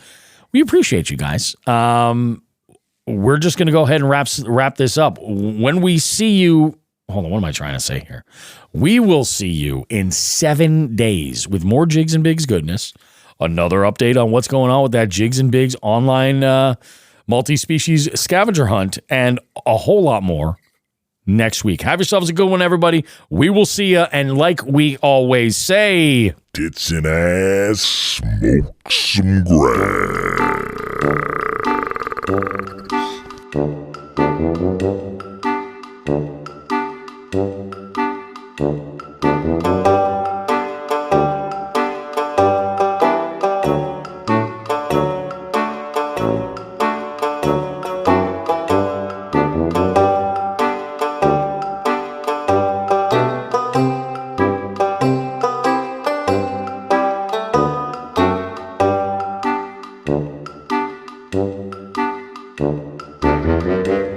We appreciate you guys. We're just going to go ahead and wrap this up. When we see you, hold on, what am I trying to say here? We will see you in 7 days with more Jigs and Bigs goodness. Another update on what's going on with that Jigs and Bigs online multi-species scavenger hunt, and a whole lot more next week. Have yourselves a good one, everybody. We will see you, and like we always say, tits and ass, smoke some grass. Thank you.